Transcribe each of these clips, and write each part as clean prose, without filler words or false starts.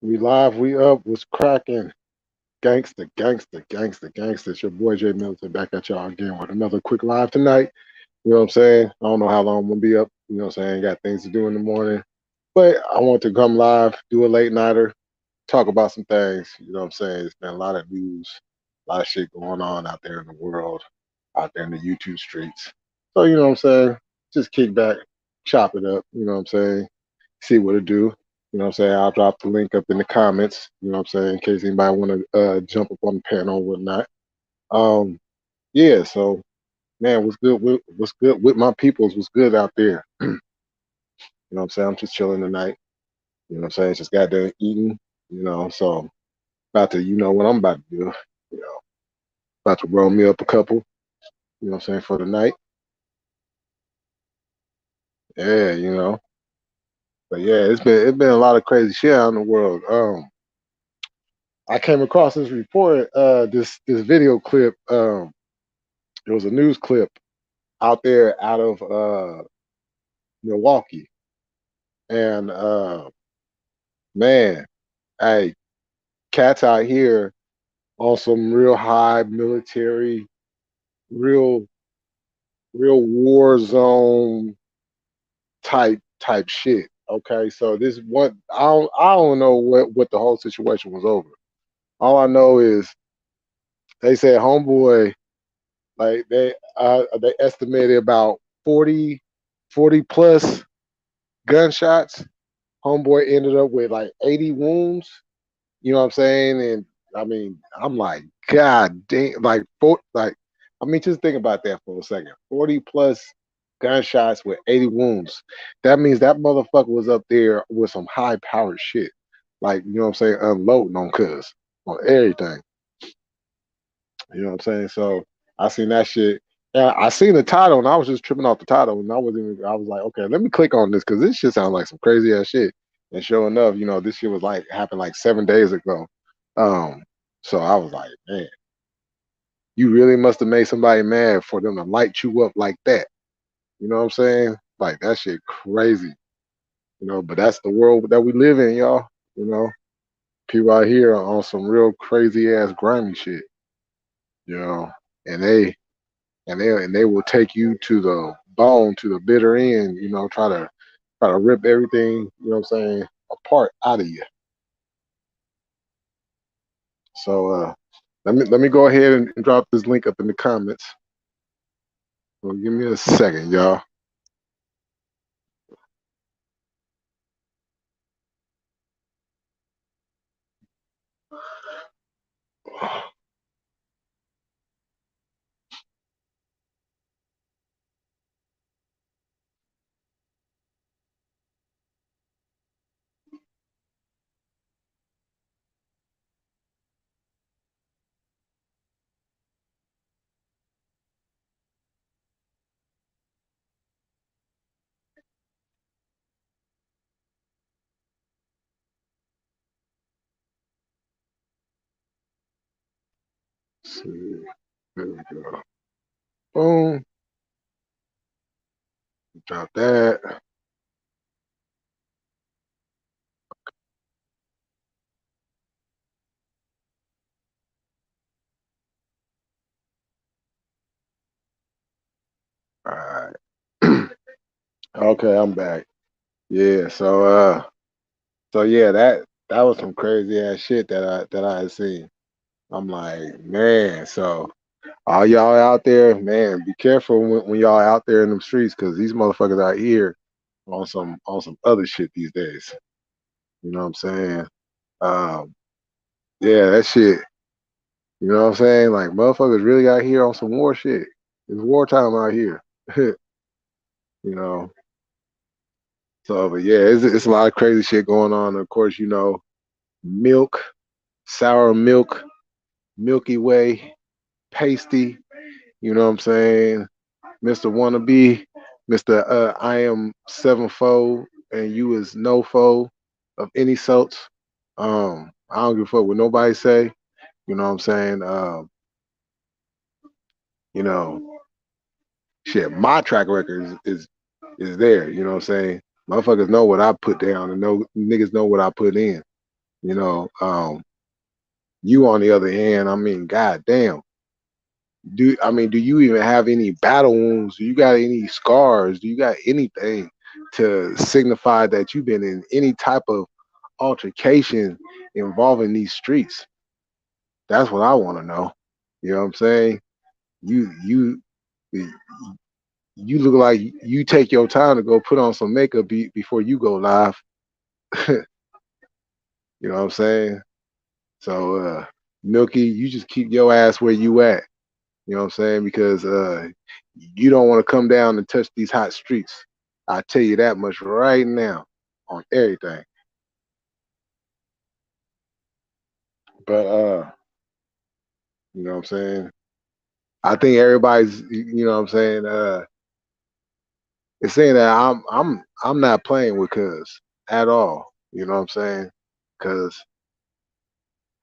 We live, we up, what's cracking? Gangster, gangster, gangster, gangster. It's your boy J Militant back at y'all again with another quick live tonight. You know what I'm saying? I don't know how long I'm gonna be up, you know what I'm saying? Got things to do in the morning. But I want to come live, do a late nighter, talk about some things, you know what I'm saying? It's been a lot of news, a lot of shit going on out there in the world, out there in the YouTube streets. So, you know what I'm saying? Just kick back, chop it up, you know what I'm saying? See what it do. You know what I'm saying? I'll drop the link up in the comments, you know what I'm saying, in case anybody want to jump up on the panel or whatnot. Um, yeah, so man, what's good with my peoples, what's good out there. You know what I'm saying? I'm just chilling tonight. You know what I'm saying? Just got done eating, so about to, you know what I'm about to do. You know, about to roll me up a couple, you know what I'm saying, for the night. Yeah, But yeah, it's been a lot of crazy shit out in the world. I came across this report, this video clip. It was a news clip out there out of Milwaukee, and man, hey, cats out here on some real high military, real real war zone type shit. Okay, so this one I don't know what the whole situation was over. All I know is they said homeboy, like they estimated about 40 40 plus gunshots. Homeboy ended up with like 80 wounds. You know what I'm saying? And I mean, I'm like, God damn, I mean, just think about that for a second. 40 plus gunshots with 80 wounds. That means that motherfucker was up there with some high powered shit. Like, you know what I'm saying? Unloading on everything. You know what I'm saying? So I seen that shit. And I seen the title and I was just tripping off the title and I was like, okay, let me click on this because this shit sounds like some crazy ass shit. And sure enough, this shit was like happened like 7 days ago. Um, so I was like, man, you really must have made somebody mad for them to light you up like that. You know what I'm saying? Like that shit crazy. But that's the world that we live in, y'all. You know, people out here are on some real crazy ass grimy shit. You know, and they will take you to the bone, to the bitter end. Try to rip everything. You know what I'm saying, apart out of you. So let me go ahead and drop this link up in the comments. Well, give me a second, y'all. Let's see. There we go. Boom. Drop that. All right. Okay, I'm back. Yeah. So yeah, that was some crazy ass shit that I had seen. I'm like, man. So all y'all out there, man, be careful when y'all out there in them streets, because these motherfuckers out here on some other shit these days. You know what I'm saying? Um, yeah, that shit. You know what I'm saying? Like motherfuckers really out here on some war shit. It's wartime out here. you know. So, but yeah, it's a lot of crazy shit going on. Of course, milk, sour milk, Milky Way, pasty. You know what I'm saying? Mr. Wannabe, Mr. I am sevenfold and you is no foe of any sorts. I don't give a fuck what nobody say. You know what I'm saying? You know, shit, my track record is there. You know what I'm saying? Motherfuckers know what I put down and know niggas know what I put in. You know, you on the other hand, I mean, goddamn. Do you even have any battle wounds? Do you got any scars? Do you got anything to signify that you've been in any type of altercation involving these streets? That's what I want to know. You know what I'm saying? You you you look like you take your time to go put on some makeup before you go live. You know what I'm saying? So Milky, you just keep your ass where you at. You know what I'm saying? Because you don't want to come down and touch these hot streets. I tell you that much right now on everything. But you know what I'm saying? I think everybody's you know what I'm saying, it's saying that I'm not playing with cuz at all. You know what I'm saying? Cuz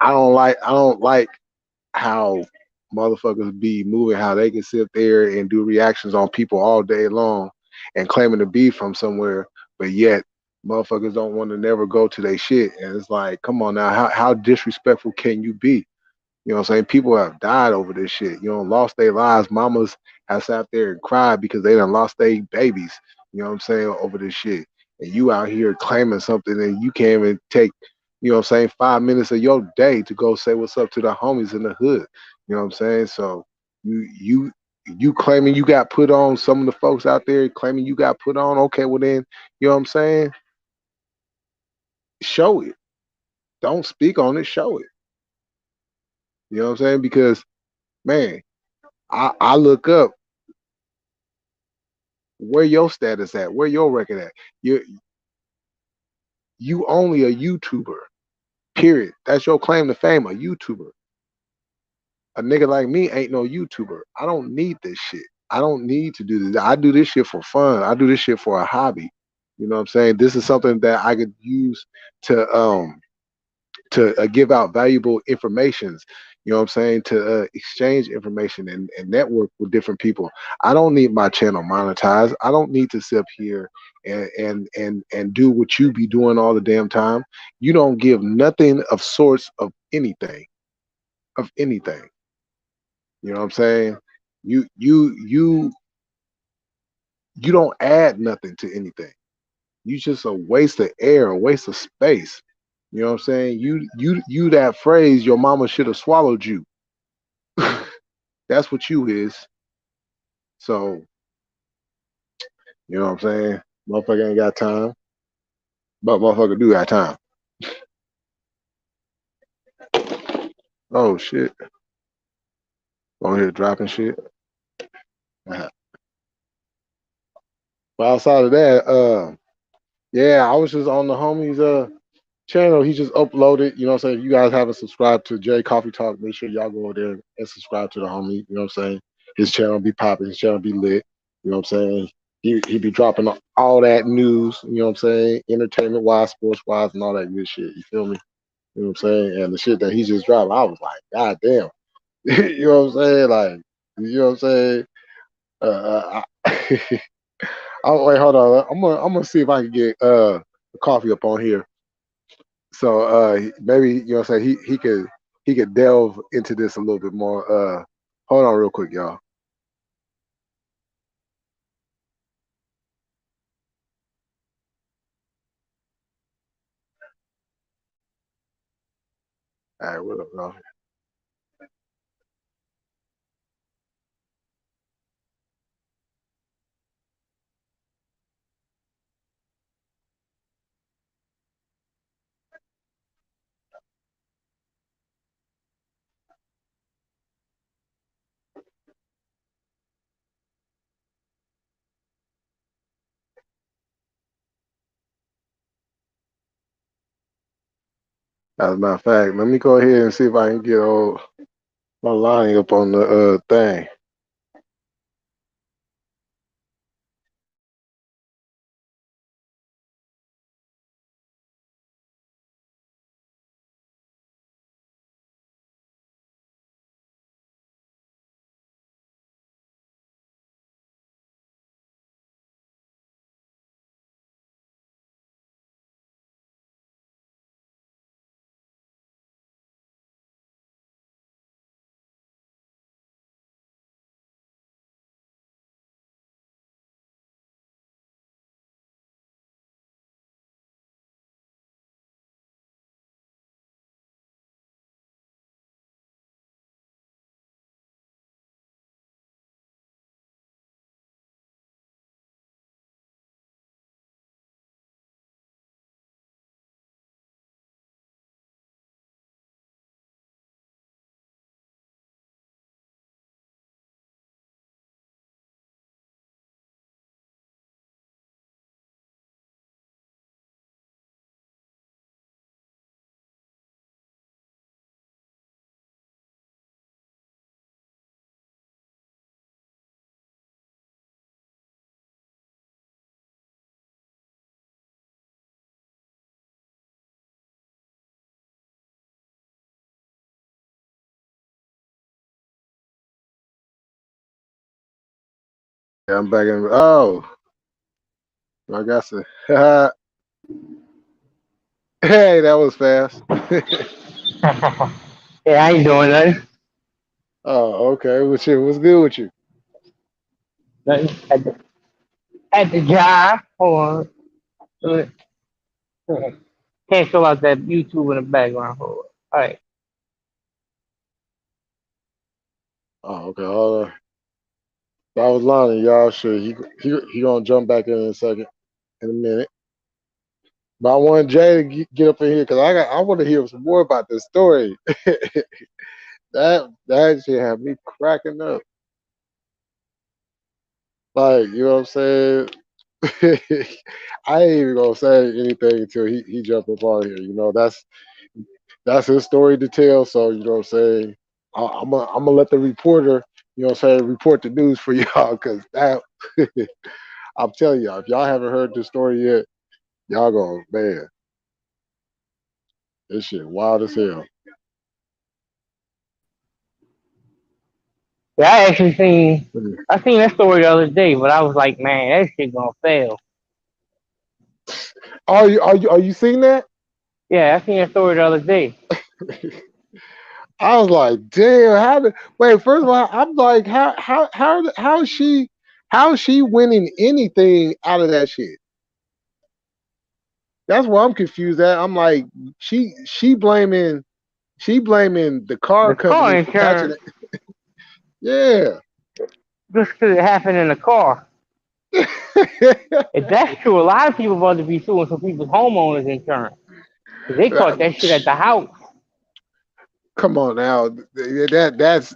I don't like how motherfuckers be moving, how they can sit there and do reactions on people all day long and claiming to be from somewhere, but yet motherfuckers don't want to never go to their shit. And it's like, come on now, how disrespectful can you be? You know what I'm saying? People have died over this shit. You know, lost their lives. Mamas have sat there and cried because they done lost their babies. You know what I'm saying? Over this shit. And you out here claiming something and you can't even take, you know what I'm saying, 5 minutes of your day to go say what's up to the homies in the hood. You know what I'm saying? So you claiming you got put on, some of the folks out there claiming you got put on. Okay, well then, you know what I'm saying? Show it. Don't speak on it, show it. You know what I'm saying? Because man, I look up where your status at, where your record at. You only a YouTuber. Period. That's your claim to fame, a YouTuber. A nigga like me ain't no YouTuber. I don't need this shit. I don't need to do this. I do this shit for fun. I do this shit for a hobby. You know what I'm saying? This is something that I could use to give out valuable informations. You know what I'm saying? To exchange information and network with different people. I don't need my channel monetized. I don't need to sit up here and do what you be doing all the damn time. You don't give nothing of sorts of anything. Of anything. You know what I'm saying? You don't add nothing to anything. You just a waste of air, a waste of space. You know what I'm saying? You that phrase, your mama should have swallowed you. That's what you is. So, you know what I'm saying? Motherfucker ain't got time, but motherfucker do got time. Oh shit. On here dropping shit. Uh, But outside of that, yeah, I was just on the homies channel. He just uploaded, you know what I'm saying? If you guys haven't subscribed to J Coffee Talk, make sure y'all go over there and subscribe to the homie. You know what I'm saying? His channel be popping, his channel be lit. You know what I'm saying? He be dropping all that news, you know what I'm saying? Entertainment wise, sports wise, and all that good shit. You feel me? You know what I'm saying? And the shit that he just dropped, I was like, God damn. You know what I'm saying? Like, you know what I'm saying? Oh wait, hold on. I'm gonna see if I can get the coffee up on here. So maybe you know what I'm saying he could delve into this a little bit more. Hold on real quick, y'all. All right, what up, y'all? As a matter of fact, let me go ahead and see if I can get old my line up on the thing. Yeah, I'm back in. Oh, I got to. Hey, that was fast. Yeah, I ain't doing nothing. Oh, okay. What's you? What's good with you? Nothing. At the job. Hold on. Cancel out that YouTube in the background. Hold on. All right. Oh, okay. Hold on. That was Lonnie, y'all. Sure, he gonna jump back in a second, in a minute. But I want Jay to get up in here because I want to hear some more about this story. That shit had me cracking up. Like, you know what I'm saying? I ain't even gonna say anything until he jump up on here. You know, that's his story to tell. So you know what I'm saying. I'm gonna let the reporter, you know what I'm saying, report the news for y'all because that I'm telling y'all, if y'all haven't heard this story yet, y'all go, man, this shit wild as hell. Yeah, I seen that story the other day, but I was like, man, that shit gonna fail. Are you seeing that? Yeah, I seen that story the other day. I was like, damn, how did wait, first of all, I'm like, how is she winning anything out of that shit? That's why I'm confused at. I'm like, she blaming the car The car company for patching insurance, it. Yeah. just 'cause it happened in the car. If that's true, a lot of people about to be suing some people's homeowners insurance. 'Cause they caught that shit at the house. Come on now. That's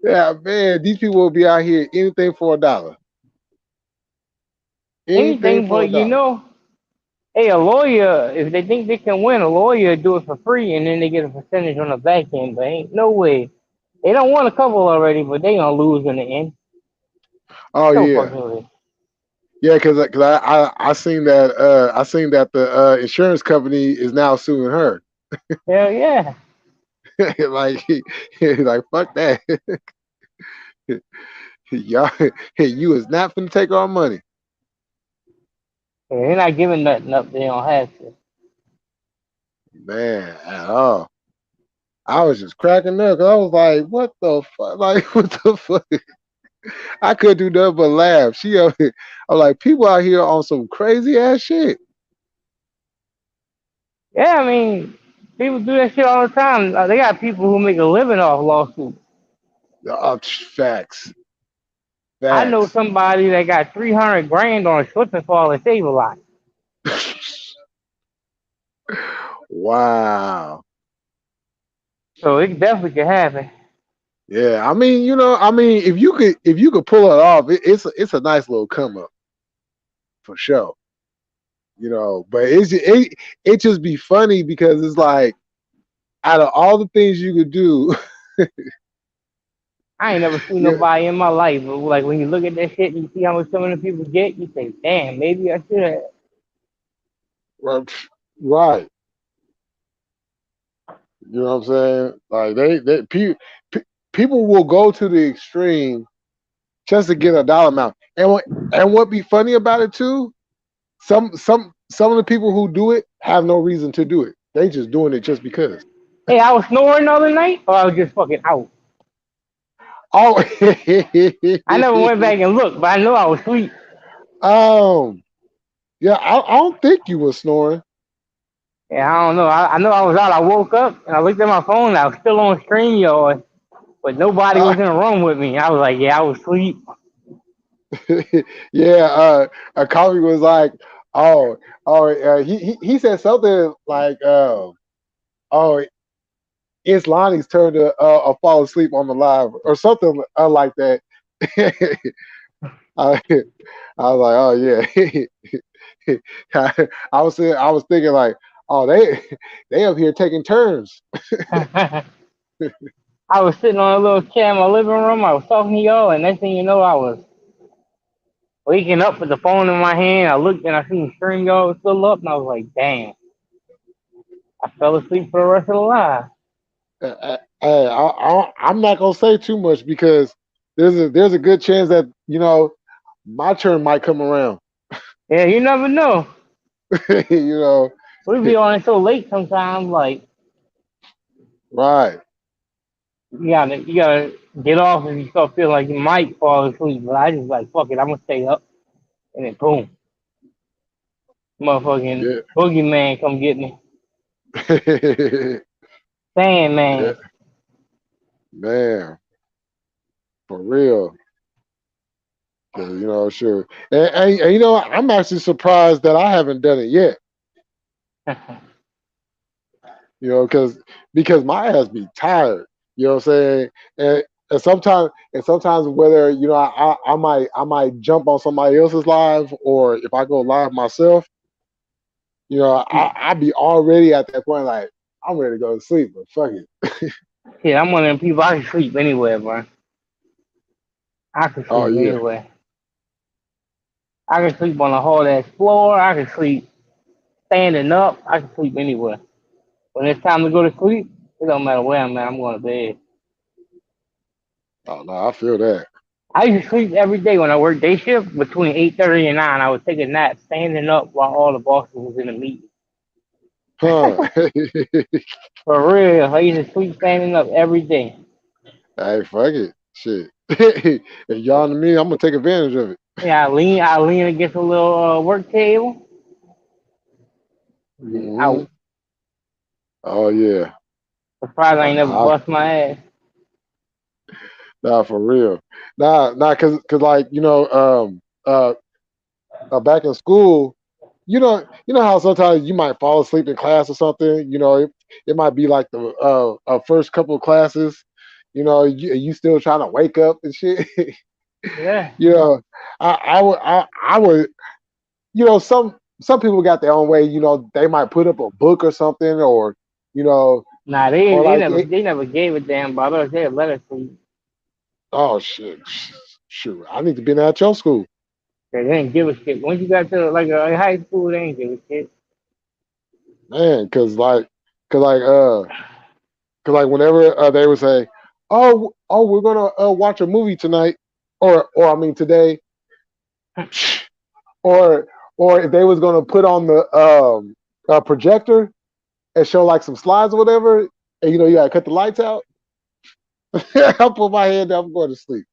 yeah, man. These people will be out here anything for a dollar. Anything Anything for a but, dollar. hey, a lawyer, if they think they can win, a lawyer do it for free and then they get a percentage on the back end. But ain't no way. They don't want a couple already, but they gonna lose in the end. Oh So yeah. fucking with. Yeah, because I seen that the insurance company is now suing her. Hell yeah. Like like fuck that. Y'all, you is not finna take our money, Yeah, they're not giving nothing up. They don't have to. man, at all. I was just cracking up 'cause I was like, what the fuck? Like, what the fuck? I couldn't do nothing but laugh. I'm like, people out here on some crazy ass shit. Yeah, I mean, people do that shit all the time. They got people who make a living off lawsuits. Facts, I know facts. somebody that got 300 grand on a slip and fall and save a lot. Wow. So it definitely could happen. Yeah, I mean, if you could pull it off, it's a nice little come up for sure. But it just be funny because it's like out of all the things you could do, I ain't never seen yeah, nobody in my life, but like when you look at that shit and you see how much some of the people get, you say, damn, maybe I should have. well, right. You know what I'm saying? Like people will go to the extreme just to get a dollar amount. And what be funny about it too? Some of the people who do it have no reason to do it. They just doing it just because. Hey, I was snoring the other night, or I was just fucking out. Oh, I never went back and looked, but I know I was asleep. um, yeah, I don't think you were snoring. Yeah, I don't know. I know I was out. I woke up and I looked at my phone. And I was still on StreamYard, but nobody Uh, was in the room with me. I was like, yeah, I was asleep. yeah, a coffee was like, oh, he said something like, oh, it's Lonnie's turn to fall asleep on the live or something like that. I, I was like, oh yeah. I was thinking like, oh they up here taking turns. I was sitting on a little chair in my living room. I was talking to y'all, and next thing you know, I was waking up with the phone in my hand. I looked and I seen StreamYard was still up, and I was like, damn, I fell asleep for the rest of the live. I'm not gonna say too much because there's a good chance that my turn might come around. Yeah, you never know. you know, We be on it so late sometimes. Like right? you gotta get off if you start feeling like you might fall asleep. But I just like fuck it. I'm gonna stay up, and then boom, motherfucking Yeah, boogeyman come get me. yeah, Sandman. man, for real. 'Cause, sure. And I'm actually surprised that I haven't done it yet. Because my ass be tired. You know what I'm saying? And sometimes whether I might jump on somebody else's live, or if I go live myself, I be already at that point like I'm ready to go to sleep, but fuck it. Yeah, I'm one of them people. I can sleep anywhere, bro. I can Oh sleep yeah. anywhere. I can sleep on a hard ass floor. I can sleep standing up. I can sleep anywhere. When it's time to go to sleep, it don't matter where I'm at. I'm going to bed. Oh no, I feel that. I used to sleep every day when I worked day shift between 8:30 and 9. I would take a nap standing up while all the bosses was in the meeting. Huh. For real, I used to sleep standing up every day. Hey, fuck it. Shit. If y'all to me, I'm gonna take advantage of it. Yeah, I lean against a little work table. Just Hmm. out. Oh yeah. Surprised I Oh ain't never no, bust my ass. nah, for real. Nah, cause like back in school, you know how sometimes you might fall asleep in class or something. It might be like the first couple of classes. You still trying to wake up and shit. Yeah. you know, I would. Some people got their own way. They might put up a book or something, or you know, Nah, they or they like never it. they never gave a damn about us. They let us sleep. Oh shit, shoot! I need to be at your school, They didn't give a shit. Once you got to like high school, they ain't give a shit. man. Cause like whenever they would say, "Oh, we're gonna watch a movie tonight," or I mean today, or if they was gonna put on the projector and show like some slides or whatever, and you gotta cut the lights out. I put my head down, I'm going to sleep.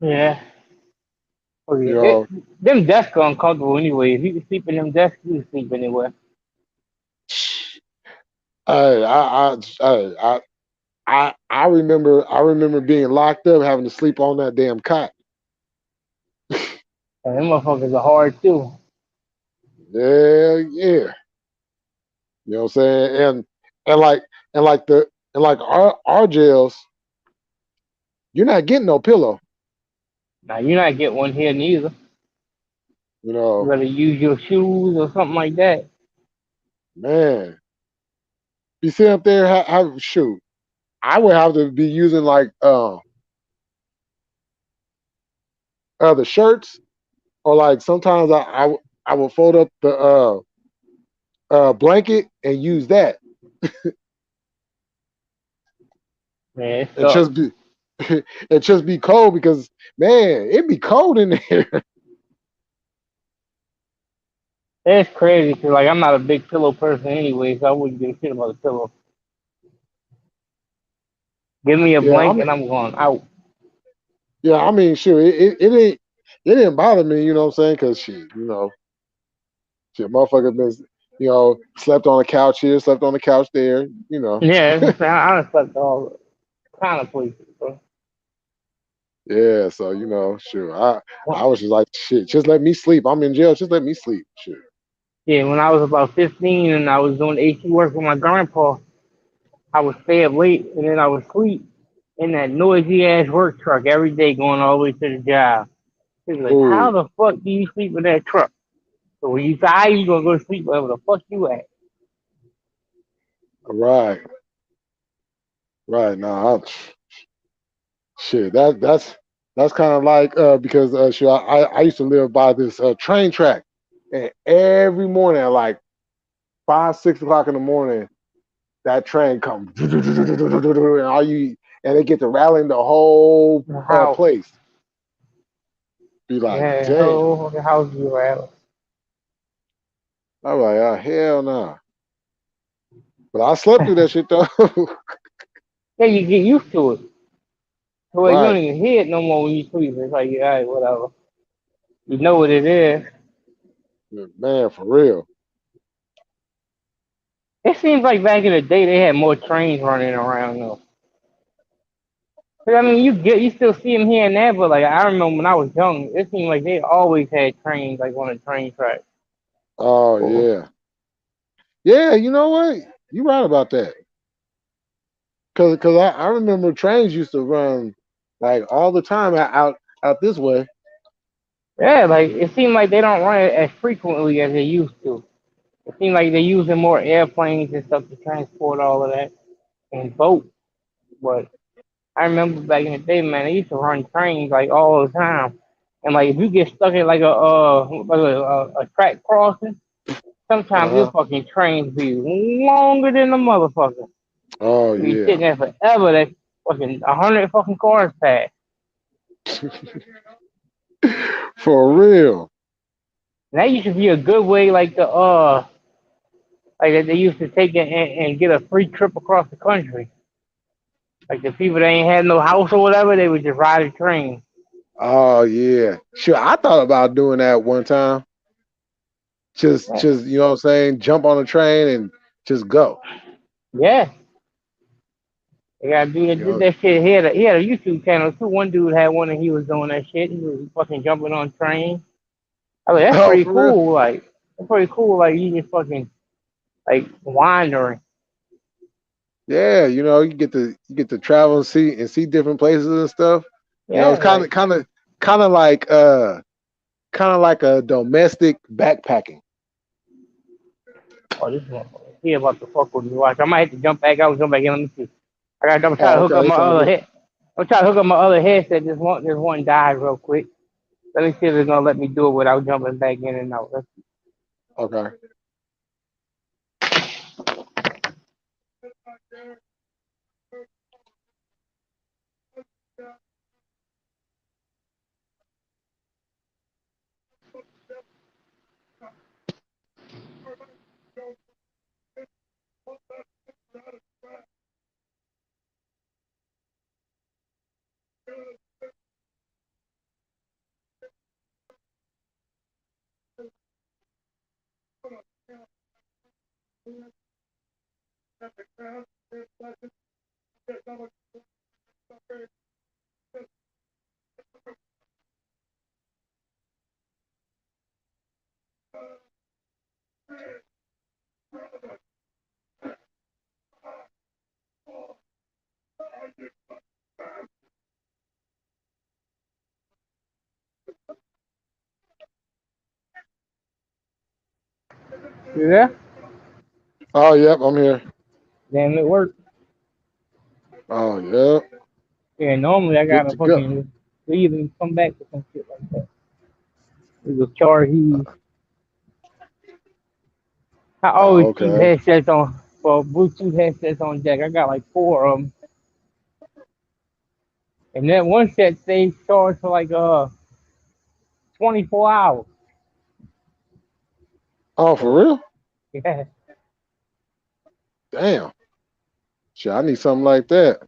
Yeah. Oh You yeah. know, Them desks are uncomfortable anyway. If you can sleep in them desks, you can sleep anywhere. I remember being locked up, having to sleep on that damn cot. And them motherfuckers are hard too. Yeah, yeah. You know what I'm saying? And like and like the and like our jails, you're not getting no pillow. Now you not get one here neither. You You know, gotta use your shoes or something like that. man. You sit up there, shoot. I would have to be using like the shirts, or like sometimes I would fold up the blanket and use that, Man, it and sucks. just be and just be cold because man, it be cold in there. It's crazy because like I'm not a big pillow person anyway, so I wouldn't give a shit about a pillow. Give me a yeah, I blanket, mean, I'm going out. yeah, I mean, sure, it didn't bother me, you know what I'm saying? Because shit, motherfucker been, slept on the couch here, slept on the couch there, you know. Yeah, that's what I'm saying. I done slept all kind of places, bro. Yeah, so sure, I Well, was just like, shit, just let me sleep. I'm in jail, just let me sleep. Sure. yeah, when I was about 15 and I was doing AC work with my grandpa, I would stay up late and then I would sleep in that noisy ass work truck every day going all the way to the job. He was like, how Ooh, the fuck do you sleep in that truck? So when you die, you gonna go to sleep wherever the fuck you at. right, right. Now, shit, that's kind of like because sure, I used to live by this train track, and every morning at like 5, 6 o'clock in the morning, that train comes, and and they get to rallying the whole The house. place. Be like, Yeah, damn. whole fucking house you at. I'm like, oh hell no. Nah. But I slept through that shit though. Yeah, you get used to it. So like, you don't Right. even hear it no more when you sleep. It's like, yeah, alright, whatever. You know what it is. Man, for real. It seems like back in the day they had more trains running around though. 'Cause, I mean, you still see them here and there, but like I remember when I was young, it seemed like they always had trains like on the train track. Oh Oh, yeah. Yeah, you know what? You right about that. Cause I remember trains used to run like all the time out this way. yeah, like it seemed like they don't run it as frequently as they used to. It seemed like they're using more airplanes and stuff to transport all of that and boats. But I remember back in the day, man, they used to run trains like all the time. And like if you get stuck in like a track crossing, sometimes your Uh-huh. fucking trains be longer than the motherfucker. Oh You be yeah. sitting there forever. That fucking 100 fucking cars pass. For real. And that used to be a good way, like they used to take it and get a free trip across the country. Like the people that ain't had no house or whatever, they would just ride a train. Oh yeah. Sure, I thought about doing that one time. Yeah, Just you know what I'm saying, jump on a train and just go. yeah. They gotta do that. You Did know. that shit. He had a YouTube channel too. One dude had one and he was doing that shit. He was fucking jumping on trains. I mean, that's Oh, pretty for real? cool. Like, that's pretty cool. Like, you just fucking like wandering. Yeah, you get to travel and see different places and stuff. You know, it's Yeah, like, kind of kind of like a domestic backpacking. oh, this one. He about to fuck with me. Watch. I might have to jump back out and jump back in. Let me see. I'm trying Oh, to hook up okay, my it's all other good. head. I'm trying to hook up my other headset. This one died real quick. Let me see if it's gonna let me do it without jumping back in and out. Okay. Yeah. Oh, yep, I'm here. Damn, it worked. Oh, yep. Yeah, normally I Good gotta to go. fucking leave and come back or some shit like that. It was charge these. I Oh, always keep okay. headsets on for Bluetooth headsets on deck. I got like four of them, and that one set stays charged for like 24 hours. Oh, for So real? yeah, Damn. Shit, I need something like that.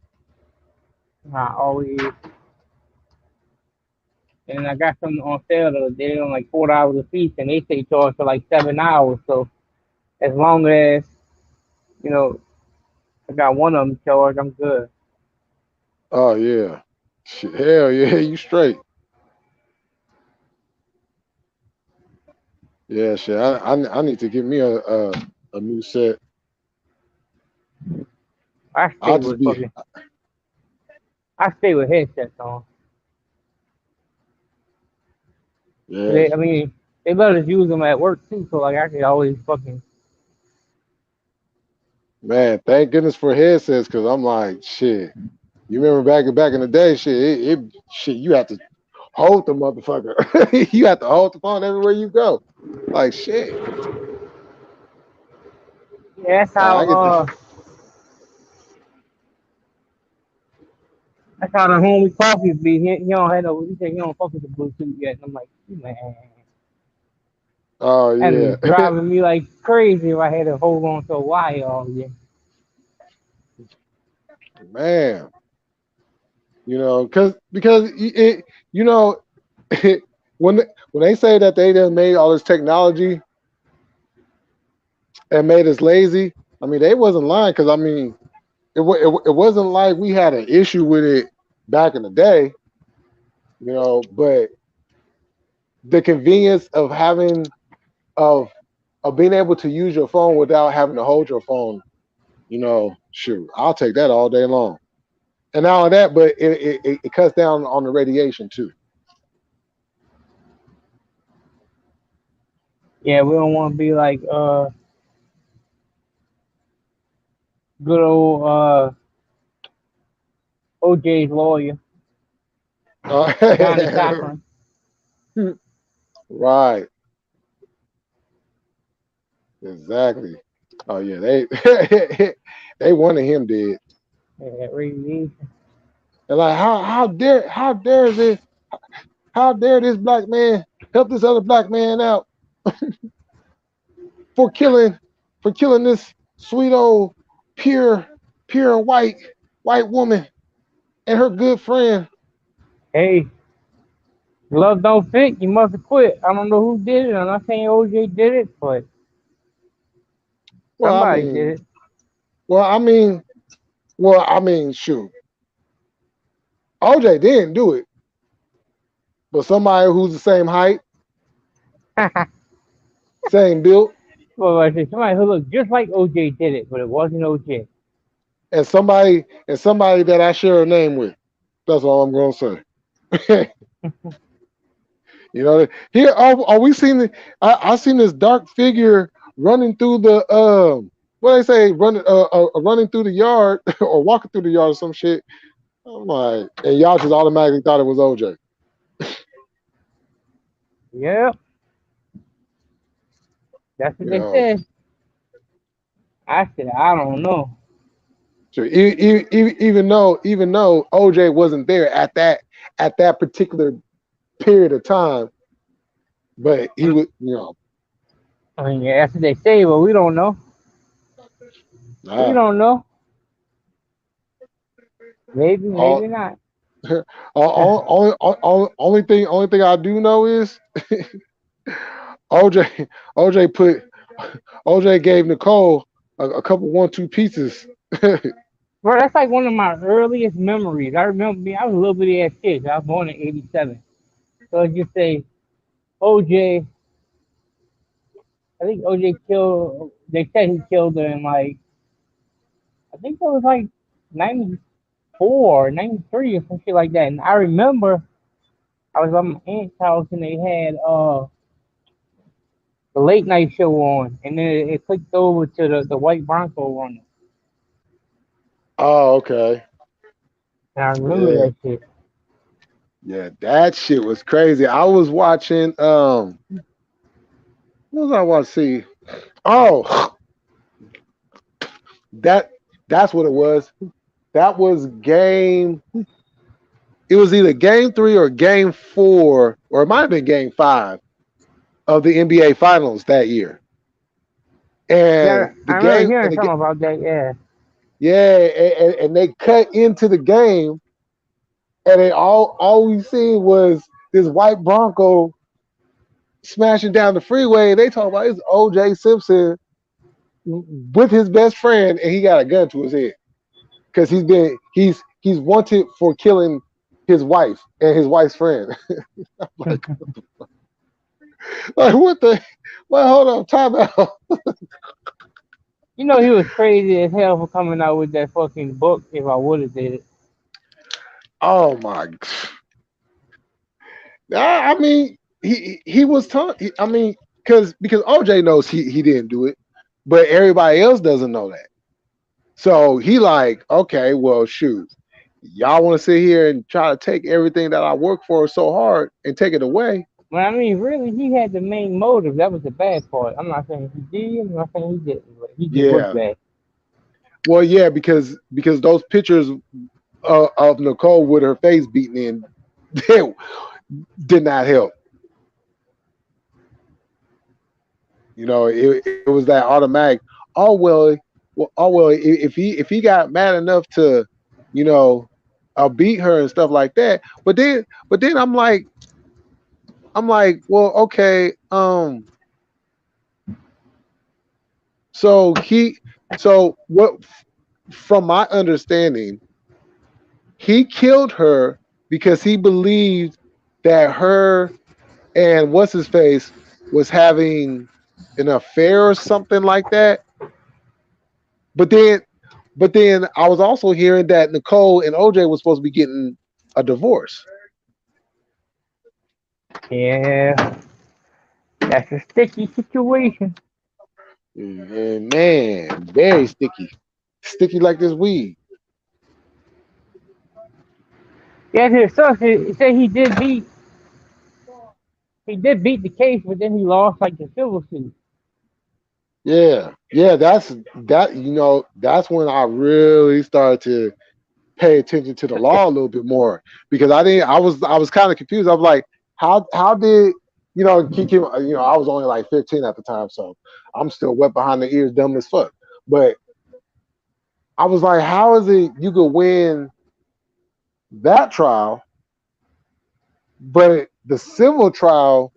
I always. And I got some on sale the other day on like $4 a piece, and they say charge for like 7 hours. So as long as you know I got one of them charged, I'm good. Oh, yeah. Shit, hell yeah, you straight. Yeah, shit. I need to get me a new set. I stay I'll just with be fucking. I stay with headsets on. yeah, I mean, they let us use them at work too, so like I could always fucking. man. Thank goodness for headsets, cause I'm like shit. You remember back in the day, shit. Shit. You have to hold the motherfucker. You have to hold the phone everywhere you go. Like shit. Yeah, that's Like how I get the That's how the homie coffee be. He don't have no. He said he don't fuck with the Bluetooth yet. And I'm like, man, Oh that yeah, is driving me like crazy if I had to hold on to a wire all day. man. Because you know, when they say that they done made all this technology and made us lazy, I mean they wasn't lying. Because I mean it wasn't like we had an issue with it back in the day, but the convenience of of being able to use your phone without having to hold your phone, shoot, I'll take that all day long. And not only that, but it cuts down on the radiation too. Yeah, we don't want to be like good old OJ's lawyer, Johnny Uh, Cochran. right, exactly. Oh yeah, they they wanted him dead. Yeah, radiation. And like how dare this black man help this other black man out for killing for killing this sweet old pure pure white woman and her good friend. Hey, glove don't fit. You must have quit. I don't know who did it. I'm not saying OJ did it, but Well, I somebody did mean, it. well, I mean, shoot, OJ didn't do it, but somebody who's the same height, same build, Well, I said somebody who looked just like OJ did it, but it wasn't OJ. and somebody that I share a name with. That's all I'm gonna say. Here are we seeing? I seen this dark figure running through the what they say running through the yard or walking through the yard or some shit. I'm like, and y'all just automatically thought it was OJ. Yep, that's what You they know, said. I said, I don't know. so even though OJ wasn't there at that particular period of time, but he Mm, would, I mean, yeah, that's what they say, but we don't know. We ah, don't know. Maybe, all, maybe not. only thing I do know is OJ OJ put OJ gave Nicole a couple 1-2 pieces. Bro, that's like one of my earliest memories. I remember me. I was a little bitty ass kid. I was born in '87. So let's just say OJ. I think OJ killed. They said he killed her in like I think it was like '94, '93 or some shit like that. And I remember I was at my aunt's house and they had the late night show on, and then it clicked over to the white Bronco runner. Oh, okay. And I remember Yeah. that shit. Yeah, that shit was crazy. I was watching what was I watching? See? Oh, that that's what it was. That was it was either game 3 or game 4, or it might have been game 5 of the NBA finals that year. Yeah, And the I remember game and hearing the something about that. Yeah, yeah, and they cut into the game, and they all we seen was this white Bronco smashing down the freeway. And they talk about it's OJ Simpson with his best friend, and he got a gun to his head because he's wanted for killing his wife and his wife's friend. like like what the? Well, hold on, time out. you know he was crazy as hell for coming out with that fucking book. If I would have did it, Oh my! I mean, he was taught. I mean, because OJ knows he didn't do it, but everybody else doesn't know that. So he like, okay, well, shoot, y'all want to sit here and try to take everything that I work for so hard and take it away? but I mean, really, he had the main motive. That was the bad part. I'm not saying he did. I'm not saying he didn't, but he just looked Yeah. bad. Well, yeah, because those pictures. of Nicole with her face beaten in did not help. You know, it was that automatic. Oh well, oh well. If he got mad enough to, you know, beat her and stuff like that. But then I'm like, well, okay. So he, so what? From my understanding, he killed her because he believed that her and what's his face was having an affair or something like that. But then, but then I was also hearing that Nicole and OJ was supposed to be getting a divorce. Yeah, that's a sticky situation. And man, very sticky, sticky like this weed. Yeah, his sucks. He said he did beat the case, but then he lost like the civil suit. Yeah, yeah, that's that. You know, that's when I really started to pay attention to the law a little bit more because I was kind of confused. I was like, how did I was only like 15 at the time, so I'm still wet behind the ears, dumb as fuck. But I was like, how is it you could win that trial, but the civil trial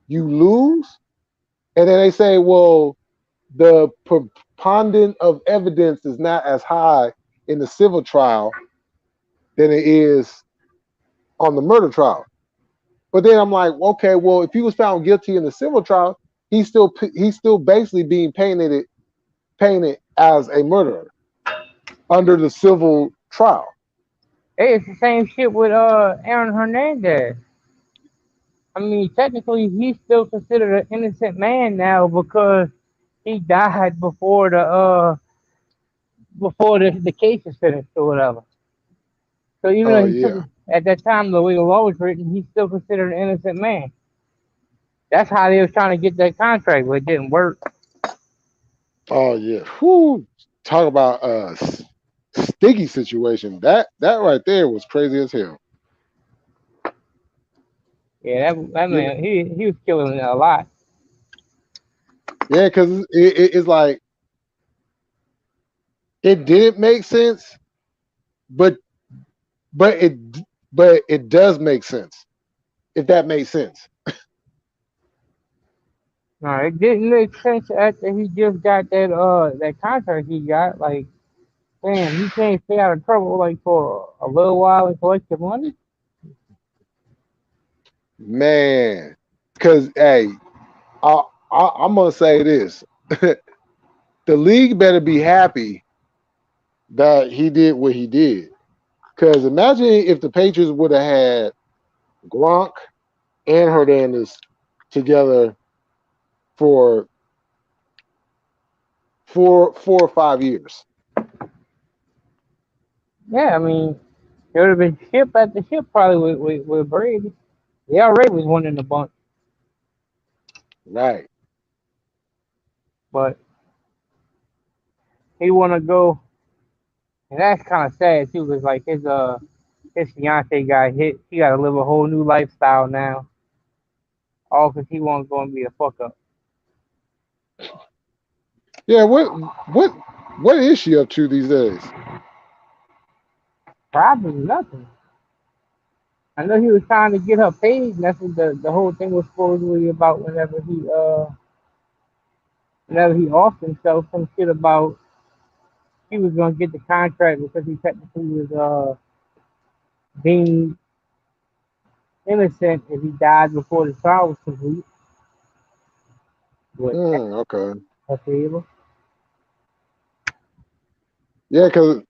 you lose? And then they say, well, the preponderance of evidence is not as high in the civil trial than it is on the murder trial. But then I'm like, okay, well, if he was found guilty in the civil trial, he's still basically being painted as a murderer under the civil trial. Hey, it's the same shit with Aaron Hernandez. I mean, technically, he's still considered an innocent man now because he died before the case is finished or whatever. So even Oh though he took yeah, at that time the way the law was written, he's still considered an innocent man. That's how they was trying to get that contract, but it didn't work. oh yeah. Whew. Talk about sticky situation. That right there was crazy as hell. Yeah, that You know, man, he was killing it a lot. yeah, because it's like it didn't make sense, but but it but it does make sense if that makes sense. No, it didn't make sense after he just got that contract he got. Like, damn, he can't stay out of trouble like for a little while and collect the money. Man, because hey, I'm gonna say this: the league better be happy that he did what he did. Because imagine if the Patriots would have had Gronk and Hernandez together for 4 or 5 years. Yeah, I mean, it would have been ship after ship probably with Brady. They already was one in the bunch, Right. but he want to go, and that's kind of sad too, because like his fiance got hit. He got to live a whole new lifestyle now, all because he won't go and be a fuck up. Yeah. What what is she up to these days? Probably nothing. I know he was trying to get her paid, and that's what the whole thing was supposedly about. Whenever he offed himself, some shit about he was gonna get the contract because he technically was deemed innocent if he died before the trial was complete. But Okay. that's able. Yeah, because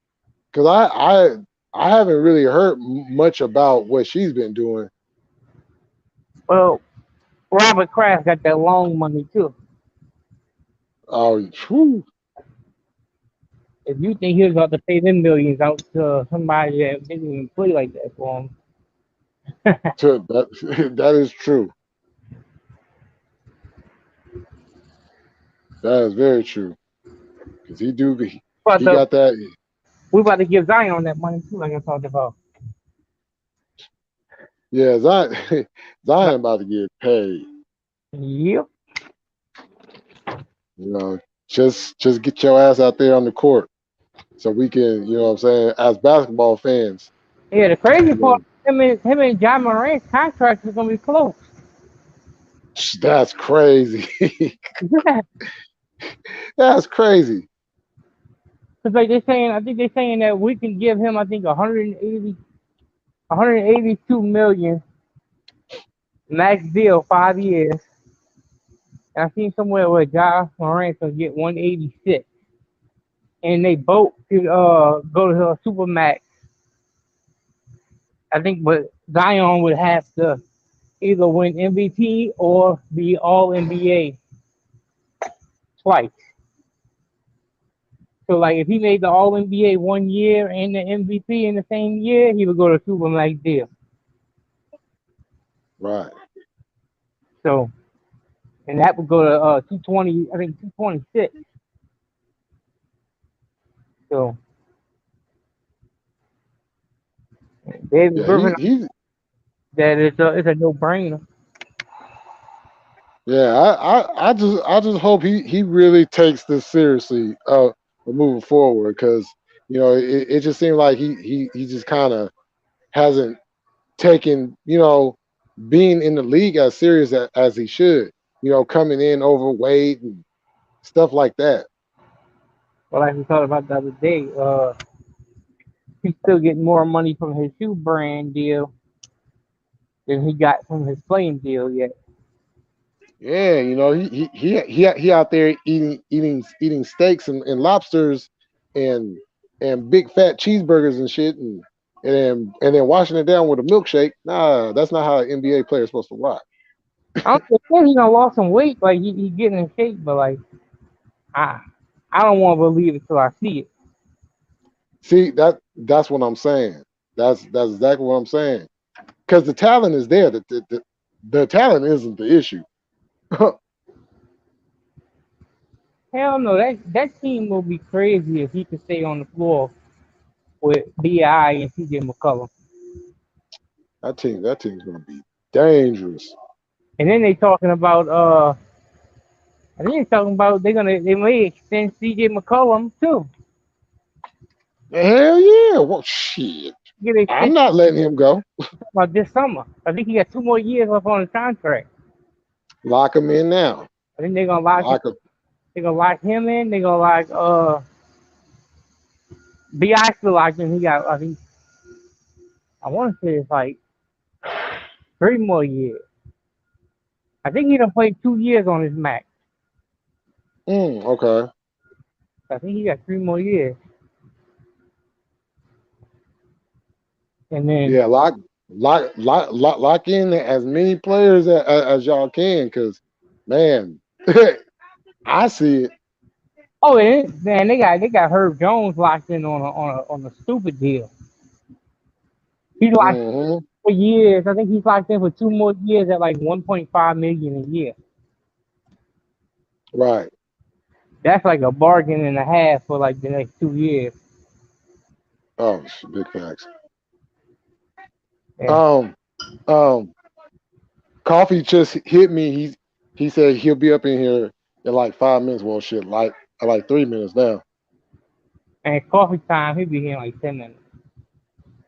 I haven't really heard much about what she's been doing. Well, Robert Kraft got that long money too. Oh, whew, If you think he was about to pay them millions out to somebody that didn't even play like that for him, that that is true. That is very true. Because but he the got that. We about to give Zion that money too, like I talked about. Yeah, Zion, But, Zion about to get paid. yep. You know, just get your ass out there on the court so we can, you know what I'm saying, as basketball fans, Yeah, the crazy you part, know, him and John Morant's contract is gonna be close. that's crazy. Because That's crazy. like they're saying, I think they're saying that we can give him, I think, 182 million max deal, 5 years. And I seen somewhere where John Morant's gonna get 186, and they both could go to a super max. I think, but Zion would have to either win MVP or be All NBA twice. So like if he made the All NBA 1 year and the MVP in the same year, he would go to Supermax deal. Right. So and that would go to 220, I think 226. So David Yeah, Griffin, he's that it's a no brainer. yeah, I just hope he really takes this seriously moving forward because it just seemed like he just kind of hasn't taken being in the league as serious as he should, coming in overweight and stuff like that. But like we talked about the other day, he's still getting more money from his shoe brand deal than he got from his playing deal yet. Yeah, he out there eating steaks and lobsters and big fat cheeseburgers and shit and then washing it down with a milkshake. Nah, that's not how an NBA player is supposed to rock. I don't think he done lost some weight, like he getting in shape, but like I I don't want to believe it till I see it. See, that's what I'm saying. That's exactly what I'm saying. Because the talent is there. The talent isn't the issue. Hell no, that team will be crazy if he could stay on the floor with Bi and CJ McCollum. That team's gonna be dangerous. And then they talking about I think they talking about they may extend CJ McCollum too. Hell yeah. Well, shit. Get an I'm extension not letting him go. about this summer. I think he got 2 more years left on his contract. Lock him in now. I think they're gonna lock him. Lock him. They're gonna lock him in. They're gonna lock Bi still locked in. He got I think I want to say it's like 3 more years. I think he done played 2 years on his max. Okay. I think he got 3 more years. And then Yeah, lock in as many players as y'all can, because man, I see it. oh, and man, they got Herb Jones locked in on a stupid deal. He's locked Hmm. for years. I think he's locked in for 2 more years at like 1.5 million a year. Right. That's like a bargain and a half for like the next 2 years. Oh, big facts. Yeah. Um, um, Coffee just hit me. He said he'll be up in here in like 5 minutes. Well, shit, like 3 minutes now. And coffee time, he'll be here in like 10 minutes.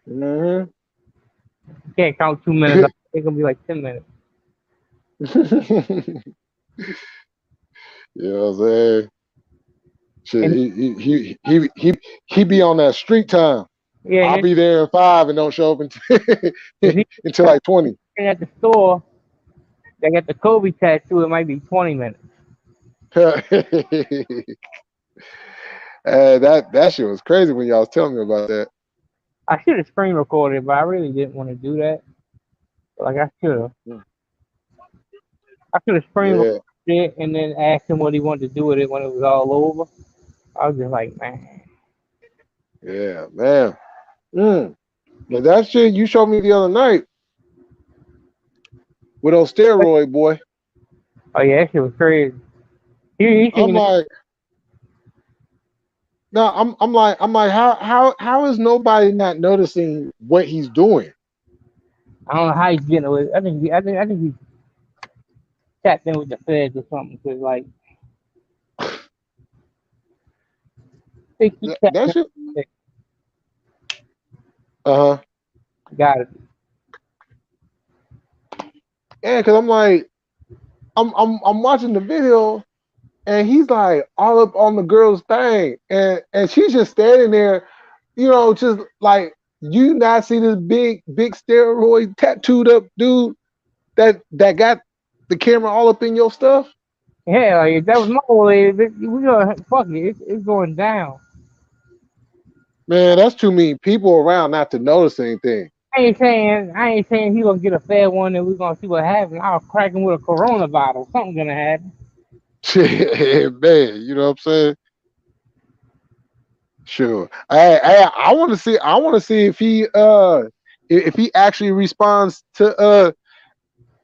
Hmm. You can't count 2 minutes. It's gonna be like 10 minutes. You know what I'm saying? Shit, And he be on that street time. yeah, and I'll then be there in 5 and don't show up until if he until like 20. at the store, they got the Kobe tattoo. It might be 20 minutes. That shit was crazy when y'all was telling me about that. I should have screen recorded, but I really didn't want to do that. Like I should have. I should have screen recorded Yeah, it and then asked him what he wanted to do with it when it was all over. I was just like, man. yeah, man. Mm. But that shit you showed me the other night with those steroid boy. Oh yeah, that shit was crazy. He I'm seen like, No, I'm like, how is nobody not noticing what he's doing? I don't know how he's getting away. I think he's tapped in with the feds or something. Cause like, I think he tapped in That's just with the uh huh. feds. Got it. Yeah, because I'm like, I'm watching the video, and he's like all up on the girl's thing, and she's just standing there, just like, you not see this big steroid tattooed up dude that got the camera all up in your stuff. Yeah, like if that was my way, we gonna fuck it. It's going down. Man, that's too many people around not to notice anything. I ain't saying he gonna get a fair one and we gonna see what happens. I'll crack him with a coronavirus. Something gonna happen. Man, you know what I'm saying? Sure. I want to see. I want to see if he actually responds to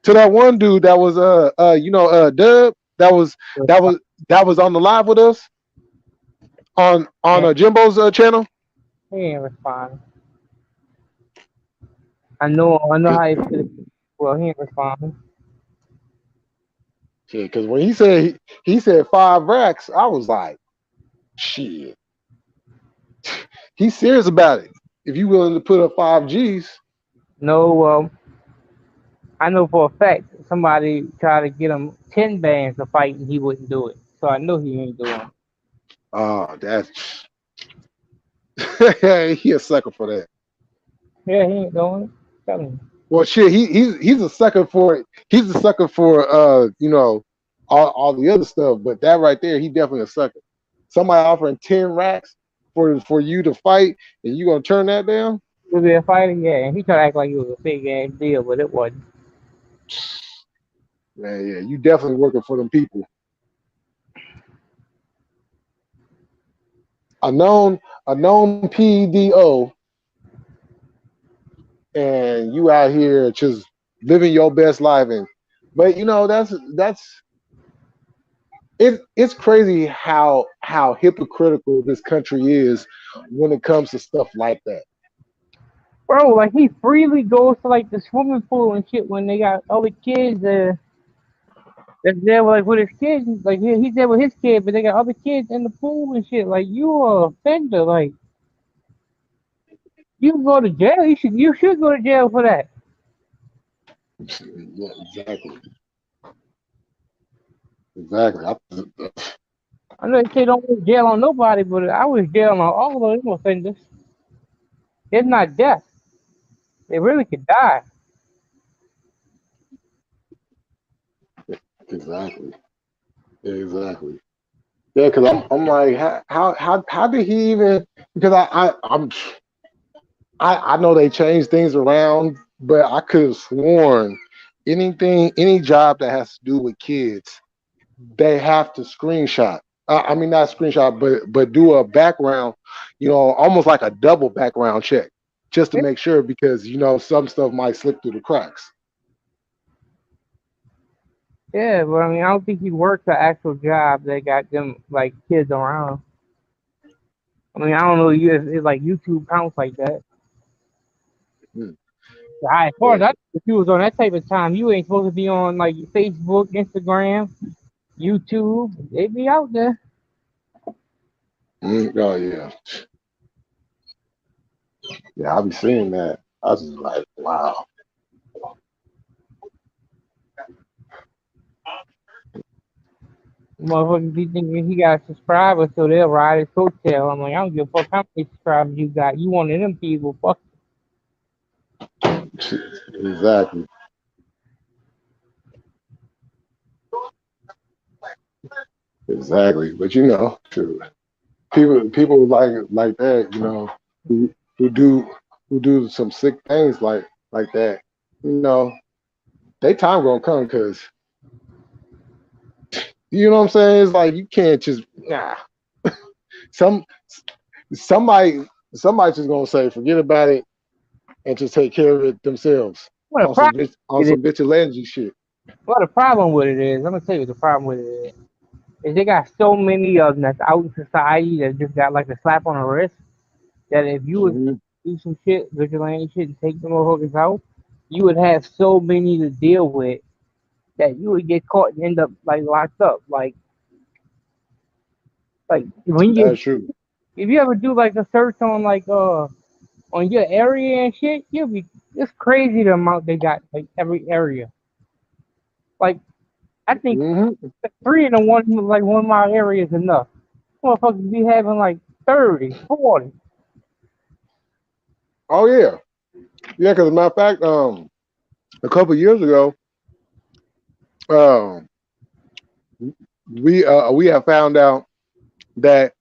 that one dude that was Dub that was that was on the live with us on And Jimbo's channel. he ain't responding. I know how he feels. Well, he ain't responding. Because when he said 5 racks, I was like, shit, he's serious about it. If you willing to put up 5 Gs, No, I know for a fact somebody tried to get him 10 bands to fight and he wouldn't do it. So I know he ain't doing it. that's he a sucker for that. Yeah, he ain't doing it. Tell me. Well, shit, he's a sucker for it. He's a sucker for all the other stuff, but that right there, he definitely a sucker. Somebody offering 10 racks for you to fight, and you gonna turn that down? He'll be a fighter, yeah. And he tried to act like it was a big ass deal, but it wasn't. Man, yeah, you definitely working for them people. A known PDO, and you out here just living your best life, and but that's it's crazy how hypocritical this country is when it comes to stuff like that. Bro, like he freely goes to like the swimming pool and shit when they got other kids that's there like with his kids. Like he's there with his kid, but they got other kids in the pool and shit. Like you a offender. Like you can go to jail. You should go to jail for that. Yeah, exactly, exactly. I know they say don't go to jail on nobody, but I was jail on all of them offenders. It's not death. They really could die. Exactly, exactly. Yeah, because I'm like, how did he even? Because I know they changed things around, but I could have sworn any job that has to do with kids, they have to screenshot. I mean, not screenshot, but do a background, almost like a double background check, just to make sure, because some stuff might slip through the cracks. Yeah, but I mean, I don't think he works an actual job that got them like kids around. I mean, I don't know if like YouTube counts like that. Hmm. As far as Yeah. I know, if you was on that type of time, you ain't supposed to be on like Facebook, Instagram, YouTube. They be out there. Oh yeah. Yeah, I be seeing that. I was just like, wow. Motherfuckers be thinking he got subscribers, so they'll ride his coattail. I'm like, I don't give a fuck how many subscribers you got. You one of them people. Fuck. Exactly. Exactly. But true. People like that, who do who do some sick things like that, you know, they time gonna come, because you know what I'm saying. It's like you can't just some somebody somebody's just gonna say forget about it and just take care of it themselves What a problem on it is. some vigilante shit. What the problem with it is. I'm gonna tell you what the problem with it is. is they got so many of them that's out in society that just got like a slap on the wrist. That if you would Hmm. do some shit, vigilante shit, and take the motherfuckers out, you would have so many to deal with that you would get caught and end up like locked up. Like when you That's true. if you ever do like a search on on your area and shit, you'll be it's crazy the amount they got like every area. Like I think Hmm. three in the one of my area is enough. Motherfuckers be having like 30, 40. Oh yeah, yeah. Because as a matter of fact, a couple years ago, um, we have found out that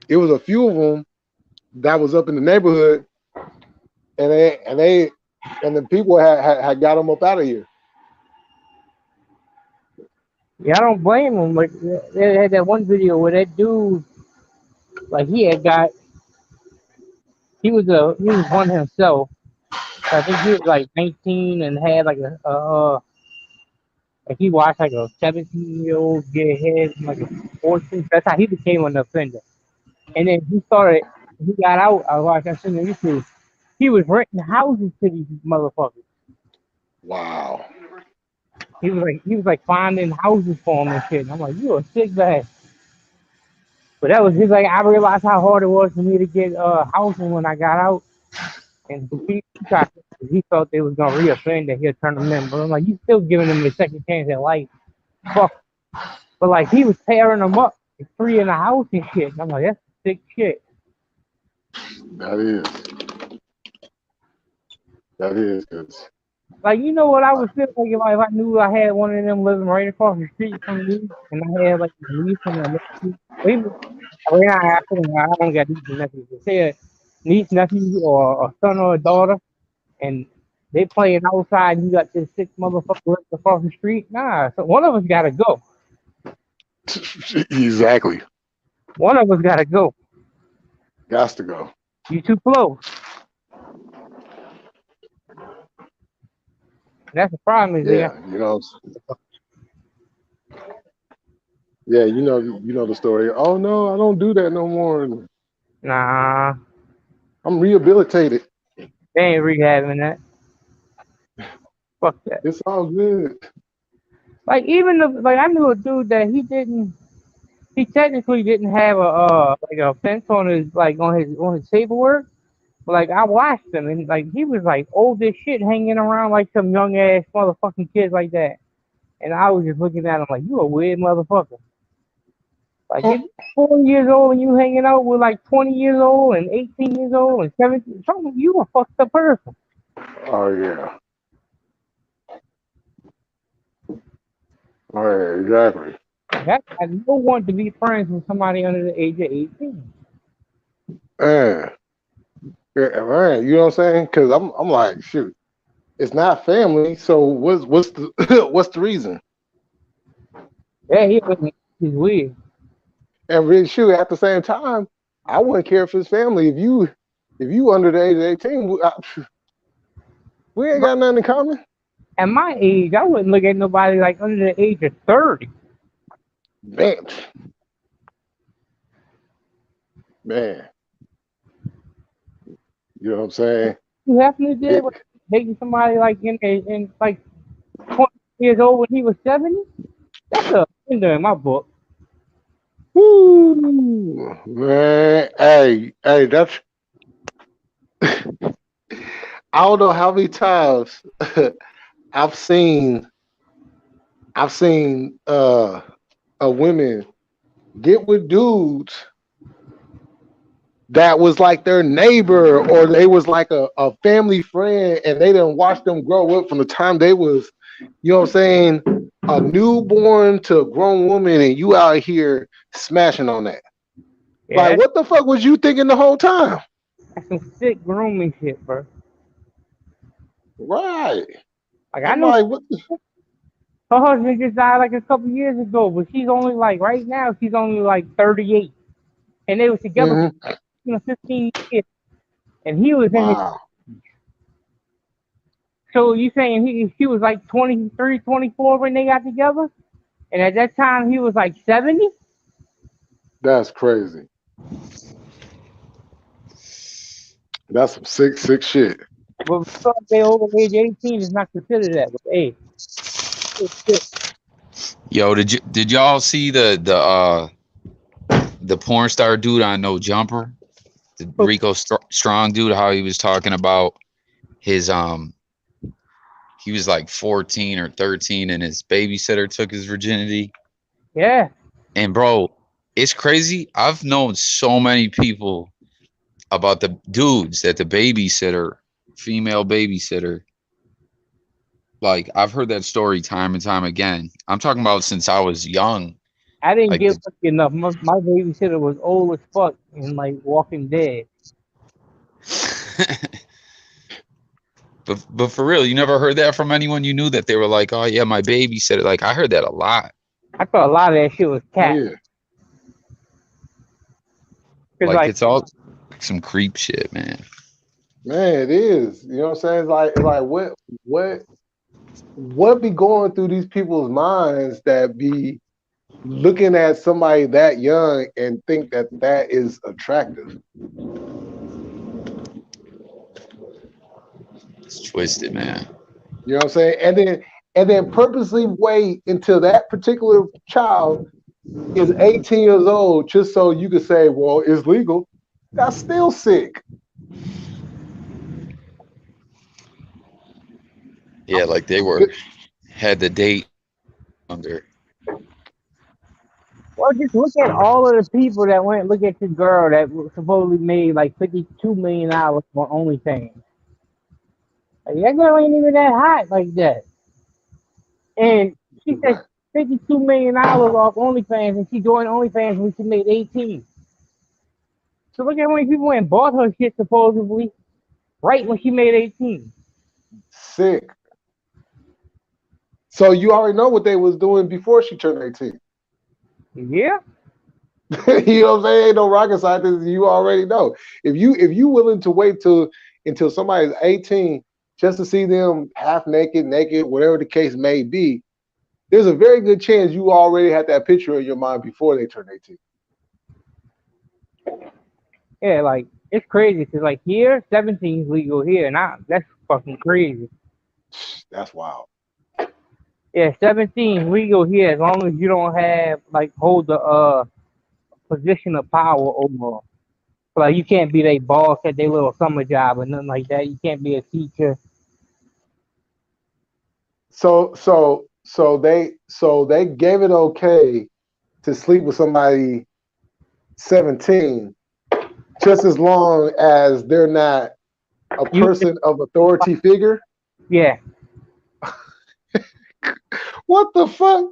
it was a few of them that was up in the neighborhood, and the people had got them up out of here. Yeah, I don't blame them. Like they had that one video where that dude, like he was one himself. I think he was like 19 and had like like he watched like a 17-year-old get ahead from like a 14. That's how he became an offender. And then he got out. I watched I seen on YouTube. He was renting houses to these motherfuckers. Wow. He was like finding houses for him and shit. And I'm like, you a sick bag. But that was just like I realized how hard it was for me to get housing when I got out. And he felt they was gonna reoffend and he'll turn them in. But I'm like, you still giving them a second chance at life. Fuck. But like he was tearing them up, like, three in the house and shit. And I'm like, that's sick shit. That is. That is. 'Cause Like you know what I would feel like if I knew I had one of them living right across the street from me, and I had like a niece and a nephew. I mean, I don't got nieces and nephews. But say a niece, nephew, or a son or a daughter, and they playing outside. And you got this sick motherfucker living across the street. Nah, so one of us gotta go. exactly. One of us gotta go. Got to go. You too close. And that's the problem is they got Yeah. Yeah. You know the story. Oh no, I don't do that no more. nah. I'm rehabilitated. They ain't rehabbing that. Fuck that. It's all good. Like even the like I knew a dude that he technically didn't have a like a fence on his on his paperwork. But like I watched him and like he was like old as shit hanging around like some young ass motherfucking kids like that. And I was just looking at him like you a weird motherfucker. Like if Oh, you're 4 years old and you hanging out with like 20 years old and 18 years old and 17, something you a fucked up person. oh yeah. Oh yeah, exactly. That I don't want to be friends with somebody under the age of 18. Man, yeah, man, you know what I'm saying? Because I'm like, shoot, it's not family. So what's the what's the reason? Yeah, he's weird. And really, shoot, at the same time, I wouldn't care if it's family. If you under the age of 18, we ain't got nothing in common. At my age, I wouldn't look at nobody like under the age of 30. Man, man, you know what I'm saying? You definitely did It, with dating somebody like in like 20 years old when he was 70. That's a offender in my book. woo, man, hey, that's I don't know how many times I've seen I've seen a women get with dudes that was like their neighbor or they was like a family friend and they didn't watch them grow up from the time they was, you know what I'm saying, a newborn to a grown woman and you out here smashing on that. Yeah, Like what the fuck was you thinking the whole time? that's some sick grooming shit, bro. Right. Like I I'm know like, what the her husband just died like a couple years ago, but she's only like right now she's only like 38, and they were together for Mhm. 15 years, and he was in his. Wow. So you saying she was like 23, 24 when they got together? And at that time, he was like 70. That's crazy. That's some sick shit. But because they over age 18, it's not considered that. But hey, it's shit. Yo, did y'all see the porn star dude on No Jumper? The Rico Strong dude, how he was talking about his he was like 14 or 13 and his babysitter took his virginity. Yeah, And bro, it's crazy. I've known so many people about the dudes that the babysitter, female babysitter, like I've heard that story time and time again. I'm talking about since I was young. I didn't Like get lucky enough. My babysitter was old as fuck and like Walking Dead. but for real, you never heard that from anyone you knew that they were like, "Oh yeah, my babysitter." Like I heard that a lot. I thought a lot of that shit was Oh cat. yeah, Cause Like like it's all some creep shit, man. man, it is. You know what I'm saying? It's like what be going through these people's minds that be looking at somebody that young and think that that is attractive? It's twisted, man. You know what I'm saying? And then purposely wait until that particular child is 18 years old just so you could say, well, it's legal. That's still sick. Yeah, like they were had the date under. well, just look at all of the people that went. Look at this girl that supposedly made like $52 million on OnlyFans. Like, that girl ain't even that hot like that. And she said $52 million off OnlyFans, and she joined OnlyFans when she made 18. So look at how many people went and bought her shit supposedly right when she made 18. Sick. So you already know what they was doing before she turned 18. Yeah. You know what I'm saying? Ain't no rocket scientist. You already know. If you willing to wait until somebody's 18 just to see them half naked, whatever the case may be, there's a very good chance you already had that picture in your mind before they turned 18. Yeah, like it's crazy because like here, 17 is legal here, and that's fucking crazy. That's wild. Yeah, 17 is legal here as long as you don't have like hold the position of power over 'em. Like you can't be their boss at their little summer job or nothing like that. You can't be a teacher. So they gave it okay to sleep with somebody 17 just as long as they're not a You, person of authority figure. yeah, What the fuck?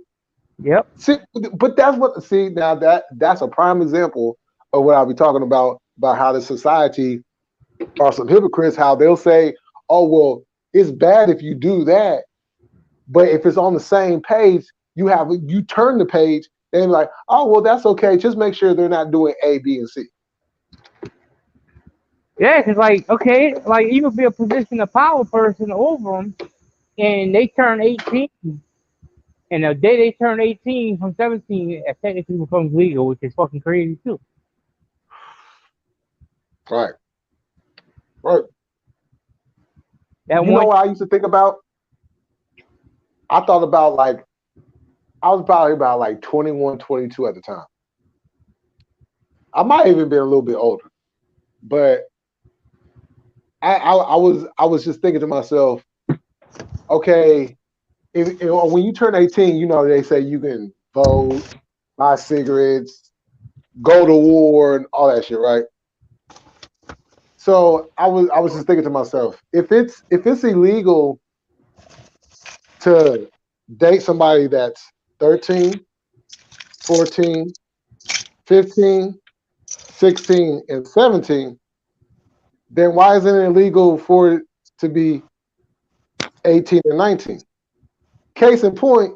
yep, See, but that's what. See, now that's a prime example of what I'll be talking about how the society are some hypocrites. How they'll say, "Oh well, it's bad if you do that," but if it's on the same page, you turn the page, and be like, "Oh well, that's okay. Just make sure they're not doing A, B, and C." yeah. Cause like okay, like you could be a position of power person over them, and they turn 18, and the day they turn 18 from 17, it technically becomes legal, which is fucking crazy too. Right, right. That You know one, what I used to think about? I thought about like I was probably about like 21, 22 at the time. I might even been a little bit older, but I was just thinking to myself, okay, when you turn 18, they say you can vote, buy cigarettes, go to war, and all that shit, right? So I was just thinking to myself, if it's illegal to date somebody that's 13, 14, 15, 16, and 17, then why isn't it illegal for it to be 18 and 19? Case in point,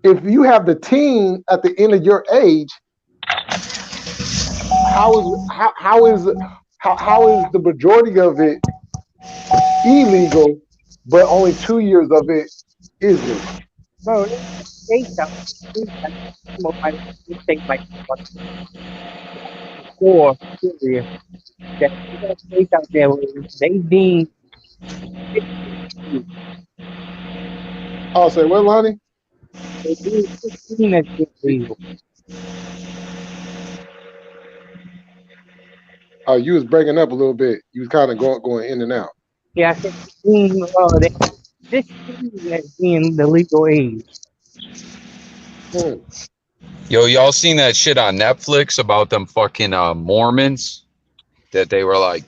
if you have the teen at the end of your age, how is the majority of it illegal, but only 2 years of it is legal? bro. states out there, like some of my states like four serious that they got states out there where they deem 16 Oh, say what, Lonnie? they deem 16 as being legal. Oh, you was breaking up a little bit. You was kind of going in and out. Yeah, I said they deem they have 16 as being the legal age. Hmm. Yo, y'all seen that shit on Netflix about them fucking Mormons that they were like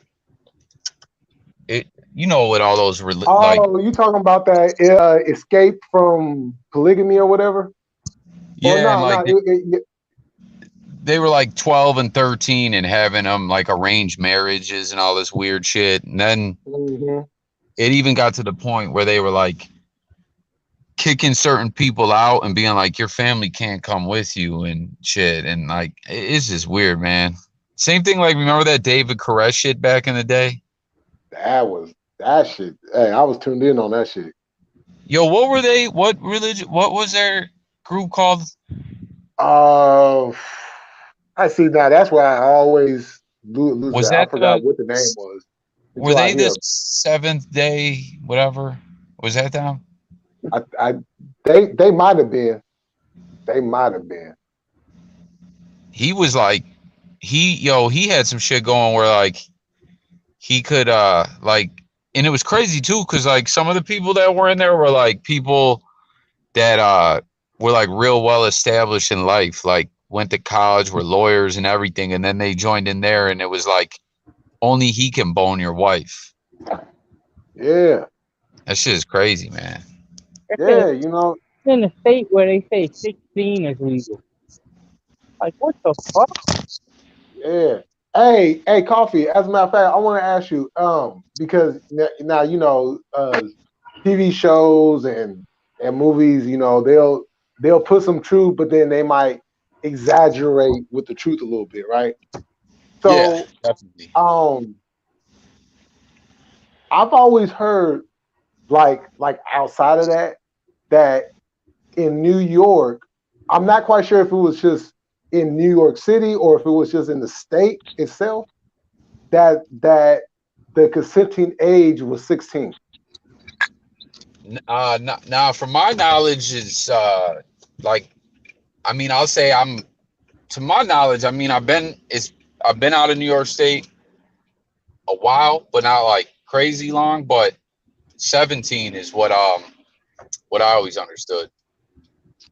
it? You know what all those like? Oh, you talking about that escape from polygamy or whatever? Or Yeah, and no, like no. they were like 12 and 13 and having them like arranged marriages and all this weird shit. And then Mhm. it even got to the point where they were like kicking certain people out and being like, your family can't come with you and shit. And like, it's just weird, man. Same thing, like, remember that David Koresh shit back in the day? That shit. Hey, I was tuned in on that shit. Yo, what were they? What religion? What was their group called? Uh, I see now. That's why I always lose Was that. I that forgot what the name was were until I they the hear. Seventh Day, whatever? Was that them? I they might have been. They might have been. He was like, he had some shit going where like he could like, and it was crazy too because like some of the people that were in there were like people that were like real well established in life, like went to college, were lawyers and everything, and then they joined in there and it was like only he can bone your wife. Yeah, That shit is crazy, man. I said yeah. You know. in a state where they say 16 is legal. Like what the fuck? Yeah. Hey, coffee. As a matter of fact, I want to ask you, because now you know, TV shows and movies, you know, they'll put some truth, but then they might exaggerate with the truth a little bit, right? Yeah, So, definitely. um, I've always heard like outside of that that in New York, I'm not quite sure if it was just in New York City or if it was just in the state itself that the consenting age was 16. Now, from my knowledge, is like, I mean, I'll say I'm to my knowledge. I mean, I've been out of New York State a while, but not like crazy long. But 17 is what I always understood.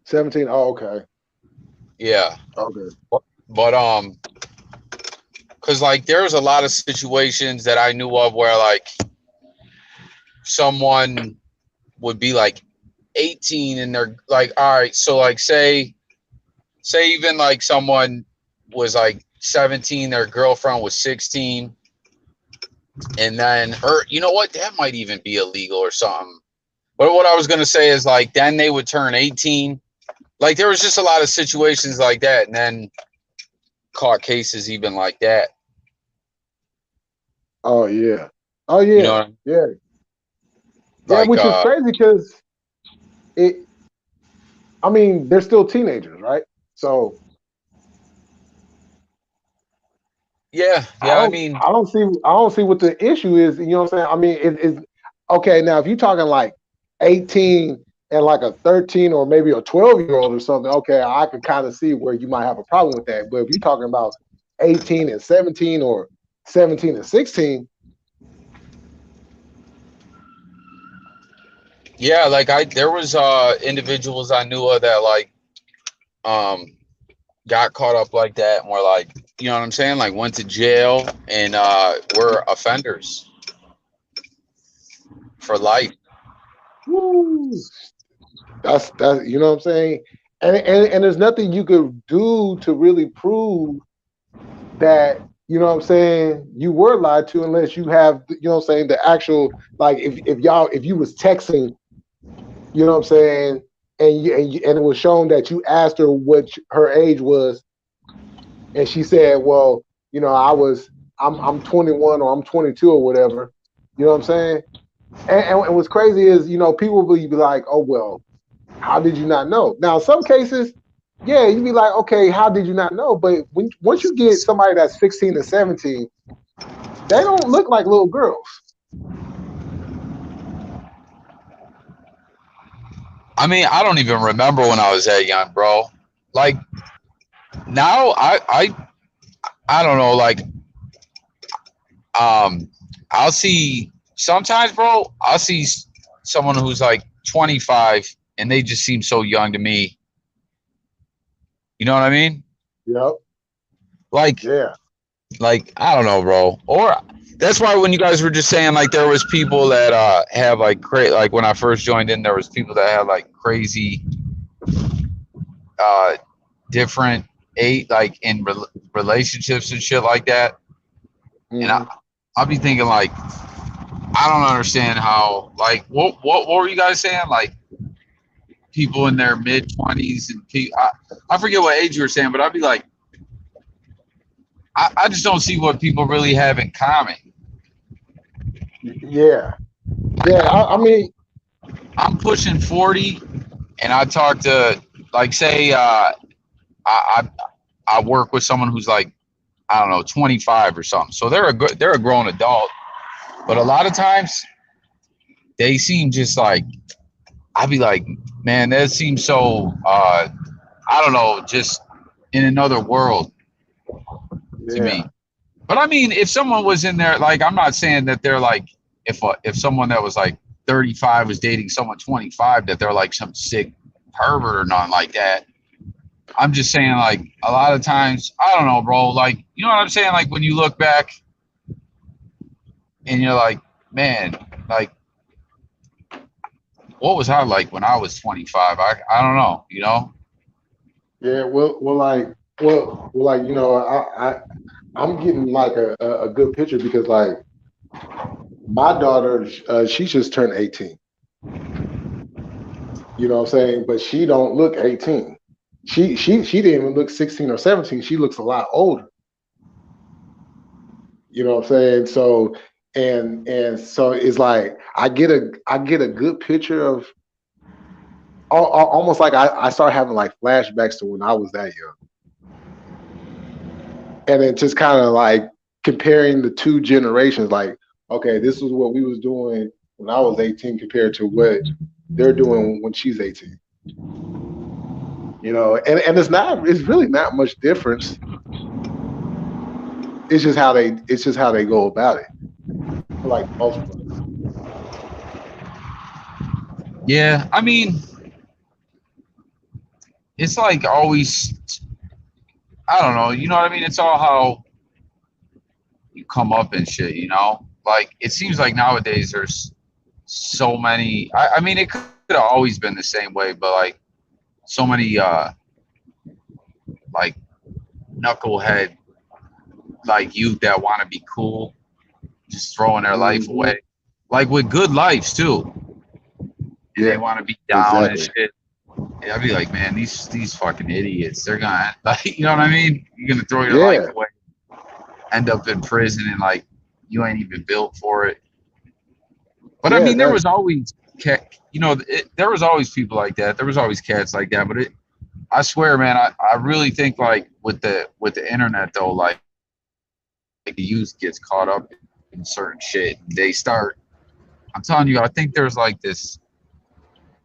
17. Oh, okay. Yeah, Okay. but because like there's a lot of situations that I knew of where like someone would be like 18 and they're like, all right, so like say even like someone was like 17, their girlfriend was 16, and then or you know what, that might even be illegal or something. But what I was gonna say is like then they would turn 18. Like there was just a lot of situations like that, and then caught cases even like that. Oh yeah. Oh You know yeah. what I mean? Yeah. Yeah, Like which is crazy because it I mean, they're still teenagers, right? So yeah, I yeah. I don't mean, I don't see what the issue is. You know what I'm saying? I mean, it's okay. Now, if you're talking like 18 and like a 13 or maybe a 12-year-old or something, okay, I could kind of see where you might have a problem with that. But if you're talking about 18 and 17 or 17 and 16, yeah. Like there was individuals I knew of that like um got caught up like that and were like, you know what I'm saying? Like went to jail and were offenders for life. woo, that's you know what I'm saying. And there's nothing you could do to really prove that you know what I'm saying you were lied to unless you have you know what I'm saying the actual like if you was texting you know what I'm saying and it was shown that you asked her what her age was and she said well you know I'm 21 or I'm 22 or whatever you know what I'm saying and what's crazy is you know people will be like oh well how did you not know? Now, in some cases, yeah, you'd be like, okay, how did you not know? But when once you get somebody that's 16 and 17, they don't look like little girls. I mean, I don't even remember when I was that young, bro. Like now, I don't know. Like, um, I'll see sometimes, bro. I'll see someone who's like 25, and they just seem so young to me. You know what I mean? Yep. Like, Yeah. I don't know, bro. Or that's why when you guys were just saying like there was people that have like like when I first joined in, there was people that had like crazy uh different like in relationships and shit like that. And Hmm. I'll be thinking like I don't understand how like what were you guys saying like people in their mid 20s and I forget what age you were saying, but I'd be like I just don't see what people really have in common. Yeah. Like Yeah. I mean, I'm pushing 40 and I talk to like say I I work with someone who's like I don't know 25 or something. So they're a grown adult, but a lot of times they seem just like I'd be like, man, that seems so I don't know, just in another world to yeah. me. But I mean, if someone was in there, like I'm not saying that they're like if someone that was like 35 was dating someone 25 that they're like some sick pervert or nothing like that. I'm just saying, like, a lot of times, I don't know, bro. Like, you know what I'm saying? Like, when you look back and you're like, man, like, what was I like when I was 25? I don't know, you know? Yeah. Like, I'm getting like a good picture because like my daughter, she just turned 18. You know what I'm saying? But she don't look 18. She didn't even look 16 or 17. She looks a lot older. You know what I'm saying? So and so it's like I get a good picture of almost like I start having like flashbacks to when I was that young. And then just kind of like comparing the two generations, like, okay, this was what we was doing when I was 18 compared to what they're doing when she's 18. And it's really not much difference. It's just how they go about it for like the most part. Yeah, I mean, it's like always, I don't know, you know what I mean? It's all how you come up and shit, you know? Like, it seems like nowadays there's so many, I mean, it could have always been the same way, but like, so many, like, knucklehead, like, youth that want to be cool, just throwing their life Hmm. away. Like, with good lives, too. And they Yeah, want to be down and exactly. shit. Yeah, I'd be like, man, these fucking idiots. They're gonna like, you know what I mean? You're gonna throw your life Yeah, away, end up in prison, and like you ain't even built for it. But I yeah. mean, there That was always there was always people like that. There was always cats like that. But I swear, man, I really think like with the internet though, like the youth gets caught up in certain shit. They start. I'm telling you, I think there's like this.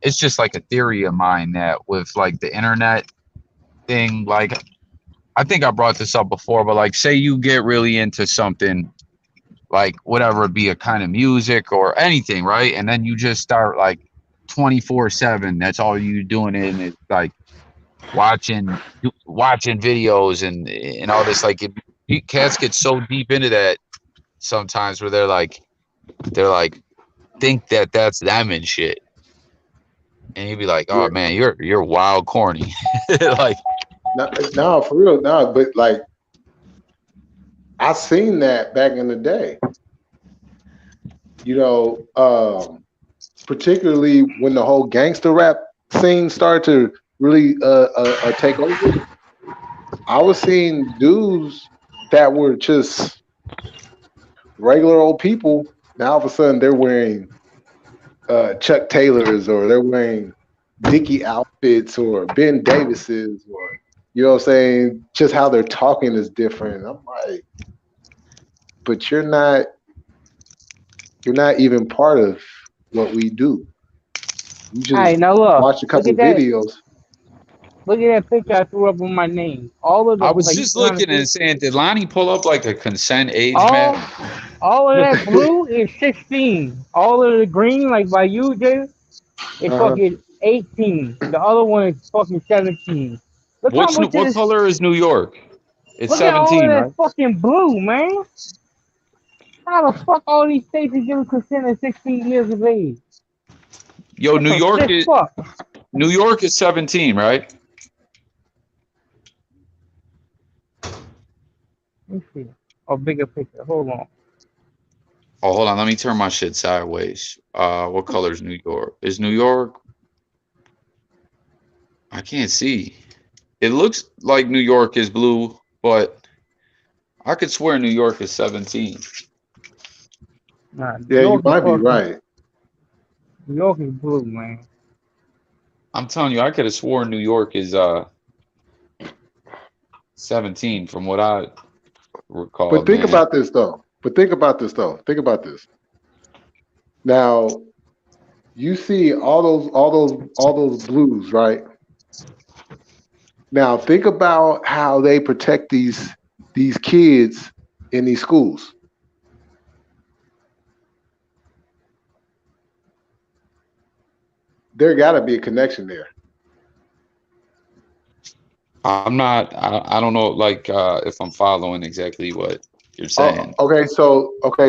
It's just like a theory of mine that with like the internet thing, like I think I brought this up before, but like say you get really into something like whatever it be a kind of music or anything, right? And then you just start like 24/7. That's all you doing in it like watching videos and all this like cats get so deep into that sometimes where they're like think that that's them and shit. And you'd be like, yeah. "Oh man, you're wild corny." Like No, for real, no. But like I seen that back in the day. You know, particularly when the whole gangster rap scene started to really take over. I was seeing dudes that were just regular old people. Now all of a sudden they're wearing Chuck Taylors or they're wearing Dickie outfits or Ben Davis's or you know what I'm saying? Just how they're talking is different. I'm like, but you're not even part of what we do. You All just right, now look, watch a look couple at of that. videos. Look at that picture I threw up on my name. All of the I was like, you just trying to looking see and saying, did Lonnie pull up like a consent age map? all, all of that blue is 16. All of the green, like by you, Jay, is Uh-huh. fucking 18. The other one is fucking 17. Look how much of What this. color is New York? It's Look at all of 17, that right? fucking blue, man. How the fuck all these states are giving consent at 16 years of age? Yo, That's some sick fuck. New York is 17, right? Let me see. A bigger picture. Hold on. Oh, hold on. Let me turn my shit sideways. What color is New York? Is New York? I can't see. It looks like New York is blue, but I could swear New York is 17. Nah, New Yeah, you York is might be fucking. right. New York is blue, man. I'm telling you, I could have sworn New York is 17 from what I But recalled, think man. about this though. Think about this. Now, you see all those blues, right? Now, think about how they protect these kids in these schools. There got to be a connection there. I'm not. I don't know, like if I'm following exactly what you're Oh, saying. okay,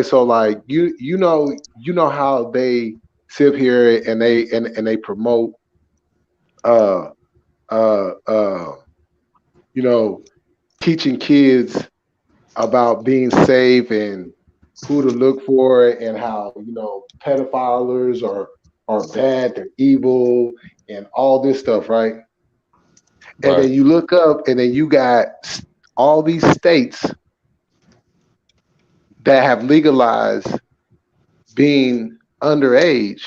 so like you know how they sit here and they promote uh uh uh you know teaching kids about being safe and who to look for and how pedophiles are bad, they're evil, and all this stuff, right? And Right. then you look up, and then you got all these states that have legalized being underage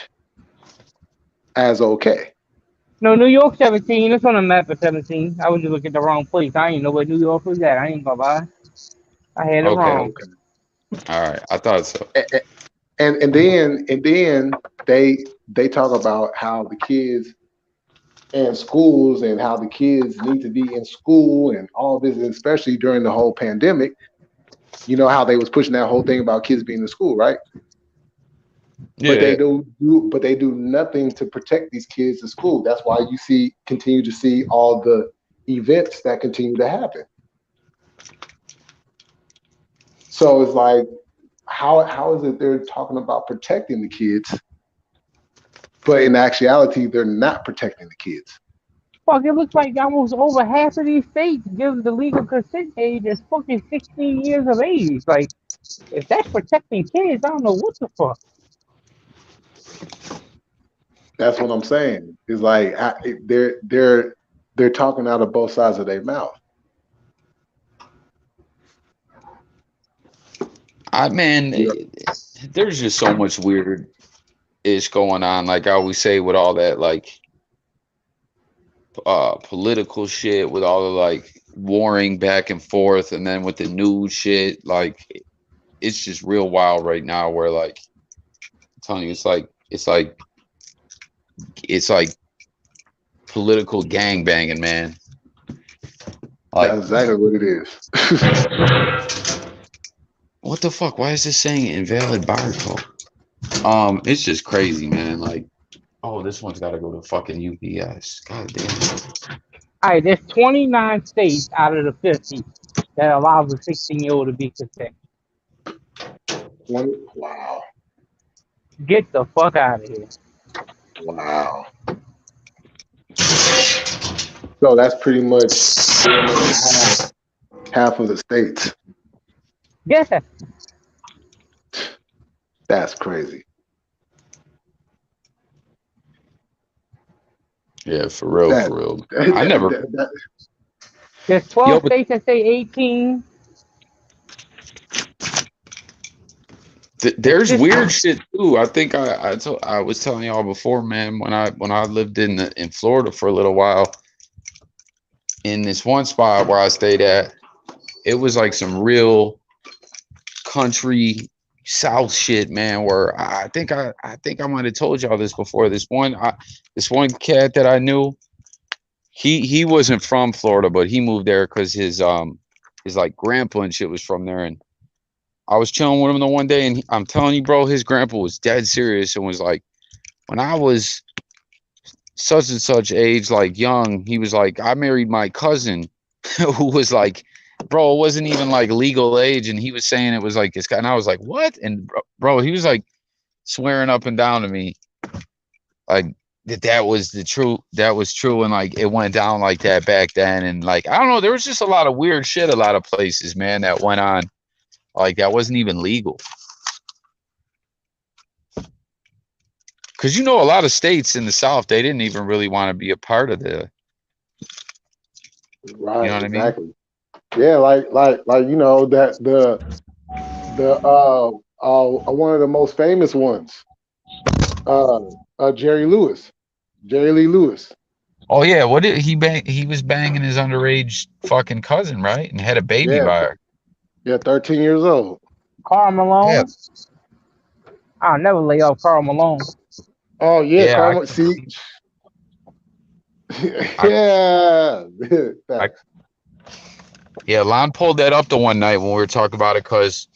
as okay. No, New York 17. It's on the map of 17. I was just looking at the wrong place. I didn't know where New York was at. I ain't gonna lie. I had it Okay. wrong. Okay. All right. I thought so. And then they talk about how the kids and schools and how the kids need to be in school and all this, and especially during the whole pandemic. You know how they was pushing that whole thing about kids being in school, right? But Yeah. they do nothing to protect these kids in school. That's why you continue to see all the events that continue to happen. So it's like, how is it they're talking about protecting the kids, but in actuality they're not protecting the kids? Fuck, it looks like almost over half of these states give the legal consent age as fucking 16 years of age. Like, if that's protecting kids, I don't know what the fuck. That's what I'm saying. It's like they're talking out of both sides of their mouth. Man, You know, there's just so much weird ish going on. Like I always say, with all that like political shit, with all the like warring back and forth, and then with the news shit, like it's just real wild right now. Where like I'm telling you, it's like political gang banging, man. that's Like exactly what it is. what the fuck? Why is this saying invalid barcode? It's just crazy, man. Like, oh, this one's got to go to fucking UPS. God damn. All right, there's 29 states out of the 50 that allows a 16-year-old to be consent. Wow, Get the fuck out of here. wow. So that's pretty much damn near half of the states. Yeah. That's crazy. Yeah, for real, That, for real. I that, never. that, that There's Yo, 12 but states that say 18. It's There's just weird shit too. I think I was telling y'all before, man. When I lived in Florida for a little while, in this one spot where I stayed at, it was like some real country South shit, man. Where I think I might have told y'all this before. This one cat that I knew, he wasn't from Florida, but he moved there because his like grandpa and shit was from there. And I was chilling with him the one day, and I'm telling you, bro, his grandpa was dead serious and was like, when I was such and such age, like young, he was like, I married my cousin, who was like, bro, it wasn't even like legal age, and he was saying it was like this guy, and I was like, what? And bro, he was like swearing up and down to me, like that was the true, that was true, and like it went down like that back then, and like I don't know, there was just a lot of weird shit, a lot of places, man, that went on like that wasn't even legal. Because you know, a lot of states in the South, they didn't even really want to be a part of the, you know Right, what I mean? exactly. Yeah, like that the one of the most famous ones, uh, Jerry Lewis, Jerry Lee Lewis. Oh yeah, what did he bang? He was banging his underage fucking cousin, right? And had a baby Yeah, by her. yeah, 13 years old. Karl Yeah, Malone. I'll never lay off Karl Malone. Oh yeah, yeah. Carmen. See, I, yeah, I, facts. yeah. Lon pulled that up the one night when we were talking about it because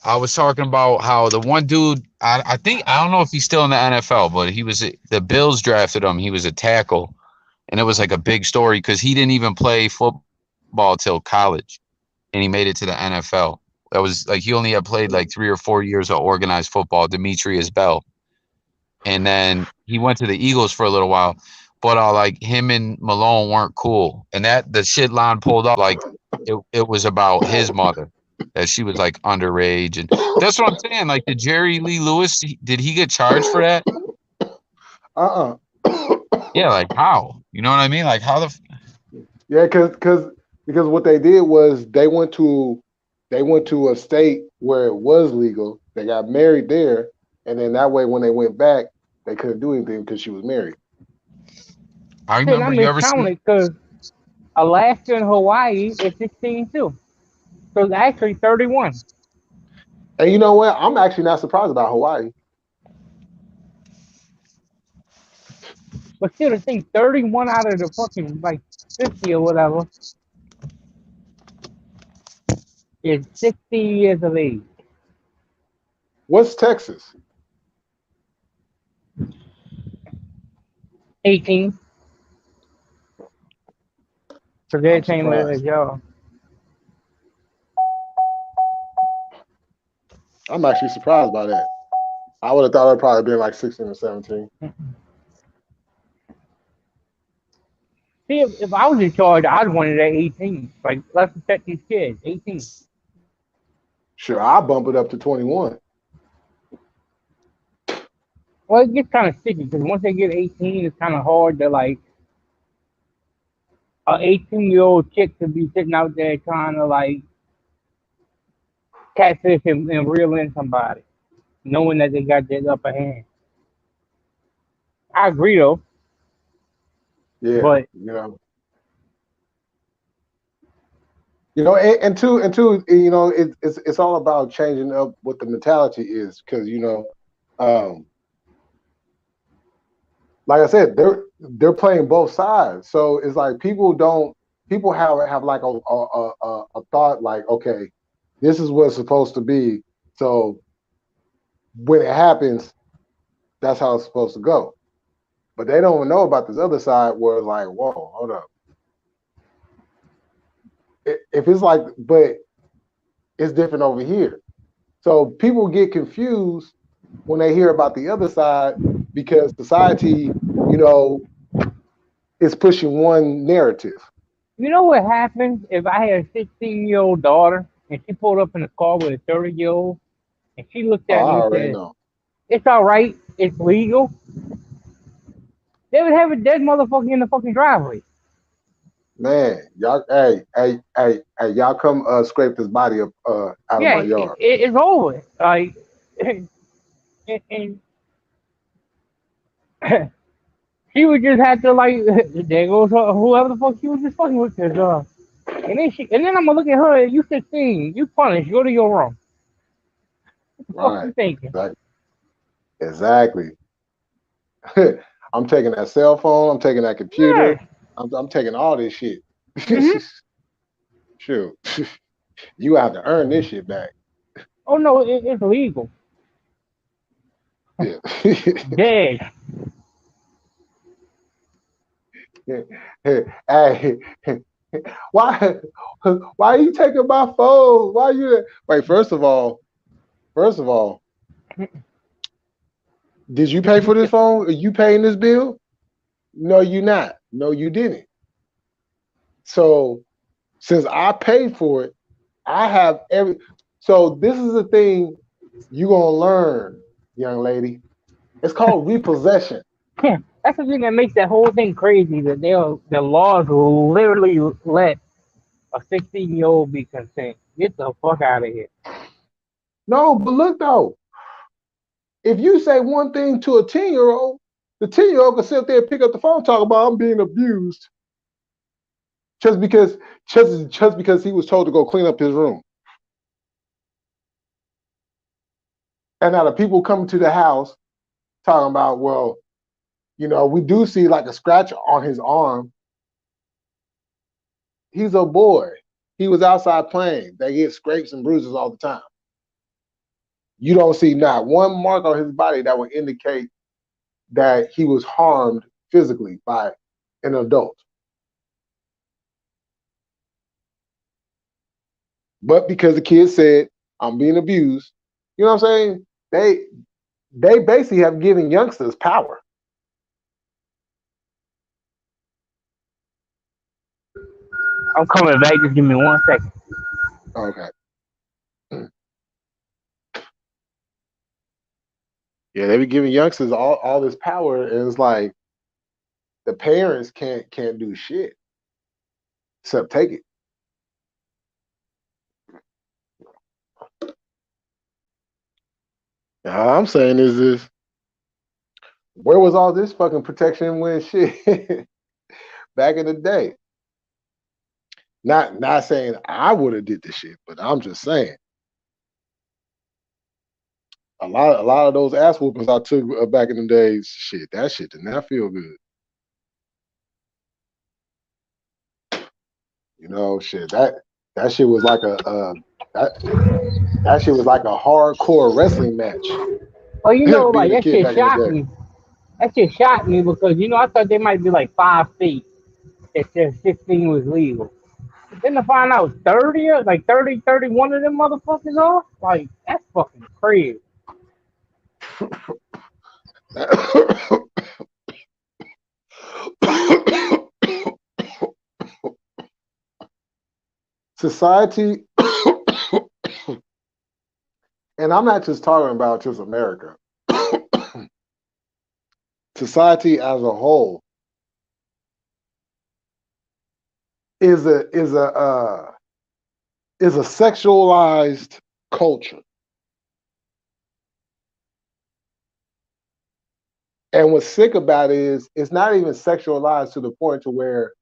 I was talking about how the one dude. I think I don't know if he's still in the NFL, but he was the Bills drafted him. He was a tackle, and it was like a big story because he didn't even play football till college, and he made it to the NFL. That was like he only had played like 3 or 4 years of organized football. Demetrius Bell, and then he went to the Eagles for a little while. But like him and Malone weren't cool, and that the shit line pulled up like it was about his mother, that she was like underage, and that's what I'm saying. Like the Jerry Lee Lewis, did he get charged for that? Uh-uh. Yeah, like how? You know what I mean? Like how the Yeah, because what they did was they went to a state where it was legal. They got married there, and then that way when they went back, they couldn't do anything because she was married. I Shit, I remember you ever see? miscounted because Alaska and Hawaii is 16 too. So it's actually 31. And you know what? I'm actually not surprised about Hawaii. But still, the thing, 31 out of the fucking like 50 or whatever is 16 years of age. What's Texas? 18. So they're I'm the same as surprised. y'all. I'm actually surprised by that. I would have thought it'd probably been like 16 or 17. See, if I was in charge, I'd want it at 18. Like, let's protect these kids. 18. Sure, I'll bump it up to 21. Well, it gets kind of sticky because once they get 18, it's kind of hard to like a 18-year-old chick to be sitting out there trying to like catfish and reel in somebody, knowing that they got that upper hand. I agree though, Yeah, but and two, it's all about changing up what the mentality is because um, like I said, they're playing both sides. So it's like people have like a thought like, okay, this is what it's supposed to be. So when it happens, that's how it's supposed to go. But they don't know about this other side where it's like, whoa, hold up. If it's like, but it's different over here. So people get confused when they hear about the other side because society, you know, is pushing one narrative. you know what happens if I had a 16-year-old daughter and she pulled up in a car with a 30-year-old and she looked Oh, at I me and already said, know. "It's all right, it's legal." They would have a dead motherfucker in the fucking driveway. Man, y'all, hey, y'all come scrape this body up out of Yeah, my yard. it's over. Like, and she would just have to like, there goes whoever the fuck she was just fucking with, cause and then I'm gonna look at her. You 16, you punished. Go to your room. What the fuck Right. you thinking? Exactly. I'm taking that cell phone. I'm taking that computer. Yeah. I'm taking all this shit. Mhm. Shoot. You have to earn this shit back. Oh no, it's illegal. Yeah. Dead. Hey, why why are you taking my phone? Why you wait, first of all, did you pay for this phone? Are you paying this bill? No, you not. No, you didn't. So since I paid for it, I have every so this is the thing you're gonna learn, young lady. It's called repossession. That's the thing that makes that whole thing crazy. That the laws will literally let a 16-year-old be consent. Get the fuck out of here. No, but look though, if you say one thing to a 10-year-old, the 10-year-old can sit there and pick up the phone and talk about I'm being abused just because just because he was told to go clean up his room. And now the people coming to the house talking about, well, we do see like a scratch on his arm. He's a boy. He was outside playing. They get scrapes and bruises all the time. You don't see not one mark on his body that would indicate that he was harmed physically by an adult. But because the kid said, I'm being abused, you know what I'm saying? They basically have given youngsters power. I'm coming back. Just give me 1 second. Okay. Yeah, they be giving youngsters all this power, and it's like the parents can't do shit except take it. Now, all I'm saying is this: where was all this fucking protection when shit back in the day? Not saying I would have did this shit, but I'm just saying a lot of those ass whoopings I took back in the days, shit, that shit did not feel good. Shit that shit was like that that shit was like a hardcore wrestling match. Oh, like Being a that kid shit back in the shocked day. me. That shit shocked me because I thought they might be like 5 feet. That said 16 was legal. Then to find out 30, like 30, 31 of them motherfuckers off, like that's fucking crazy. Society, and I'm not just talking about just America. Society as a whole is a sexualized culture. And what's sick about it is it's not even sexualized to the point to where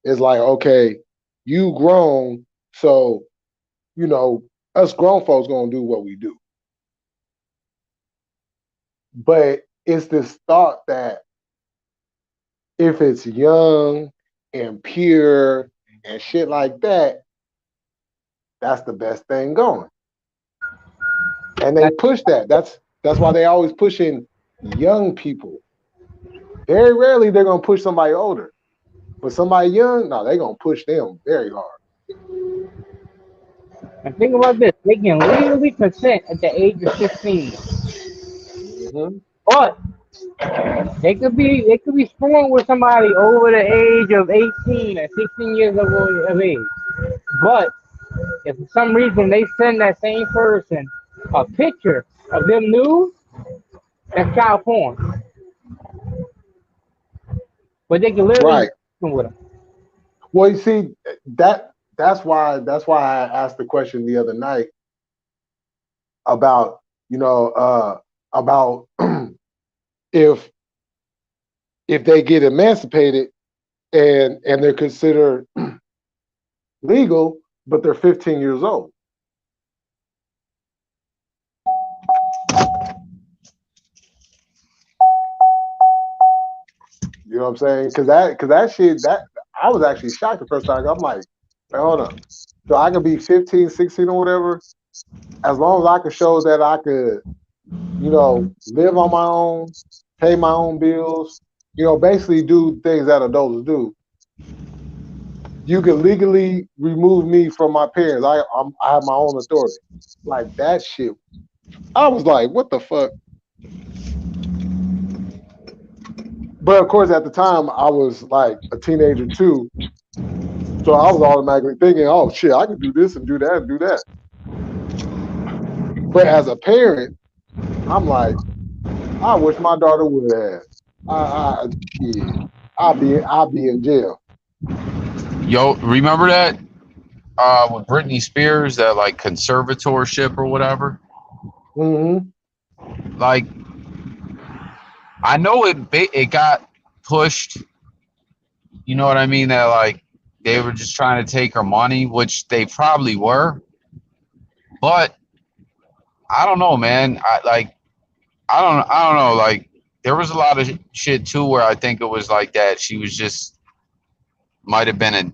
it's like, okay, you grown, so you know us grown folks gonna do what we do. But it's this thought that if it's young and pure and shit like that, that's the best thing going. And they That, push that. That's why they always pushing young people. Very rarely they're gonna push somebody older. But somebody young, no, they're gonna push them very hard. and think about this: they can legally consent at the age of 16, Mm-hmm. but they could be screwing with somebody over the age of 18 or 16 years of age. But if for some reason they send that same person a picture of them nude, that's child porn. But they can literally be Right. with them. Well, you see, that's why I asked the question the other night about you know, about if they get emancipated and they're considered legal, but they're 15 years old. You know what I'm saying? Because that shit, that I was actually shocked the first time. I'm like, wait, hold up. So I could be 15, 16 or whatever, as long as I could show that I could, live on my own, pay my own bills, basically do things that adults do. You can legally remove me from my parents. I have my own authority. Like that shit. I was like, what the fuck? But of course, at the time, I was like a teenager too. So I was automatically thinking, oh shit, I could do this and do that and do that. But as a parent, I'm like, I wish my daughter would have. Shit, I'll be in jail. Yo, remember that with Britney Spears, that like conservatorship or whatever? Mm-hmm. Like, I know it got pushed. You know what I mean? That like they were just trying to take her money, which they probably were. But I don't know, man. I don't know. Like there was a lot of shit too where I think it was like that. She was just might have been a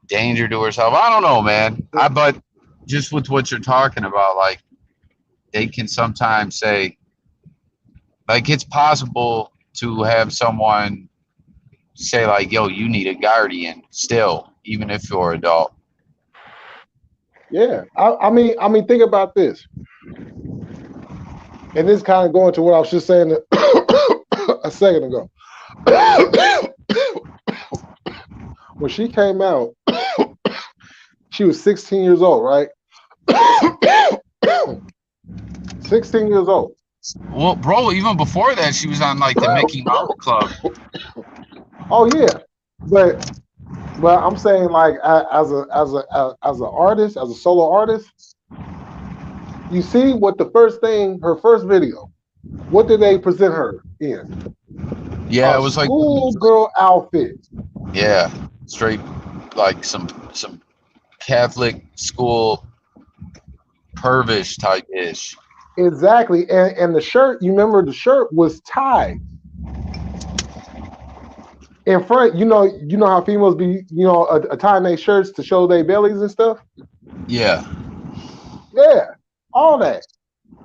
danger to herself. I don't know, man. But just with what you're talking about, like they can sometimes say, like it's possible to have someone say like, "Yo, you need a guardian," still, even if you're an adult. Yeah. I mean, think about this. And this kind of going to what I was just saying a second ago. When she came out, she was 16 years old, right? 16 years old. Well, bro, even before that, she was on like the Mickey Mouse Club. Oh yeah, but I'm saying like as an artist, as a solo artist, you see what her first video, what did they present her in? Yeah, A it was like, schoolgirl outfit. yeah, straight like some Catholic school pervish type ish. Exactly, and the shirt. You remember the shirt was tied in front. You know how females be, tying their shirts to show their bellies and stuff. Yeah, Yeah, all that.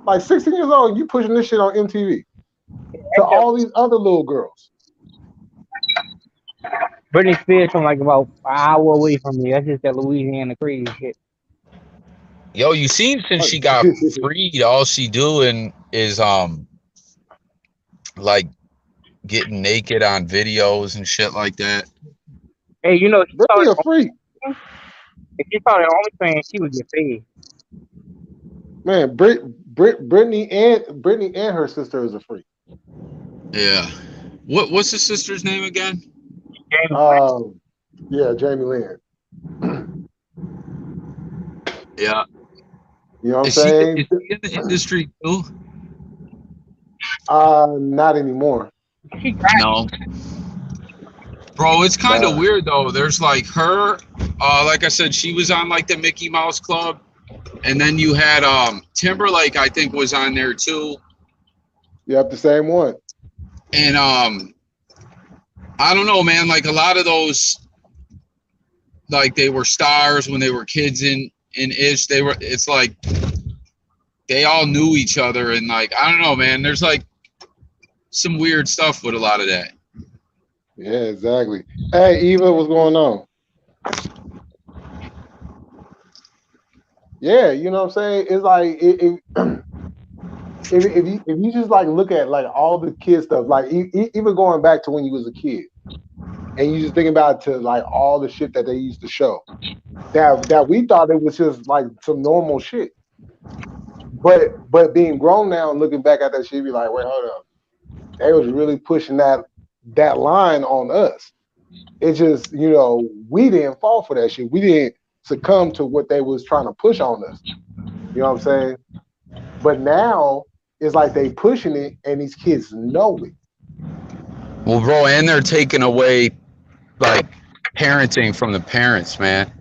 Like 16 years old, you pushing this shit on MTV to all these other little girls. Britney Spears from like about an hour away from me. That's just that Louisiana crazy shit. yo, you seen since she got freed, all she doing is like getting naked on videos and shit like that. Hey, she Really started. a freak, If she started OnlyFans, she would get paid. man. Brittany and her sister is a freak. Yeah. What's his sister's name again? James Um, yeah, J Militant. Yeah. You know what I'm Is she saying? in the industry too? Not anymore. she grabbed No. Bro, it's kind of Nah. weird though. There's like her, like I said, she was on like the Mickey Mouse Club, and then you had Timberlake, I think, was on there too, Yep, the same one. and I don't know, man. Like a lot of those, like they were stars when they were kids in ish. They were. It's like they all knew each other, and like I don't know, man. There's like some weird stuff with a lot of that. Yeah, exactly. Hey, Eva, what's going on? Yeah, you know what I'm saying? It's like if you just like look at like all the kid stuff, like even going back to when you was a kid, and you just think about to like all the shit that they used to show that we thought it was just like some normal shit, but being grown now and looking back at that shit, be like, wait, hold up, they was really pushing that line on us. It's just we didn't fall for that shit. We didn't succumb to what they was trying to push on us. You know what I'm saying? But now it's like they pushing it, and these kids know it. Well, bro, and they're taking away like parenting from the parents, man.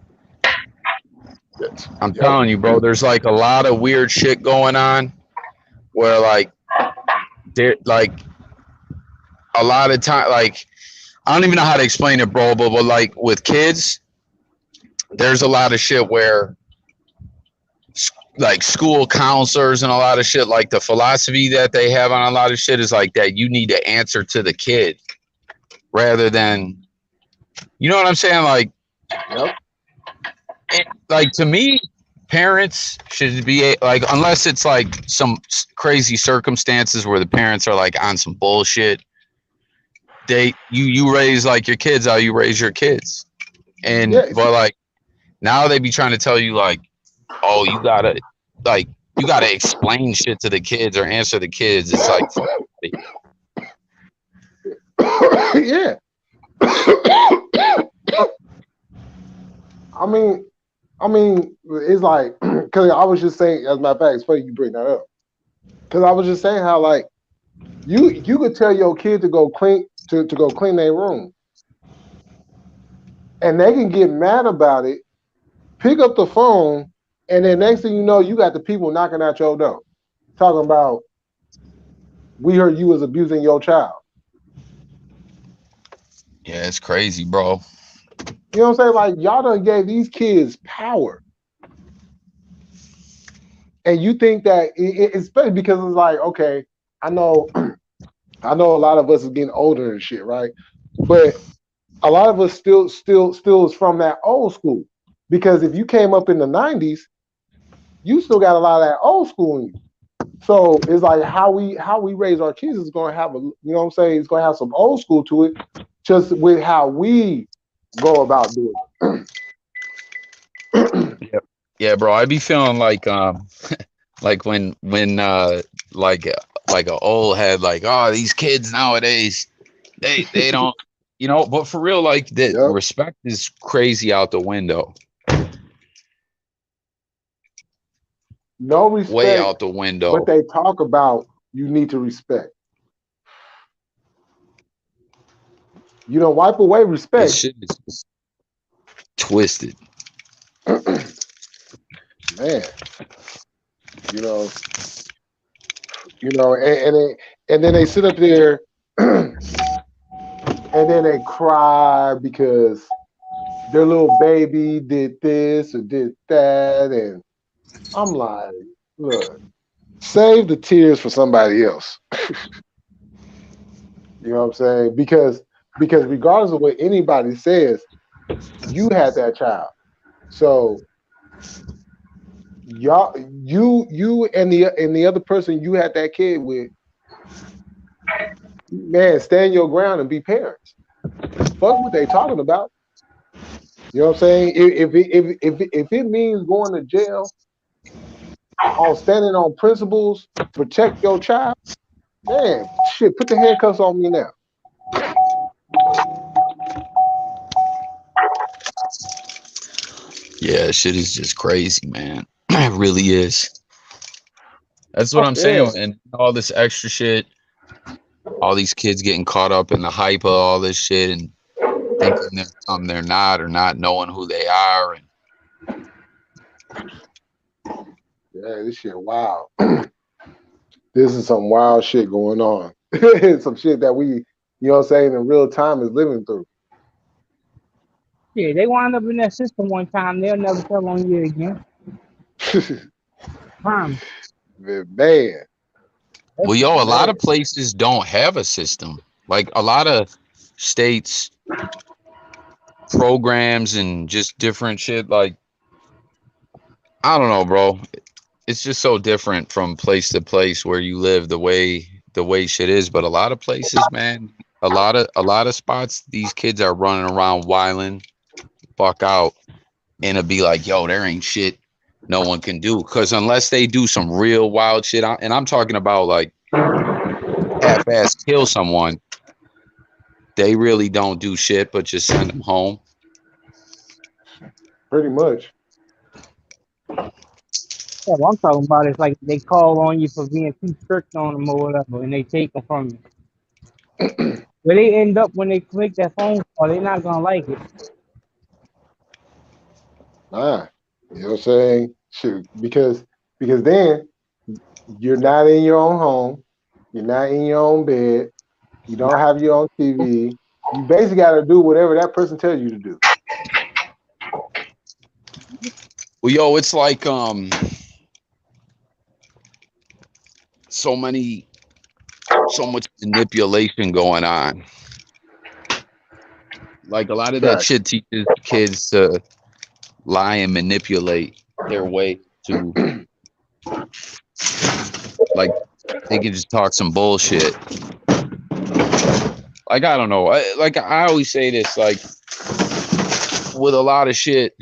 I'm Yep. telling you, bro. There's like a lot of weird shit going on where like there like a lot of time like I don't even know how to explain it, bro. But like with kids, there's a lot of shit where like school counselors and a lot of shit, like the philosophy that they have on a lot of shit is like that you need to answer to the kid rather than, you know what I'm saying? Like, Yep. like to me, parents should be like, unless it's like some crazy circumstances where the parents are like on some bullshit. You raise like your kids how you raise your kids, and Yeah. but like now they be trying to tell you like, oh, like you gotta explain shit to the kids or answer the kids. It's like, Yeah. I mean, it's like because I was just saying. As a matter of fact, it's funny you bring that up because I was just saying how like you could tell your kid to go clean their room, and they can get mad about it, pick up the phone, and then next thing you know, you got the people knocking at your door, talking about we heard you was abusing your child. yeah, it's crazy, bro. You know what I'm saying? Like y'all done gave these kids power, and you think that especially because it's like okay, I know, I know a lot of us is getting older and shit, right? But a lot of us still is from that old school because if you came up in the '90s, you still got a lot of that old school in you. So it's like how we raise our kids is going to have a you know what I'm saying it's going to have some old school to it, just with how we go about doing it. Yeah, yeah, bro. I be feeling like like like a old head, like, oh, these kids nowadays, they don't, you know. But for real, like the Yep. respect is crazy out the window, No way respect, out the but window. they talk about you need to respect. You don't wipe away This respect, shit is twisted. man. You know, and then they sit up there and then they cry because their little baby did this or did that, and I'm like, look, save the tears for somebody else. You know what I'm saying? Because regardless of what anybody says, you had that child. So y'all, you and the other person you had that kid with, man, stand your ground and be parents. Fuck what they talking about. You know what I'm saying? If it means going to jail on standing on principles to protect your child, man, shit, put the handcuffs on me now. Yeah, shit is just crazy, man. It really is. That's what I'm Yeah. saying. And all this extra shit, all these kids getting caught up in the hype of all this shit and thinking they're something they're not, or not knowing who they are. And Yeah, this shit wow. This is some wild shit going on. Some shit that we, you know what I'm saying, in real time is living through. Yeah, they wind up in that system one time. They'll never tell on you again. Promise. Man. well, yo, a lot Man. of places don't have a system. Like a lot of states, programs, and just different shit. Like, I don't know, bro. It's just so different from place to place where you live, the way shit is. But a lot of places, man, a lot of spots, these kids are running around wilding fuck out, and it'll be like, yo, there ain't shit no one can do, because unless they do some real wild shit, and I'm talking about like half-ass kill someone, they really don't do shit but just send them home. Pretty much. Yeah, what I'm talking about is like they call on you for being too strict on them or whatever, and they take them from you. Where they end up when they make that phone call, they're not gonna like it. Nah, you know what I'm saying? Shoot, because then you're not in your own home, you're not in your own bed, you don't have your own TV. You basically got to do whatever that person tells you to do. Well, yo, it's like so many so much manipulation going on. Like a lot of that Fact. shit teaches kids to lie and manipulate their way to, like, they can just talk some bullshit. Like, I don't know. I always say this, like, with a lot of shit,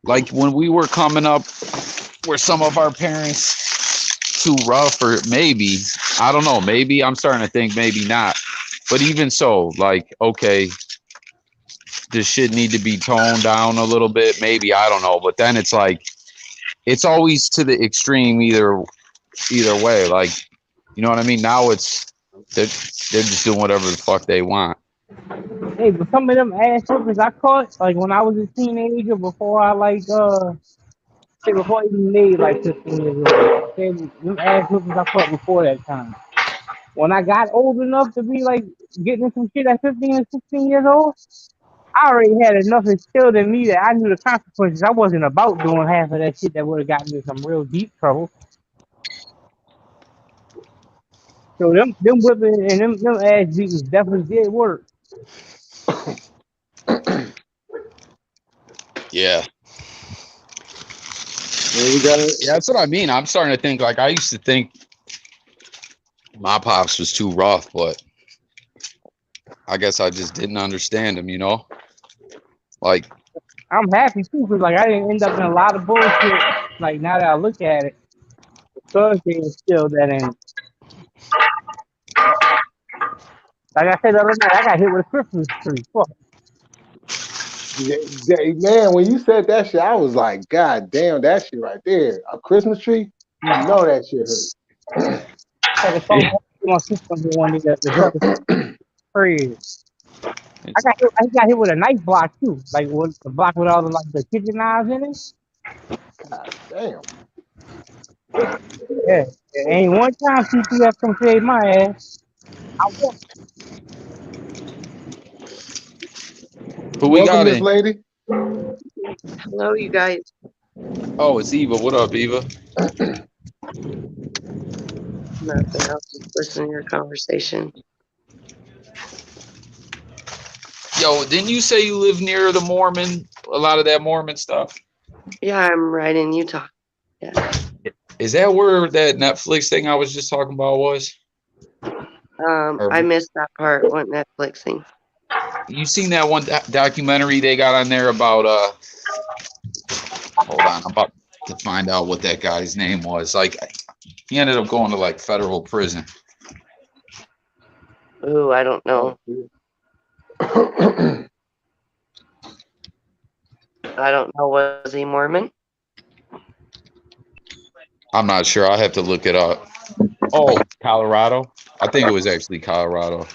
like when we were coming up, were some of our parents too rough, or maybe, I don't know, maybe I'm starting to think maybe not. But even so, like, okay, this shit need to be toned down a little bit, maybe, I don't know. But then it's like, it's always to the extreme either way. Like, you know what I mean? Now they're just doing whatever the fuck they want. Hey, but some of them ass whoopers I caught, like when I was a teenager, before I say before I even made like 15 years old, say them ass whoopers I caught before that time. When I got old enough to be like getting some shit at 15 and 16 years old, I already had enough instilled in me that I knew the consequences. I wasn't about doing half of that shit that would have gotten me in some real deep trouble. So them whipping and them ass beatings definitely did work. Yeah. Well, we got to Yeah, that's what I mean. I'm starting to think, like, I used to think my pops was too rough, but I guess I just didn't understand him, you know? Like, I'm happy too, because like I didn't end up in a lot of bullshit. Like now that I look at it, because they instilled that in. Like I said the other night, I got hit with a Christmas tree. Fuck. man, when you said that shit, I was like, God damn, that shit right there. A Christmas tree? You know that shit I had to call my sister one day to drop the tree. it's, I got hit with a knife block too, like with the block with all the kitchen knives in it. God damn. Yeah, ain't one time CPF come save my ass. I won. who we Welcome, got Miss in? Lady. Hello, you guys. Oh, it's Eva. What up, Eva? Nothing. I'll just listen to your conversation. Yo, didn't you say you live near the Mormon, a lot of that Mormon stuff? Yeah, I'm right in Utah. Yeah. Is that where that Netflix thing I was just talking about was? Or I missed that part. What Netflix thing? you seen that one documentary they got on there about hold on, I'm about to find out what that guy's name was. Like, he ended up going to like federal prison. Ooh, I don't know. I don't know. Was he Mormon? I'm not sure. I'll have to look it up. Oh, Colorado. I think it was actually Colorado.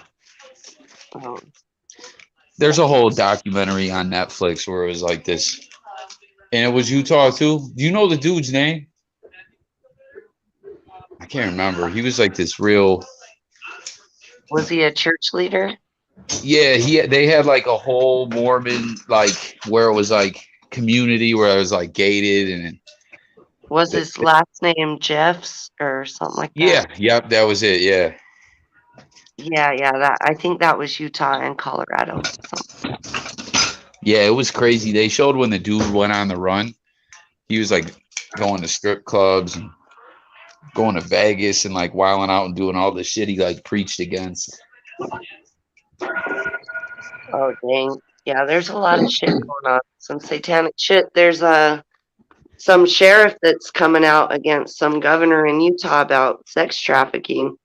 Oh, There's a whole documentary on Netflix where it was like this, and it was Utah too. Do you know the dude's name? I can't remember. He was like this real. was he a church leader? Yeah, they had like a whole Mormon, like, where it was like community where it was like gated, and Was his last name Jeffs or something like that? yeah, yep, that was it. Yeah. Yeah. That I think that was Utah and Colorado. Yeah, it was crazy. They showed when the dude went on the run. He was like going to strip clubs and going to Vegas and like wilding out and doing all the shit he like preached against. Oh dang. Yeah, there's a lot of shit going on. Some satanic shit. There's some sheriff that's coming out against some governor in Utah about sex trafficking,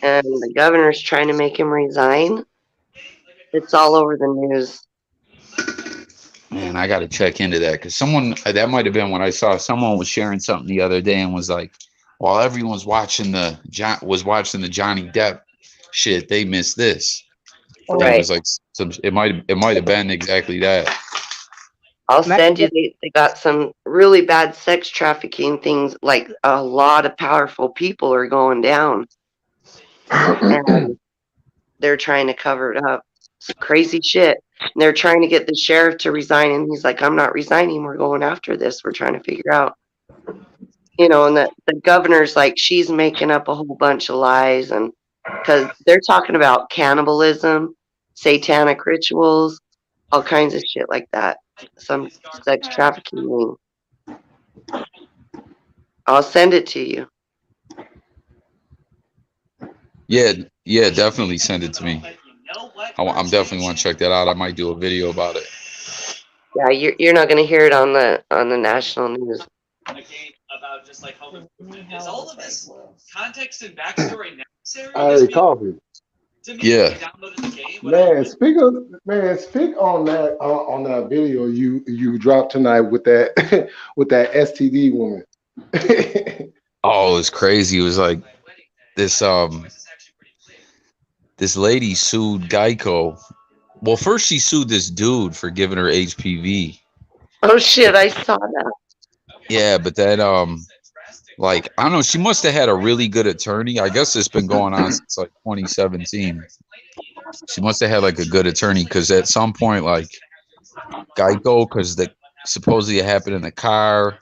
and the governor's trying to make him resign. It's all over the news. Man, I got to check into that because someone that might have been when I saw someone was sharing something the other day and was like, while everyone's watching the Johnny Depp shit, they missed this, and it Right. was like some. It might have been exactly that. I'll Not send you. just, They got some really bad sex trafficking things. Like a lot of powerful people are going down, and they're trying to cover it up. It's crazy shit. And they're trying to get the sheriff to resign, and he's like, "I'm not resigning. We're going after this. We're trying to figure out." And the governor's like, she's making up a whole bunch of lies, and because they're talking about cannibalism, satanic rituals, all kinds of shit like that. Some sex trafficking ring. I'll send it to you. Yeah, yeah, definitely send it to me. I'm definitely want to check that out. I might do a video about it. Yeah, you're not gonna hear it on the national news. Hey, coffee. Yeah. Speak on that video you dropped tonight with that with that STD woman. Oh, it was crazy. It was like this this lady sued Geico. Well, first she sued this dude for giving her HPV. Oh shit, I saw that. Yeah, but then like I don't know, she must have had a really good attorney. I guess it's been going on since like 2017. She must have had like a good attorney because at some point like Geico, because the supposedly it happened in the car,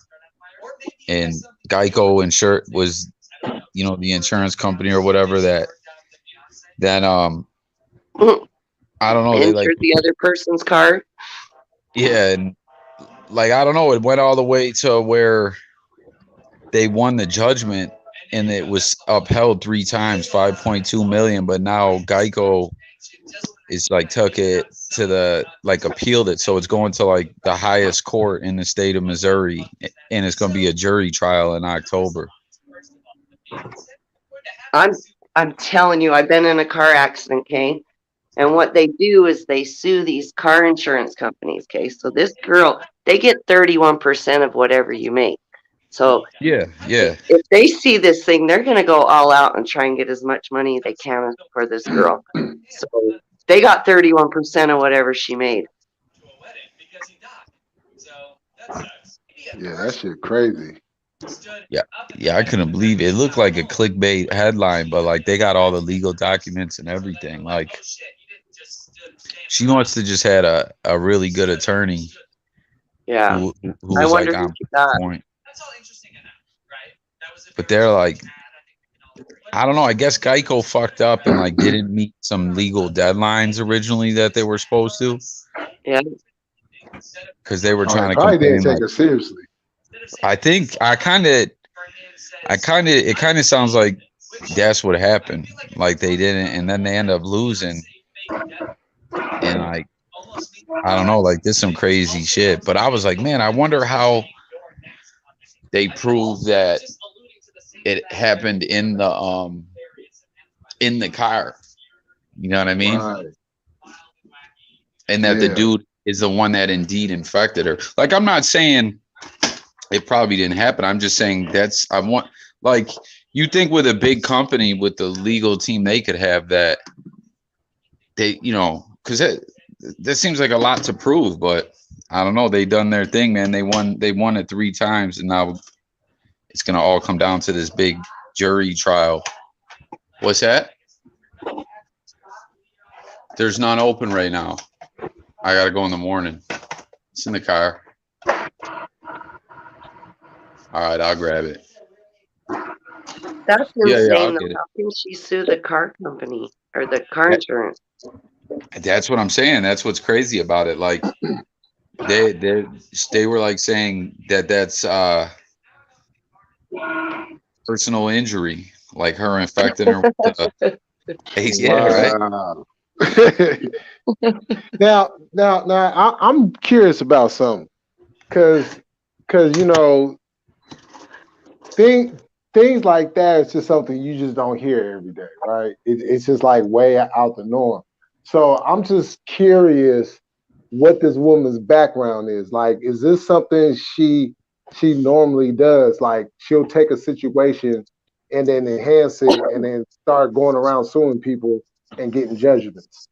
and Geico insured was the insurance company or whatever that I don't know, they like Entered the other person's car. yeah, and like I don't know, it went all the way to where they won the judgment and it was upheld 3 times, 5.2 million, but now Geico is like took it to the like appealed it, so it's going to like the highest court in the state of Missouri, and it's going to be a jury trial in October. I'm telling you, I've been in a car accident, okay? And what they do is they sue these car insurance companies, okay? So this girl, they get 31% of whatever you make. So Yeah, yeah. if they see this thing, they're going to go all out and try and get as much money they can for this girl. So they got 31% of whatever she made. Yeah, that shit crazy. Yeah, I couldn't believe it. It looked like a clickbait headline, but like they got all the legal documents and everything. Like she must have just had a really good attorney Yeah. who I was wonder like who on she got. point. But they're like, I don't know. I guess Geico fucked up and like didn't meet some legal deadlines originally that they were supposed to, Yeah. because they were Oh, they trying to probably didn't complain. take Like her seriously. I think it kind of sounds like that's what happened. Like they didn't, and then they end up losing, and like I don't know, like this some crazy shit. But I was like, man, I wonder how they prove that it happened in the car. You know what I mean? Right. And that the Yeah. dude is the one that indeed infected her. Like I'm not saying it probably didn't happen. I'm just saying I want, like, you think with a big company with the legal team they could have that they, because that seems like a lot to prove, but I don't know. They done their thing, man. They won it 3 times, and now it's gonna all come down to this big jury trial. What's that? There's none open right now. I gotta go in the morning. It's in the car. All right, I'll grab it. That's Yeah, I'll insane, though. get it. How can she sue the car company or the car insurance? That's what I'm saying. That's what's crazy about it. Like they were like saying that's personal injury, like her infecting her with the yeah, right. Wow. now, I'm curious about something, cause things like that is just something you just don't hear every day, right? It's just like way out the norm. So I'm just curious, what this woman's background is. Like, is this something she normally does? Like, she'll take a situation and then enhance it and then start going around suing people and getting judgments.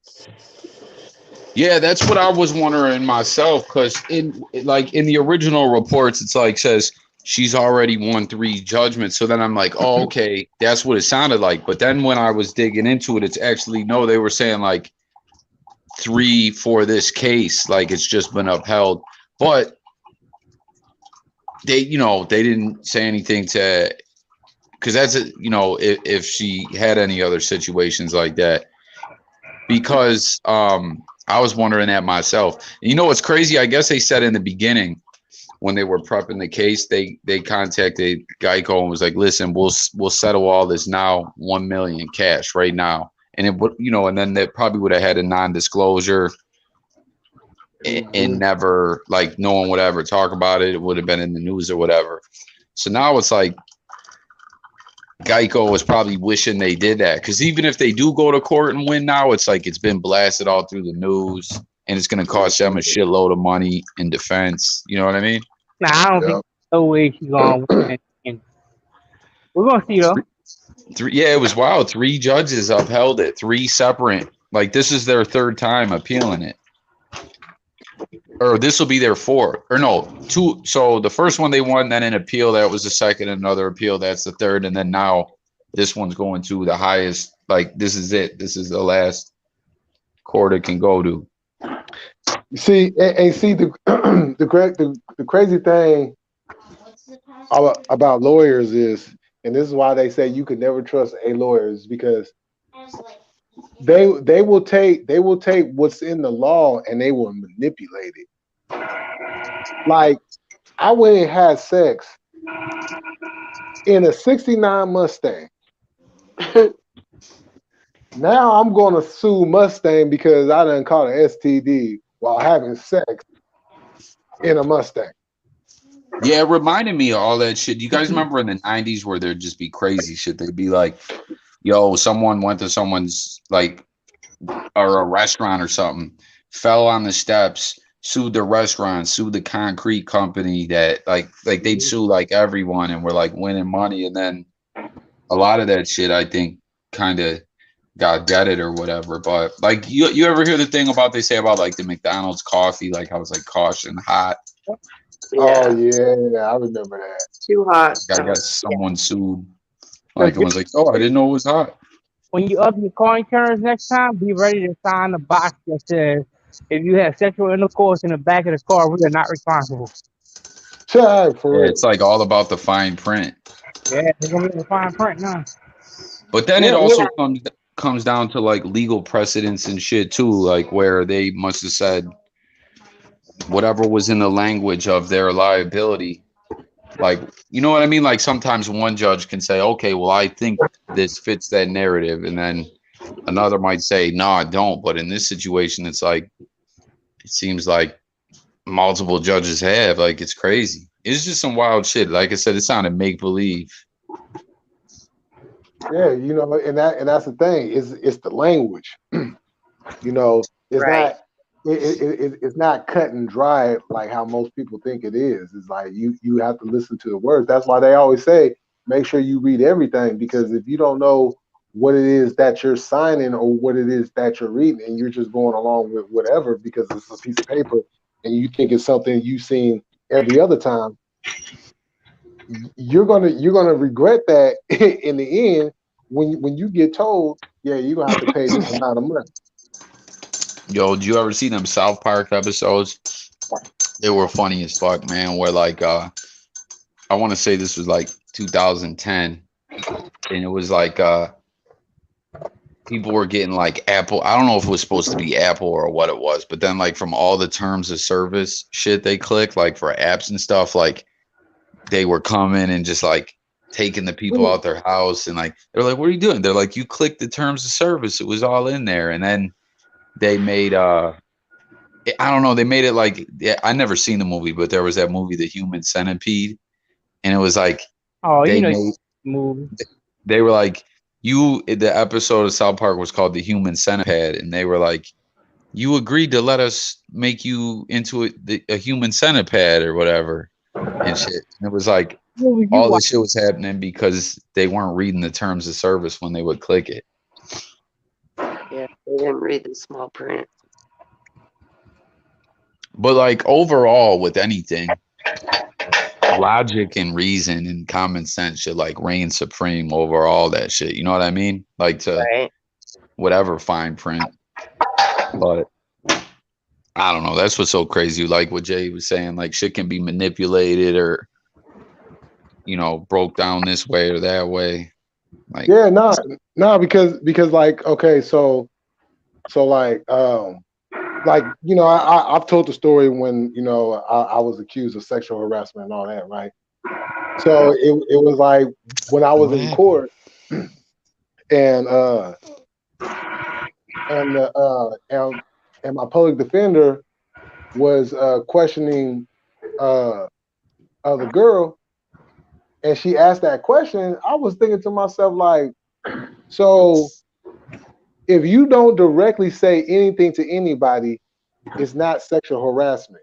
Yeah, that's what I was wondering myself. Because in the original reports, it's like says she's already won 3 judgments. So then I'm like, oh, okay, that's what it sounded like. But then when I was digging into it, it's actually no. They were saying like 3 for this case, like it's just been upheld. But they didn't say anything to, because that's if she had any other situations like that, because I was wondering that myself. And you know what's crazy? I guess they said in the beginning when they were prepping the case, they contacted Geico and was like, listen, we'll settle all this now, 1 million cash right now. And it would, and then they probably would have had a non-disclosure and never, like, no one would ever talk about it. It would have been in the news or whatever. So now it's like Geico was probably wishing they did that, because even if they do go to court and win now, it's like it's been blasted all through the news and it's going to cost them a shitload of money in defense. You know what I mean? Nah, I don't think there's no way she's gonna win. And we're gonna see though. Yeah, it was wild. 3 judges upheld it. 3 separate. Like, this is their 3rd time appealing it. Or this will be their 4th. Or no, 2. So the first one they won, then an appeal, that was the second, another appeal, that's the 3rd, and then now this one's going to the highest. Like, this is it. This is the last court it can go to. See, and see the the crazy thing about lawyers is, and this is why they say you could never trust a lawyer, is because they will take what's in the law and they will manipulate it. Like, I went and had sex in a '69 Mustang. Now I'm going to sue Mustang because I done caught an STD while having sex in a Mustang. Yeah, it reminded me of all that shit. You guys remember in the 90s where there'd just be crazy shit? They'd be like, yo, someone went to someone's, like, or a restaurant or something, fell on the steps, sued the restaurant, sued the concrete company, that like they'd sue like everyone, and we're like winning money. And then a lot of that shit, I think, kind of got deaded or whatever. But like, you ever hear the thing about, they say about like the McDonald's coffee, like I was like caution hot. Oh yeah, I remember that. Too hot. I guess someone sued, like, and was like, oh, I didn't know it was hot. When you up your car insurance next time, be ready to sign the box that says, if you have sexual intercourse in the back of the car, we are not responsible. For real. It's like all about the fine print. Yeah, they're gonna be the fine print now. But then it also comes down to like legal precedents and shit too, like where they must have said whatever was in the language of their liability. Like, you know what I mean? Like, sometimes one judge can say, okay, well, I think this fits that narrative, and then another might say, no, I don't. But in this situation, it's like, it seems like multiple judges have. Like, it's crazy. It's just some wild shit. Like I said, it sounded make believe. Yeah, and that's the thing. It's the language. It's Right. it's not cut and dry like how most people think it is. It's like you have to listen to the words. That's why they always say make sure you read everything, because if you don't know what it is that you're signing or what it is that you're reading, and you're just going along with whatever because it's a piece of paper and you think it's something you've seen every other time, you're gonna regret that in the end when you get told, yeah, you're gonna have to pay this amount of money. Yo, did you ever see them South Park episodes? They were funny as fuck, man. Where like I want to say this was like 2010, and it was like people were getting like Apple. I don't know if it was supposed to be Apple or what it was, but then like from all the terms of service shit they clicked, like for apps and stuff, like they were coming and just like taking the people out their house, and like they're like, what are you doing? They're like, you clicked the terms of service, it was all in there. And then they made I don't know, they made it like, I never seen the movie, but there was that movie The Human Centipede, and it was like, they were like, the episode of South Park was called The Human Centipede, and they were like, you agreed to let us make you into a human centipede or whatever and shit. And it was like What was you all this watching? shit was happening because they weren't reading the terms of service when they would click it. Yeah, they didn't read the small print. But like overall with anything, logic and reason and common sense should like reign supreme over all that shit. You know what I mean? Like to Right. whatever fine print. But I don't know. That's what's so crazy. Like what Jay was saying, like shit can be manipulated or, you know, broke down this way or that way. Like, Yeah, no, because like okay, so like you know I've told the story when you know I was accused of sexual harassment and all that, right? So it was like when I was what in happened? court and and the and my public defender was questioning uh the girl, and she asked that question. I was thinking to myself like, so if you don't directly say anything to anybody, it's not sexual harassment.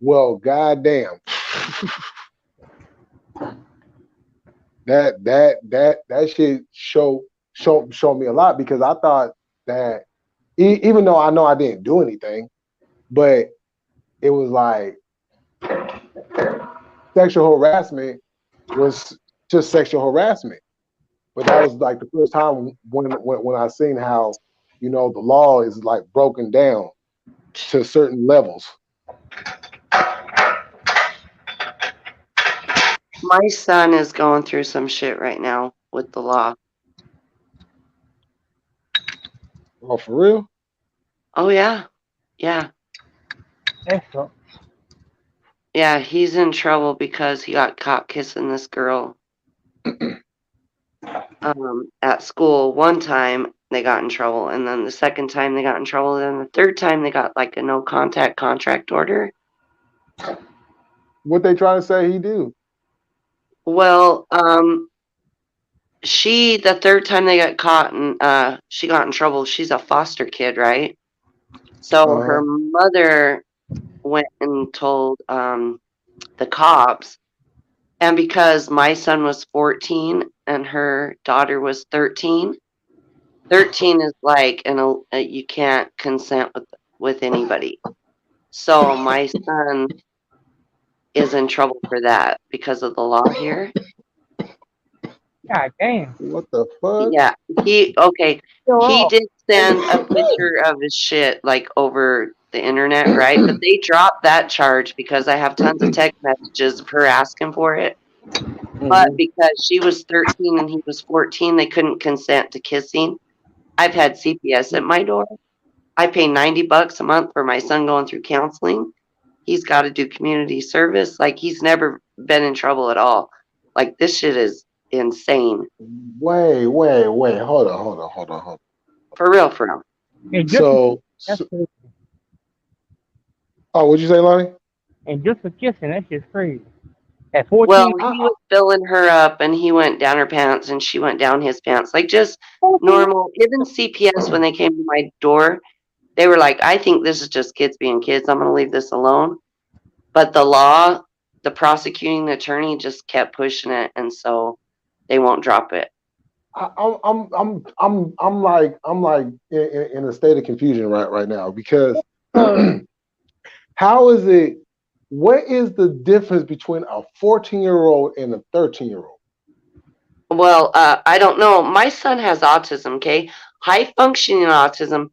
Well, goddamn, that shit show me a lot because I thought that even though I know I didn't do anything, but it was like sexual harassment was just sexual harassment. But that was like the first time when I seen how you know the law is like broken down to certain levels. My son is going through some shit right now with the law. Oh, for real? Oh yeah. Yeah. That's so. Yeah, he's in trouble because he got caught kissing this girl at school. One time they got in trouble, and then the second time they got in trouble, and then the third time they got like a no contact contract order. What they trying to say he do? Well, the third time they got caught and she got in trouble, she's a foster kid, right? So Uh her huh. mother went and told the cops. And because my son was 14 and her daughter was 13, 13 is like you can't consent with anybody. So my son is in trouble for that because of the law here. God damn. What the fuck? Yeah, Still he off. did send a picture of his shit like over the internet, right? But they dropped that charge because I have tons of text messages of her asking for it. But Hmm. because she was 13 and he was 14, they couldn't consent to kissing. I've had CPS at my door. I pay $90 a month for my son going through counseling. He's got to do community service. Like he's never been in trouble at all. Like this shit is insane. Wait. Hold on. For real, for real. And just for, So, that's so crazy. oh, what'd you say, Lonnie? And just for kissing, that's just crazy. At Well, 14, he was filling her up and he went down her pants and she went down his pants. Like just 14. normal. Even CPS, when they came to my door, they were like, I think this is just kids being kids. I'm going to leave this alone. But the law, the prosecuting attorney just kept pushing it. And so they won't drop it. I'm like in a state of confusion right now because Uh, how is it? What is the difference between a 14-year-old and a 13-year-old? Well, I don't know. My son has autism, okay? High functioning autism,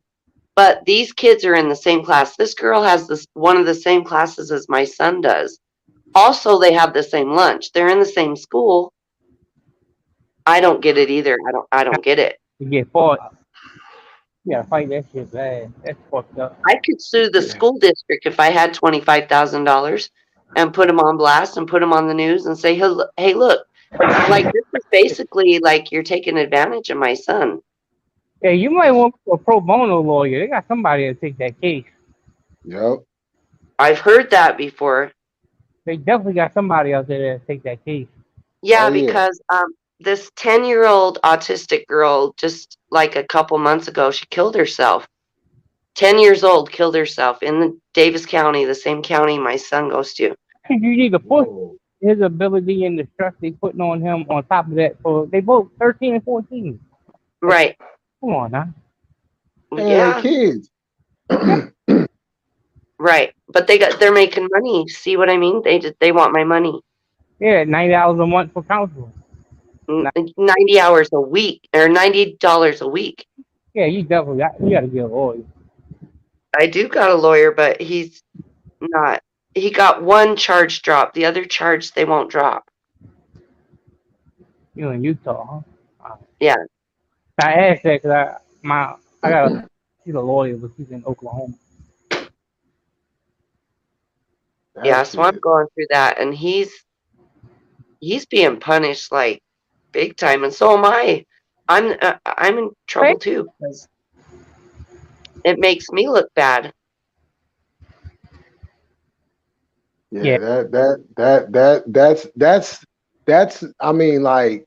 but these kids are in the same class. This girl has this one of the same classes as my son does. Also, they have the same lunch. They're in the same school. I don't get it either. I don't get it. to get fought. You gotta fight that shit bad. That's fucked up. I could sue the school district if I had $25,000 and put them on blast and put them on the news and say, hey, look, like this is basically like you're taking advantage of my son. Yeah, you might want a pro bono lawyer. They got somebody to take that case. Yep. I've heard that before. They definitely got somebody out there to take that case. Oh Yeah, yeah. because this 10-year-old autistic girl, just like a couple months ago, she killed herself. 10 years old, killed herself in the Davis County, the same county my son goes to. You need to push Whoa. his ability and the stress they putting on him on top of that. So they both 13 and 14. Like, Right. come on now. And they Yeah. kids. Yeah, Right. But they're making money. See what I mean? They want my money. yeah, $90 a month for counseling. 90 hours a week or $90 a week. Yeah, you definitely you got to get a lawyer. I do got a lawyer, but he's not. He got one charge dropped. The other charge they won't drop. You in Utah, huh? Yeah. I asked that because I got she's a lawyer, but she's in Oklahoma. Yeah, That so I'm shit. going through that, and he's being punished like big time, and so am I. I'm in trouble too because it makes me look bad. Yeah, Yeah, that's I mean, like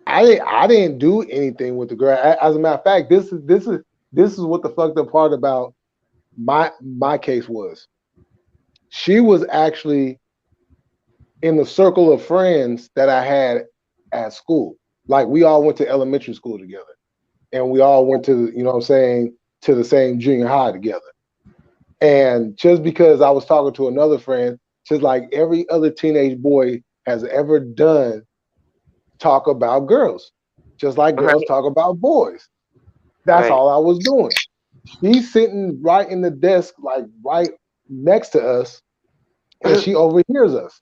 I didn't do anything with the girl. As a matter of fact, this is what the fucked up part about my case was. She was actually in the circle of friends that I had at school. Like we all went to elementary school together, and we all went to, you know what I'm saying, to the same junior high together. And just because I was talking to another friend, just like every other teenage boy has ever done, talk about girls, just like girls Right, talk about boys. That's right. all I was doing. She's sitting right in the desk, like right next to us, and she overhears us.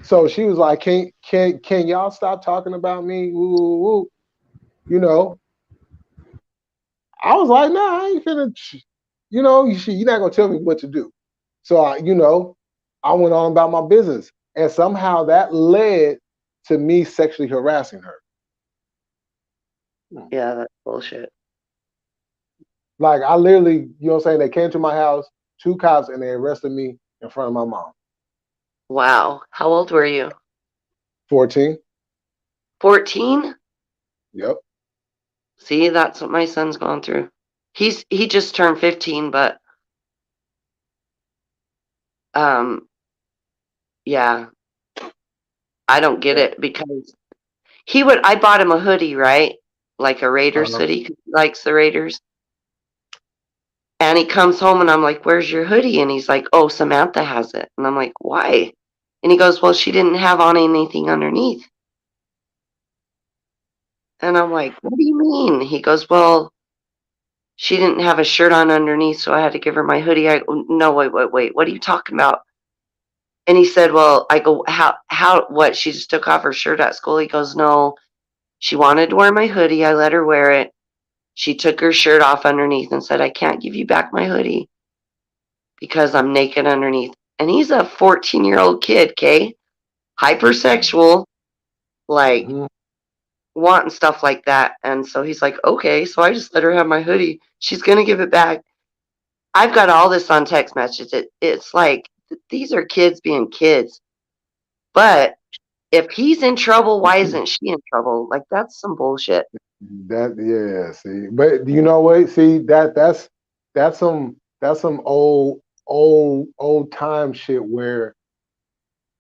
So she was like, "Can y'all stop talking about me?" Woo, woo, woo. You know, I was like, "Nah, I ain't finna." You're not gonna tell me what to do. So I went on about my business, and somehow that led to me sexually harassing her. Yeah, that's bullshit. Like I literally, you know what I'm saying? They came to my house, two cops, and they arrested me in front of my mom. Wow. How old were you? 14. 14? Yep. See, that's what my son's going through. He just turned 15, but um yeah, I don't get Yeah. it because I bought him a hoodie, right? Like a Raiders Uh-huh. hoodie 'cause he likes the Raiders. And he comes home and I'm like, "Where's your hoodie?" And he's like, "Oh, Samantha has it." And I'm like, "Why?" And he goes, "Well, she didn't have on anything underneath." And I'm like, "What do you mean?" He goes, "Well, she didn't have a shirt on underneath, so I had to give her my hoodie." I go, "No, wait. What are you talking about?" And he said, "Well," I go, what? She just took off her shirt at school?" He goes, "No, she wanted to wear my hoodie. I let her wear it. She took her shirt off underneath and said, 'I can't give you back my hoodie because I'm naked underneath.'" And he's a 14-year-old kid, okay? Hypersexual, like Mm-hmm. wanting stuff like that. And so he's like, "Okay." So I just let her have my hoodie. She's going to give it back. I've got all this on text messages. It's like these are kids being kids. But if he's in trouble, why isn't she in trouble? Like that's some bullshit. That yeah, see. But you know what? See, that's some old time shit where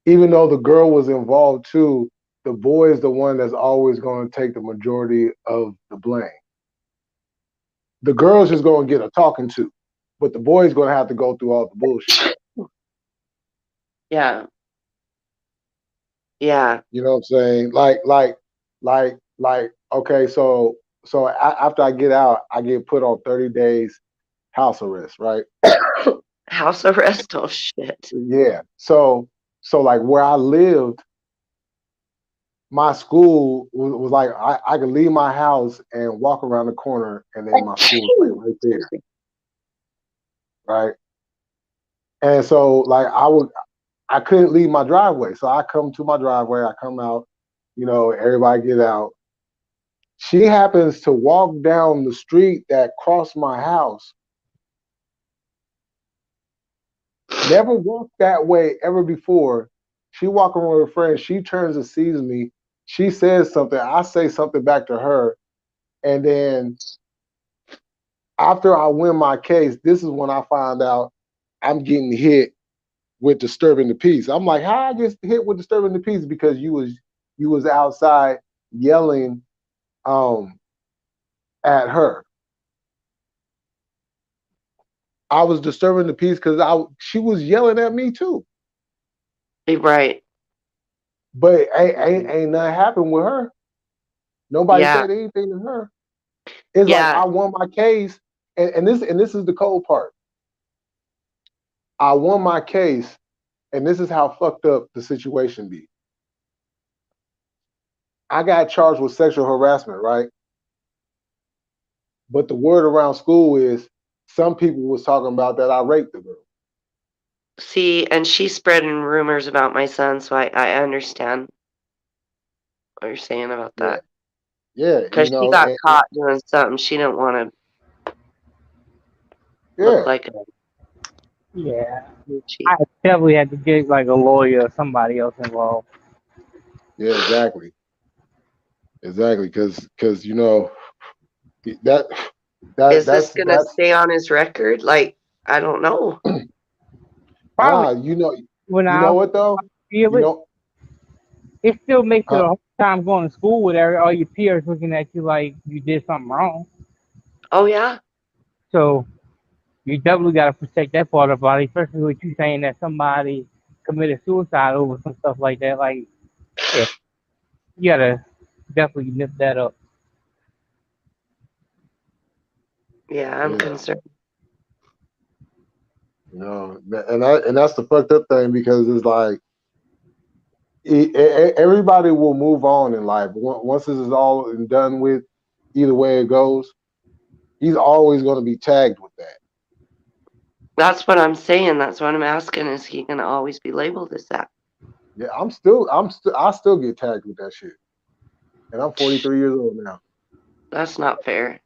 even though the girl was involved too, the boy is the one that's always going to take the majority of the blame. The girl's just going to get a talking to, but the boy's going to have to go through all the bullshit. Yeah. Yeah. You know what I'm saying? Like. Okay, so after I get out, I get put on 30 days house arrest, right? House arrest. Oh shit. Yeah. So like where I lived, my school was like I could leave my house and walk around the corner, and then my school was like right there, right? And so like I couldn't leave my driveway, so I come to my driveway, I come out, everybody get out. She happens to walk down the street that crossed my house. Never walked that way ever before. She walking with her friend. She turns and sees me. She says something. I say something back to her, and then After I win my case, this is when I find out I'm getting hit with disturbing the peace. I'm like, how I get hit with disturbing the peace? Because you was outside yelling um at her. I was disturbing the peace because I she was yelling at me too. Right. But ain't nothing happened with her. Nobody Yeah. said anything to her. It's like Yeah. I won my case, and this is the cold part. I won my case, and this is how fucked up the situation be. I got charged with sexual harassment, right? But the word around school is some people was talking about that I raped the girl. See, and she's spreading rumors about my son, so I understand what you're saying about Yeah, that. yeah, Because she got caught doing something she didn't want to look yeah, like a Yeah, Gucci. I definitely had to get like a lawyer or somebody else involved. yeah, exactly, exactly, because that Is this gonna that's stay on his record? Like, I don't know. Probably you know when you I know what though feel you it, know it still makes it a huh, hard time going to school with all your peers looking at you like you did something wrong. Oh yeah, So you definitely got to protect that part of the body, especially with you saying that somebody committed suicide over some stuff like that. Like, yeah, you gotta definitely nip that up. yeah. I'm yeah, concerned. and that's the fucked up thing because it's like everybody will move on in life once this is all and done with. Either way it goes, he's always going to be tagged with that. That's what I'm saying. That's what I'm asking. Is he gonna always be labeled as that? Yeah, I still get tagged with that shit, and I'm 43 years old now. That's not fair.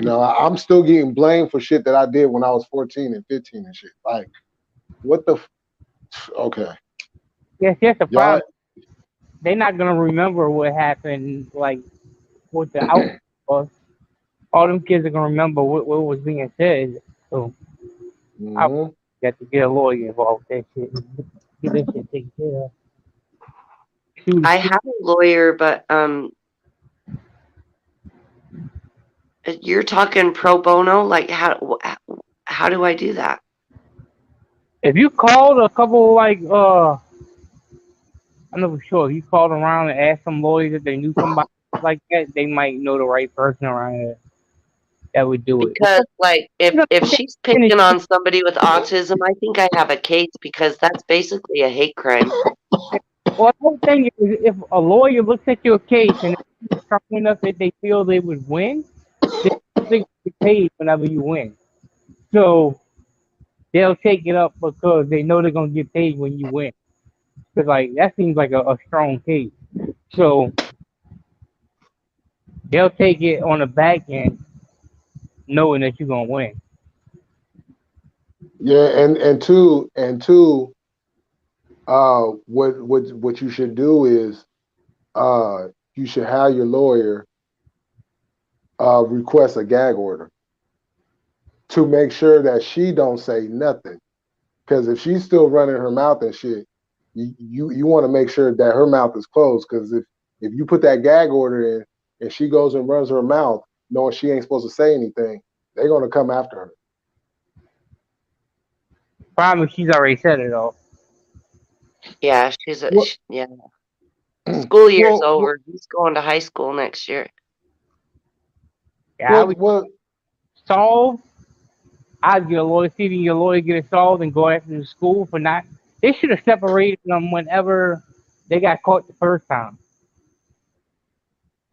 I'm still getting blamed for shit that I did when I was 14 and 15 and shit. Like, what the? Okay, Yes, yes, the y'all. problem. They're not gonna remember what happened, like what the outcome was. All them kids are gonna remember what was being said. So I hmm got to get a lawyer involved with that shit. Get that shit taken care of. Shoot, I shoot. have a lawyer, but you're talking pro bono. Like, how do I do that? If you called a couple like I'm not sure. If you called around and asked some lawyers if they knew somebody like that, they might know the right person around here that would do it. Because like, You if know, she's picking on somebody with autism, I think I have a case because that's basically a hate crime. well, the whole thing is if a lawyer looks at your case and it's strong enough that they feel they would win, they get paid whenever you win. So they'll take it up because they know they're gonna get paid when you win. Because like that seems like a strong case. So they'll take it on the back end, knowing that you're gonna win. Yeah, and two, what you should do is you should have your lawyer request a gag order to make sure that she don't say nothing. Because if she's still running her mouth and shit, you want to make sure that her mouth is closed. Because if you put that gag order in and she goes and runs her mouth, knowing she ain't supposed to say anything, they're gonna come after her. Problem is she's already said it all. Yeah, What? yeah. School year's Well, over. He's going to high school next year. Yeah, I well, would well. solve. I'd get a lawyer, see if your lawyer get it solved and go after the school for not. They should have separated them whenever they got caught the first time.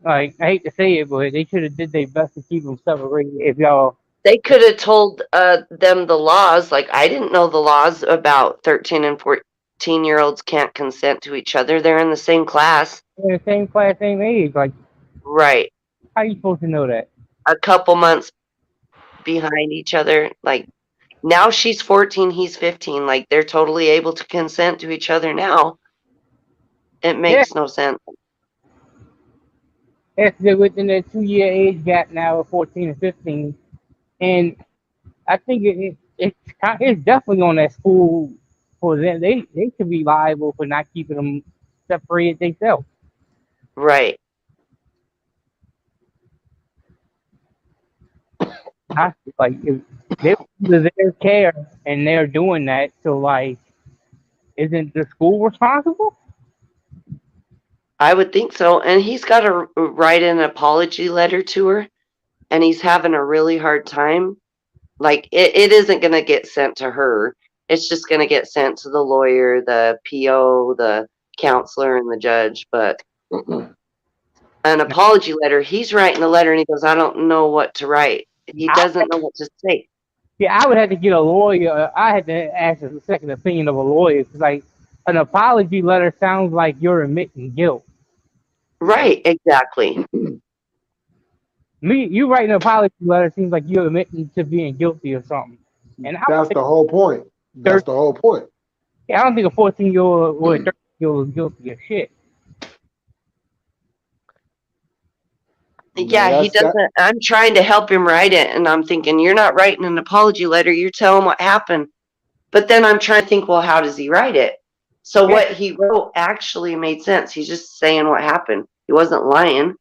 Like I hate to say it, but they should have did their best to keep them separated. If y'all They could have told them the laws. Like, I didn't know the laws about 13 and 14-year-olds can't consent to each other. They're in the same class. in the same class, same age, like Right. how you supposed to know that? A couple months behind each other. Like, now she's 14, he's 15. Like, they're totally able to consent to each other now. It Yeah, makes no sense. if they're within that 2 year age gap now of 14 and 15. And I think it's definitely on that school for them. They should be liable for not keeping them separated themselves. Right. Like if they under their care and they're doing that, so like, isn't the school responsible? I would think so. And he's got to write an apology letter to her, and he's having a really hard time. Like, it isn't going to get sent to her. It's just going to get sent to the lawyer, the PO, the counselor, and the judge. But an apology letter, he's writing the letter and he goes, I don't know what to write. He I, doesn't know what to say. yeah, I would have to get a lawyer. I had to ask a second opinion of a lawyer because like an apology letter sounds like you're admitting guilt. Right, exactly. You writing an apology letter seems like you're admitting to being guilty of something. And That's the whole point. That's the whole point. I don't think a 14-year-old or a 13-year-old is guilty of shit. Yeah, he doesn't. I'm trying to help him write it, and I'm thinking, you're not writing an apology letter. You're telling what happened. But then I'm trying to think, well, how does he write it? So what he wrote actually made sense. He's just saying what happened. He wasn't lying.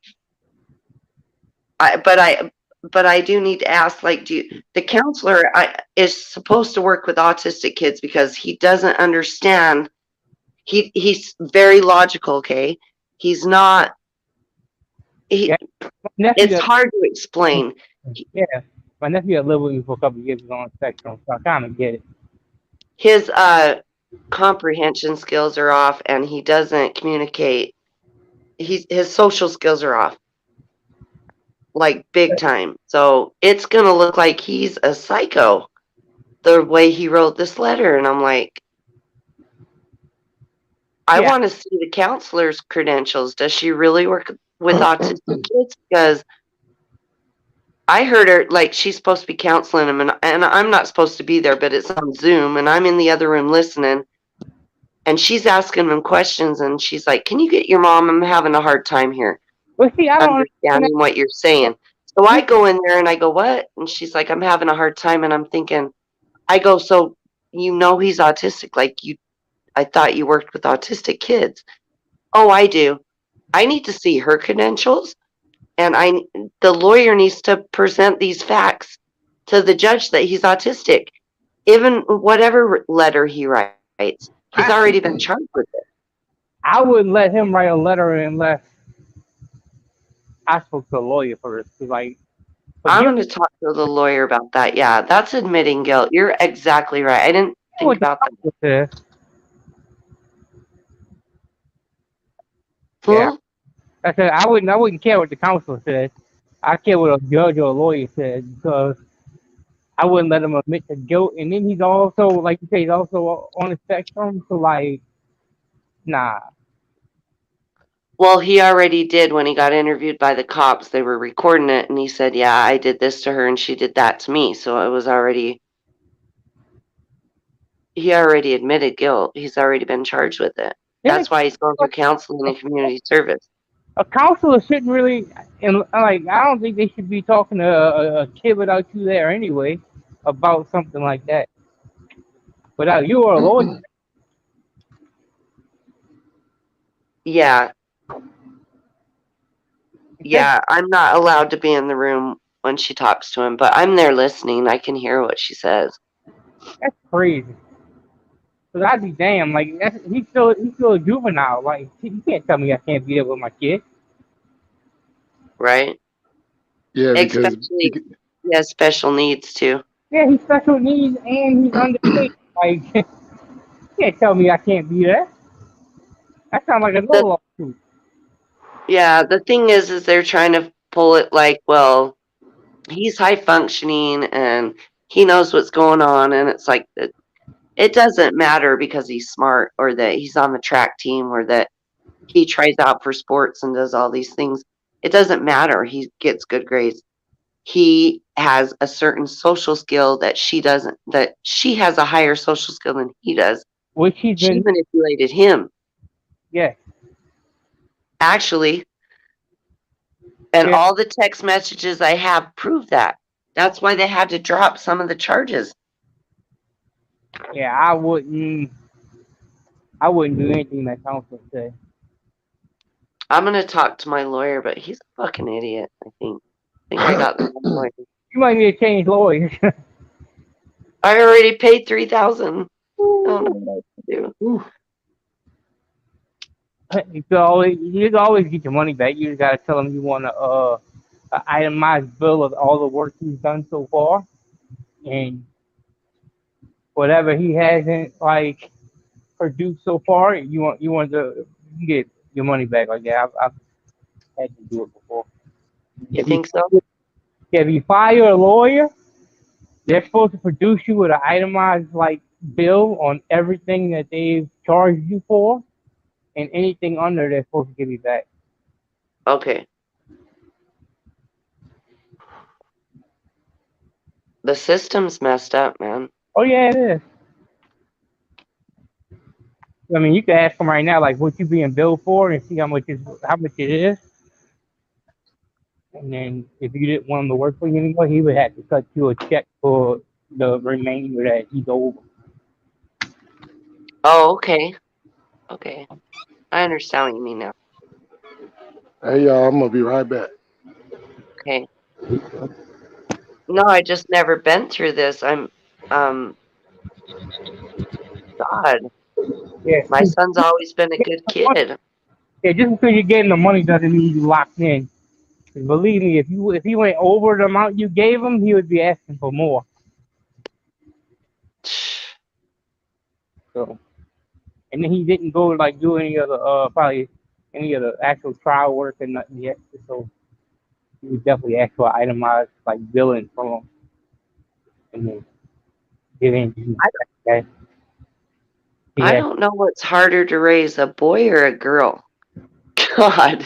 But I do need to ask, like, the counselor is supposed to work with autistic kids because he doesn't understand. He's very logical. Okay, he's not. It's hard to explain. Yeah, my nephew had lived with me for a couple of years on the spectrum, so I kind of get it. His comprehension skills are off, and he doesn't communicate. His social skills are off, like big time. So it's gonna look like he's a psycho, the way he wrote this letter. And I'm like, I want to see the counselor's credentials. Does she really work with autistic kids? Because I heard her, like, she's supposed to be counseling him, and I'm not supposed to be there, but it's on Zoom, and I'm in the other room listening, and she's asking him questions, and she's like, can you get your mom? I'm having a hard time here understanding what you're saying. So I go in there, and I go, what? And she's like, I'm having a hard time, and I'm thinking, I go, so you know he's autistic, like, I thought you worked with autistic kids. Oh, I do. I need to see her credentials, and the lawyer needs to present these facts to the judge that he's autistic. Even whatever letter he writes, he's already been charged with it. I wouldn't let him write a letter unless I spoke to a lawyer first. Like, I'm going to talk to the lawyer about that. Yeah, that's admitting guilt. You're exactly right. I didn't think about that. Yeah. I said I wouldn't care what the counselor said. I care what a judge or a lawyer said, because I wouldn't let him admit to guilt. And then he's also, like you say, he's also on the spectrum. So like, nah. Well, he already did when he got interviewed by the cops. They were recording it, and he said, yeah, I did this to her, and she did that to me. So it was already, he already admitted guilt. He's already been charged with it. That's why he's going through counseling and community service. A counselor shouldn't really, and like, I don't think they should be talking to a kid without you there anyway about something like that. Without you or a lawyer. Yeah. Yeah, I'm not allowed to be in the room when she talks to him, but I'm there listening. I can hear what she says. That's crazy. Cause I'd be damn, like, he's still a juvenile. Like, you can't tell me I can't be there with my kid. Right? Yeah, because he has special needs too. Yeah, he's special needs and he's underpaid. Like, you can't tell me I can't be there. That sounds like a little lawsuit. Yeah, the thing is they're trying to pull it like, well, he's high functioning and he knows what's going on, and it's like it doesn't matter because he's smart or that he's on the track team or that he tries out for sports and does all these things. It doesn't matter. He gets good grades. He has a certain social skill that she doesn't, that she has a higher social skill than he does. Which she manipulated him. Yeah. Actually. And all the text messages I have prove that. That's why they had to drop some of the charges. Yeah, I wouldn't. I wouldn't do anything that counsel said. I'm gonna talk to my lawyer, but he's a fucking idiot. I think I got the wrong lawyer. You might need to change lawyers. I already paid $3,000. I don't know what to do. You can always get your money back. You just gotta tell them you want a itemized bill of all the work he's done so far, and whatever he hasn't like produced so far, you want to get your money back like that. I've had to do it before. You If you think so? if you fire a lawyer, they're supposed to produce you with an itemized like bill on everything that they've charged you for, and anything under they're supposed to give you back. Okay. The system's messed up, man. Oh yeah, it is. I mean, you can ask him right now, like what you being billed for, and see how much it is. And then if you didn't want him to work for you anymore, he would have to cut you a check for the remainder that he's over. Oh, okay. Okay. I understand what you mean now. Hey y'all, I'm gonna be right back. Okay. No, I just never been through this. God, Yeah, my son's always been a good kid. yeah. Just because you're getting the money doesn't mean you locked in. 'Cause believe me, if he went over the amount you gave him, he would be asking for more. So, and then he didn't go like do any of the probably any of the actual trial work and nothing yet. So he would definitely ask for itemized like billing from him, and then get into I, that. I Yeah. don't know what's harder to raise, a boy or a girl. God,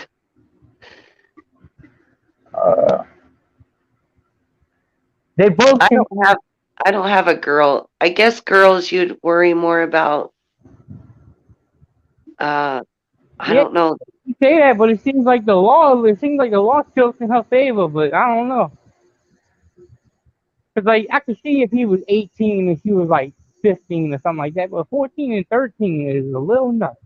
Uh, they both I can. don't have I don't have a girl. I guess girls you'd worry more about. Uh, I Yeah, don't know. you say that, but it seems like the law. It seems like the law tilts in her favor, but I don't know. Cause like I could see if he was 18 and she was like 15 or something like that, but 14 and 13 is a little nuts.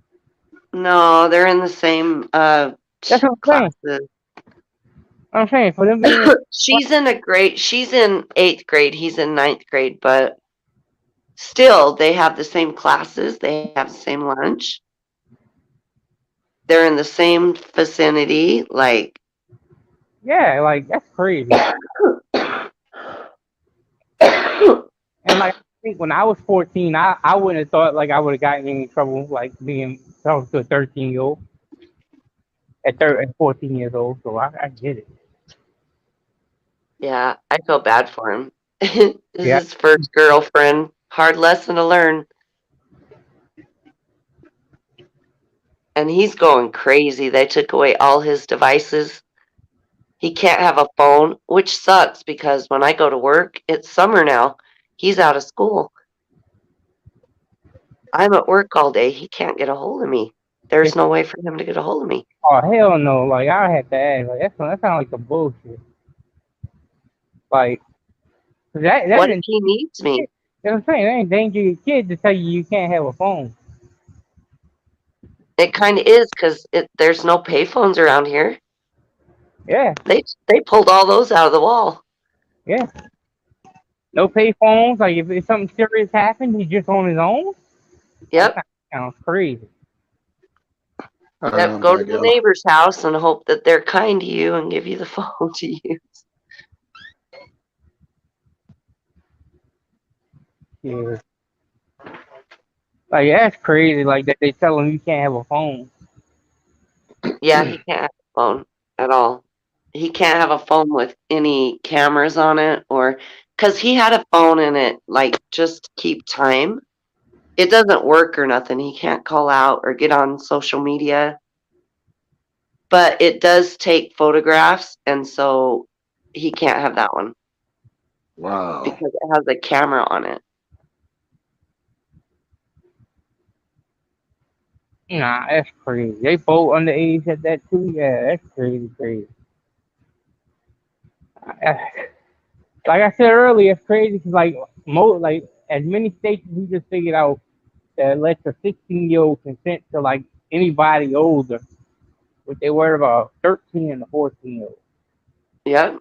No, they're in the same That's what I'm saying. classes. I'm saying for them being She's in 8th grade, he's in 9th grade, but still they have the same classes, they have the same lunch. They're in the same vicinity, like yeah, like that's crazy. And like I think when I was 14, I wouldn't have thought like I would have gotten in any trouble like being talking to a 13-year-old at 14 years old. So I get it. yeah, I feel bad for him. This is Yeah, his first girlfriend. Hard lesson to learn. And he's going crazy. They took away all his devices. He can't have a phone, which sucks because when I go to work, it's summer now. He's out of school. I'm at work all day. He can't get a hold of me. yeah. There's no way for him to get a hold of me. Oh hell no! Like I had to ask. Like that sounds like some bullshit. Like that What if didn't. he needs me? You know what I'm saying? That ain't danger your kid to tell you can't have a phone. It kind of is because there's no payphones around here. Yeah, They pulled all those out of the wall. yeah. No pay phones. Like if something serious happened, he's just on his own. That Yep. sounds crazy. All right, Yep. I'm Go to back, the y'all. neighbor's house and hope that they're kind to you and give you the phone to use. Yeah. Like that's crazy. Like that they tell him you can't have a phone. Yeah, he can't have a phone at all. He can't have a phone with any cameras on it or because he had a phone in it, like just to keep time. It doesn't work or nothing. He can't call out or get on social media, but it does take photographs. And so he can't have that one Wow. because it has a camera on it. Nah, that's crazy. They both underage at that too. Yeah, that's crazy, crazy. like I said earlier, it's crazy because like as many states we just figured out that lets a 16-year-old consent to like anybody older, but they worry about 13 and the 14-year-old. Yep.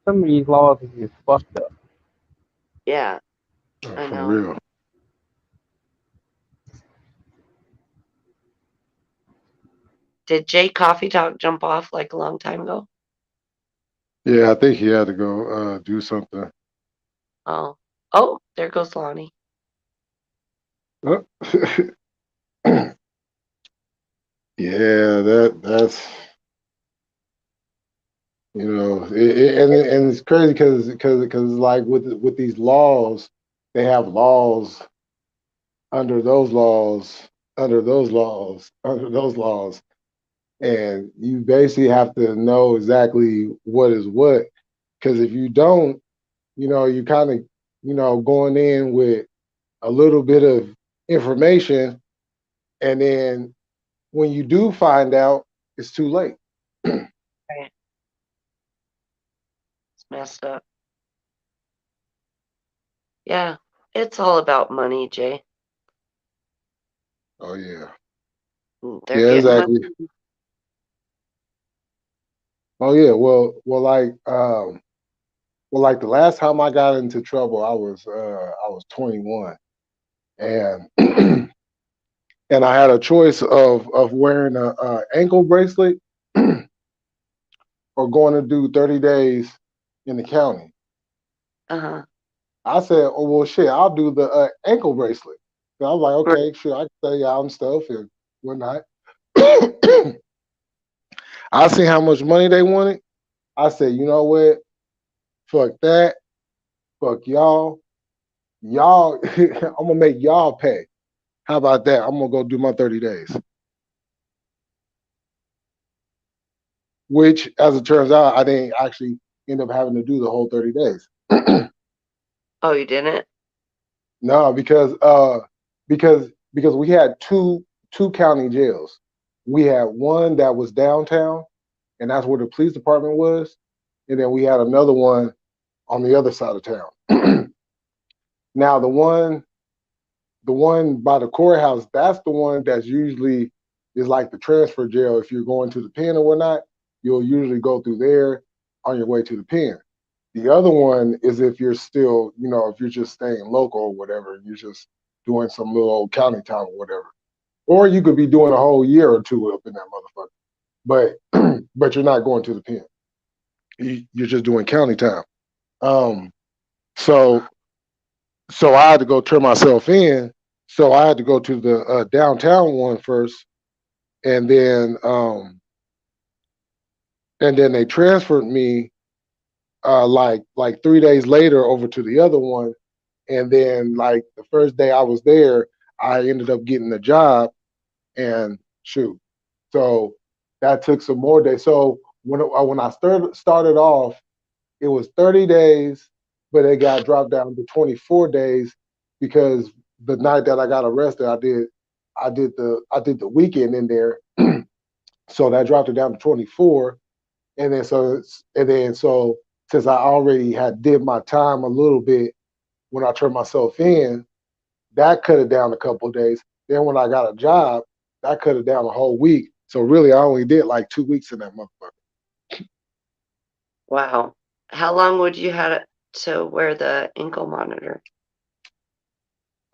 Some of these laws are just fucked up. Yeah, Oh, I for know. real. Did Jay Coffee Talk jump off like a long time ago? Yeah, I think he had to go do something. Oh. Oh, there goes Lonnie. Oh. Yeah, that's and it's crazy because like with these laws, they have laws under those laws, under those laws, under those laws, and you basically have to know exactly what is what. Because if you don't, you kind of going in with a little bit of information, and then when you do find out, it's too late. Right. It's messed up. Yeah. It's all about money, Jay. Oh yeah, They're yeah, getting exactly. money. Oh yeah, well, like the last time I got into trouble, I was 21, and and I had a choice of wearing a ankle bracelet or going to do 30 days in the county. Uh-huh. I said, oh well, shit, I'll do the ankle bracelet. So I was like, Right. okay, sure, I can stay out and stuff and whatnot. I seen how much money they wanted. I said, you know what? Fuck that. Fuck y'all. Y'all, I'm gonna make y'all pay. How about that? I'm gonna go do my 30 days. Which, as it turns out, I didn't actually end up having to do the whole 30 days. Oh, you didn't? No, because we had two county jails. We had one that was downtown, and that's where the police department was, and then we had another one on the other side of town. Now the one by the courthouse, that's the one that's usually is like the transfer jail. If you're going to the pen or whatnot, you'll usually go through there on your way to the pen. The other one is if you're still, if you're just staying local or whatever, you're just doing some little old county town or whatever. Or you could be doing a whole year or two up in that motherfucker. But you're not going to the pen. You're just doing county time. Um, so so I had to go turn myself in. So I had to go to the downtown one first, and then they transferred me like 3 days later over to the other one, and then like the first day I was there, I ended up getting a job, and shoot, so that took some more days. So when I started off, it was 30 days, but it got dropped down to 24 days because the night that I got arrested, I did the weekend in there, so that dropped it down to 24, and then so since I already had did my time a little bit when I turned myself in, that cut it down a couple of days. Then when I got a job, that cut it down a whole week. So really, I only did like 2 weeks in that motherfucker. Wow. How long would you had to wear the ankle monitor?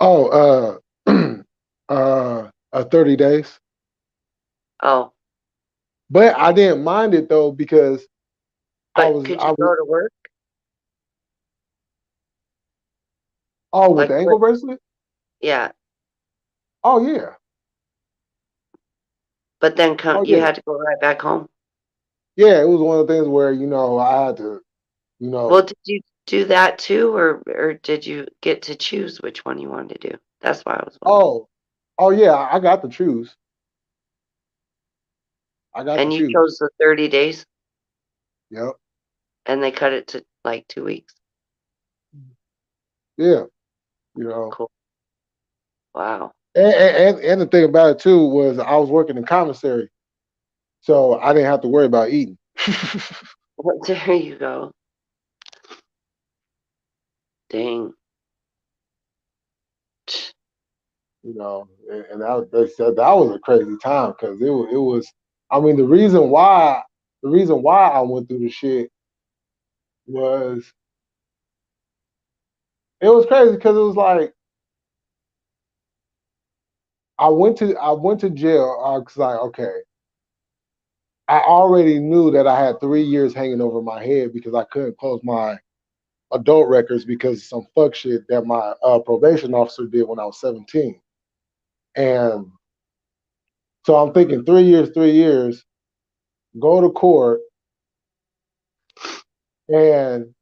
Oh, 30 days. Oh, But I didn't mind it though because I but was could I you was go to work? oh with Like the what? ankle bracelet. Yeah, Oh yeah, but then come oh you yeah, had to go right back home. yeah. It was one of the things where I had to you Well, know did you do that too, or did you get to choose which one you wanted to do? That's why I was wondering. oh oh yeah. I got to choose. I got to And you choose. chose the 30 days, Yep. and they cut it to like 2 weeks. Yeah. You know. Cool. Wow. And the thing about it too was I was working in commissary, so I didn't have to worry about eating. Well, there you go. Dang. And they said that was a crazy time because it was. I mean, the reason why I went through the shit was it was crazy because it was like I went to jail. I was like, okay, I already knew that I had 3 years hanging over my head because I couldn't close my adult records because of some fuck shit that my probation officer did when I was 17. And so I'm thinking 3 years, 3 years, go to court, and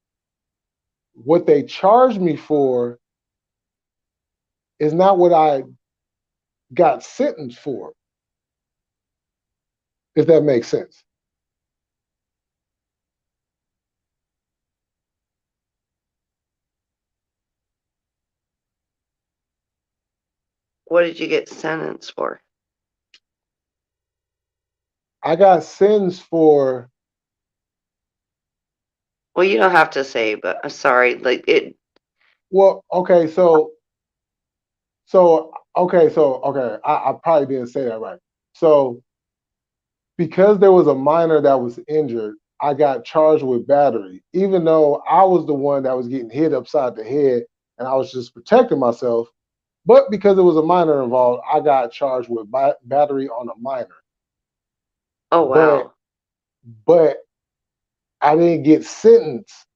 what they charged me for is not what I got sentenced for, if that makes sense. What did you get sentenced for? I got sentenced for, Well, you don't have to say, but I'm sorry. Like it. well, okay, I probably didn't say that right. So because there was a minor that was injured, I got charged with battery, even though I was the one that was getting hit upside the head and I was just protecting myself. But because there was a minor involved, I got charged with battery on a minor. Oh But wow. but I didn't get sentenced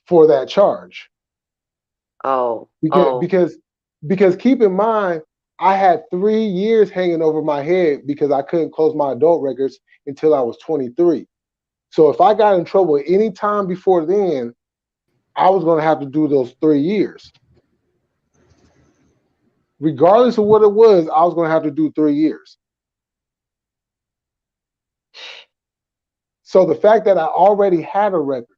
for that charge Oh because oh. because because keep in mind I had 3 years hanging over my head because I couldn't close my adult records until I was 23. So if I got in trouble any time before then, I was going to have to do those 3 years. Regardless of what it was, I was going to have to do 3 years. So the fact that I already had a record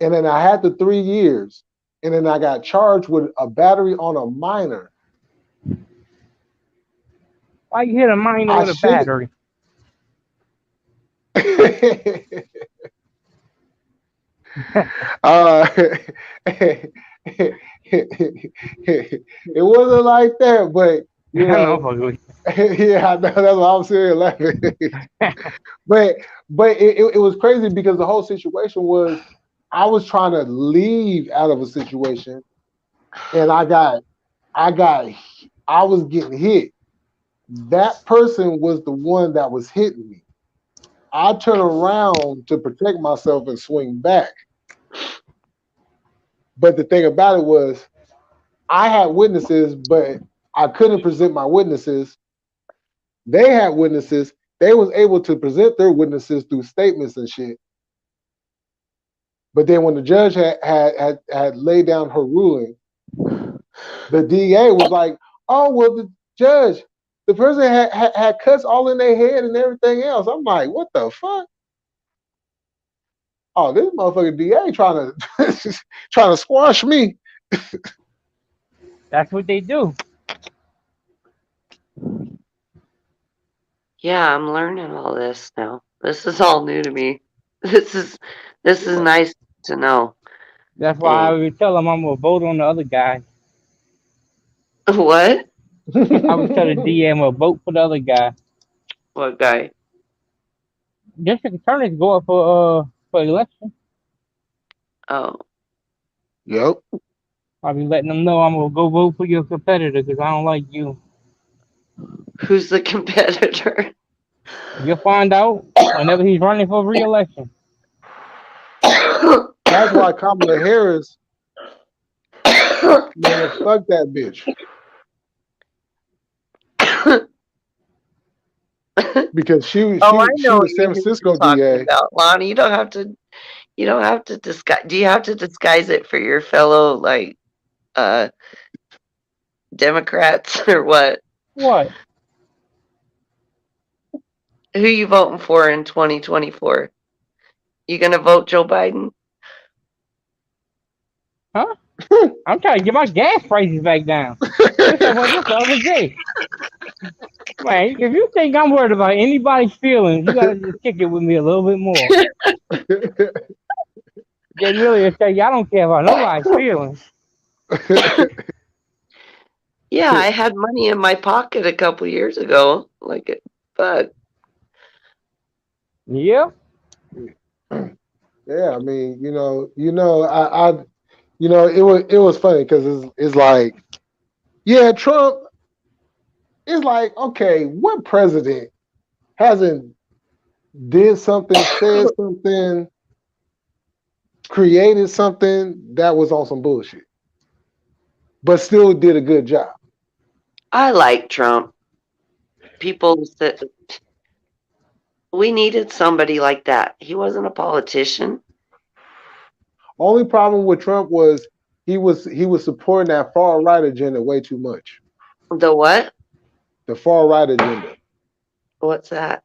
and then I had the 3 years and then I got charged with a battery on a minor, Why you hit a minor I with a should. battery? uh, it wasn't like that, but you I know, know, fuck with yeah, I know that's why I'm sitting laughing. but but it was crazy because the whole situation was I was trying to leave out of a situation and I got I was getting hit. That person was the one that was hitting me. I turn around to protect myself and swing back. But the thing about it was I had witnesses, but I couldn't present my witnesses. They had witnesses. They was able to present their witnesses through statements and shit. But then when the judge had laid down her ruling, the DA was like, "Oh well, the judge, the person had cuts all in their head and everything else." I'm like, "What the fuck? Oh, this motherfucking DA trying to trying to squash me." That's what they do. Yeah, I'm learning all this now. This is all new to me. This is this is Yeah. nice to know. That's why I Dang. would tell them I'm gonna vote on the other guy. What? I would tell the DA I'm gonna vote for the other guy. What guy? District attorneys go up for election. Oh, Yep. I'll be letting them know I'm gonna go vote for your competitor because I don't like you. who's the competitor? You'll find out whenever he's running for re-election. That's why Kamala Harris, man, fuck that bitch. Because she Oh, I she she know was San who you're Francisco talking DA. about, Lonnie. You don't have to. You don't have to disguise. Do you have to disguise it for your fellow uh Democrats or what? What? Who you voting for in 2024? You gonna vote Joe Biden? Huh? I'm trying to get my gas prices back down. This was just the other day. Man, if you think I'm worried about anybody's feelings, you gotta just kick it with me a little bit more. Jay Millie will tell you I don't care about nobody's feelings. Yeah, I had money in my pocket a couple years ago. Like it, but Yeah. Yeah, I mean, it was funny because it's like, yeah, Trump is like, okay, what president hasn't did something, said something, created something that was on some bullshit, but still did a good job. I like Trump. People said we needed somebody like that. He wasn't a politician. Only problem with Trump was he was supporting that far right agenda way too much. The what? The far right agenda. What's that?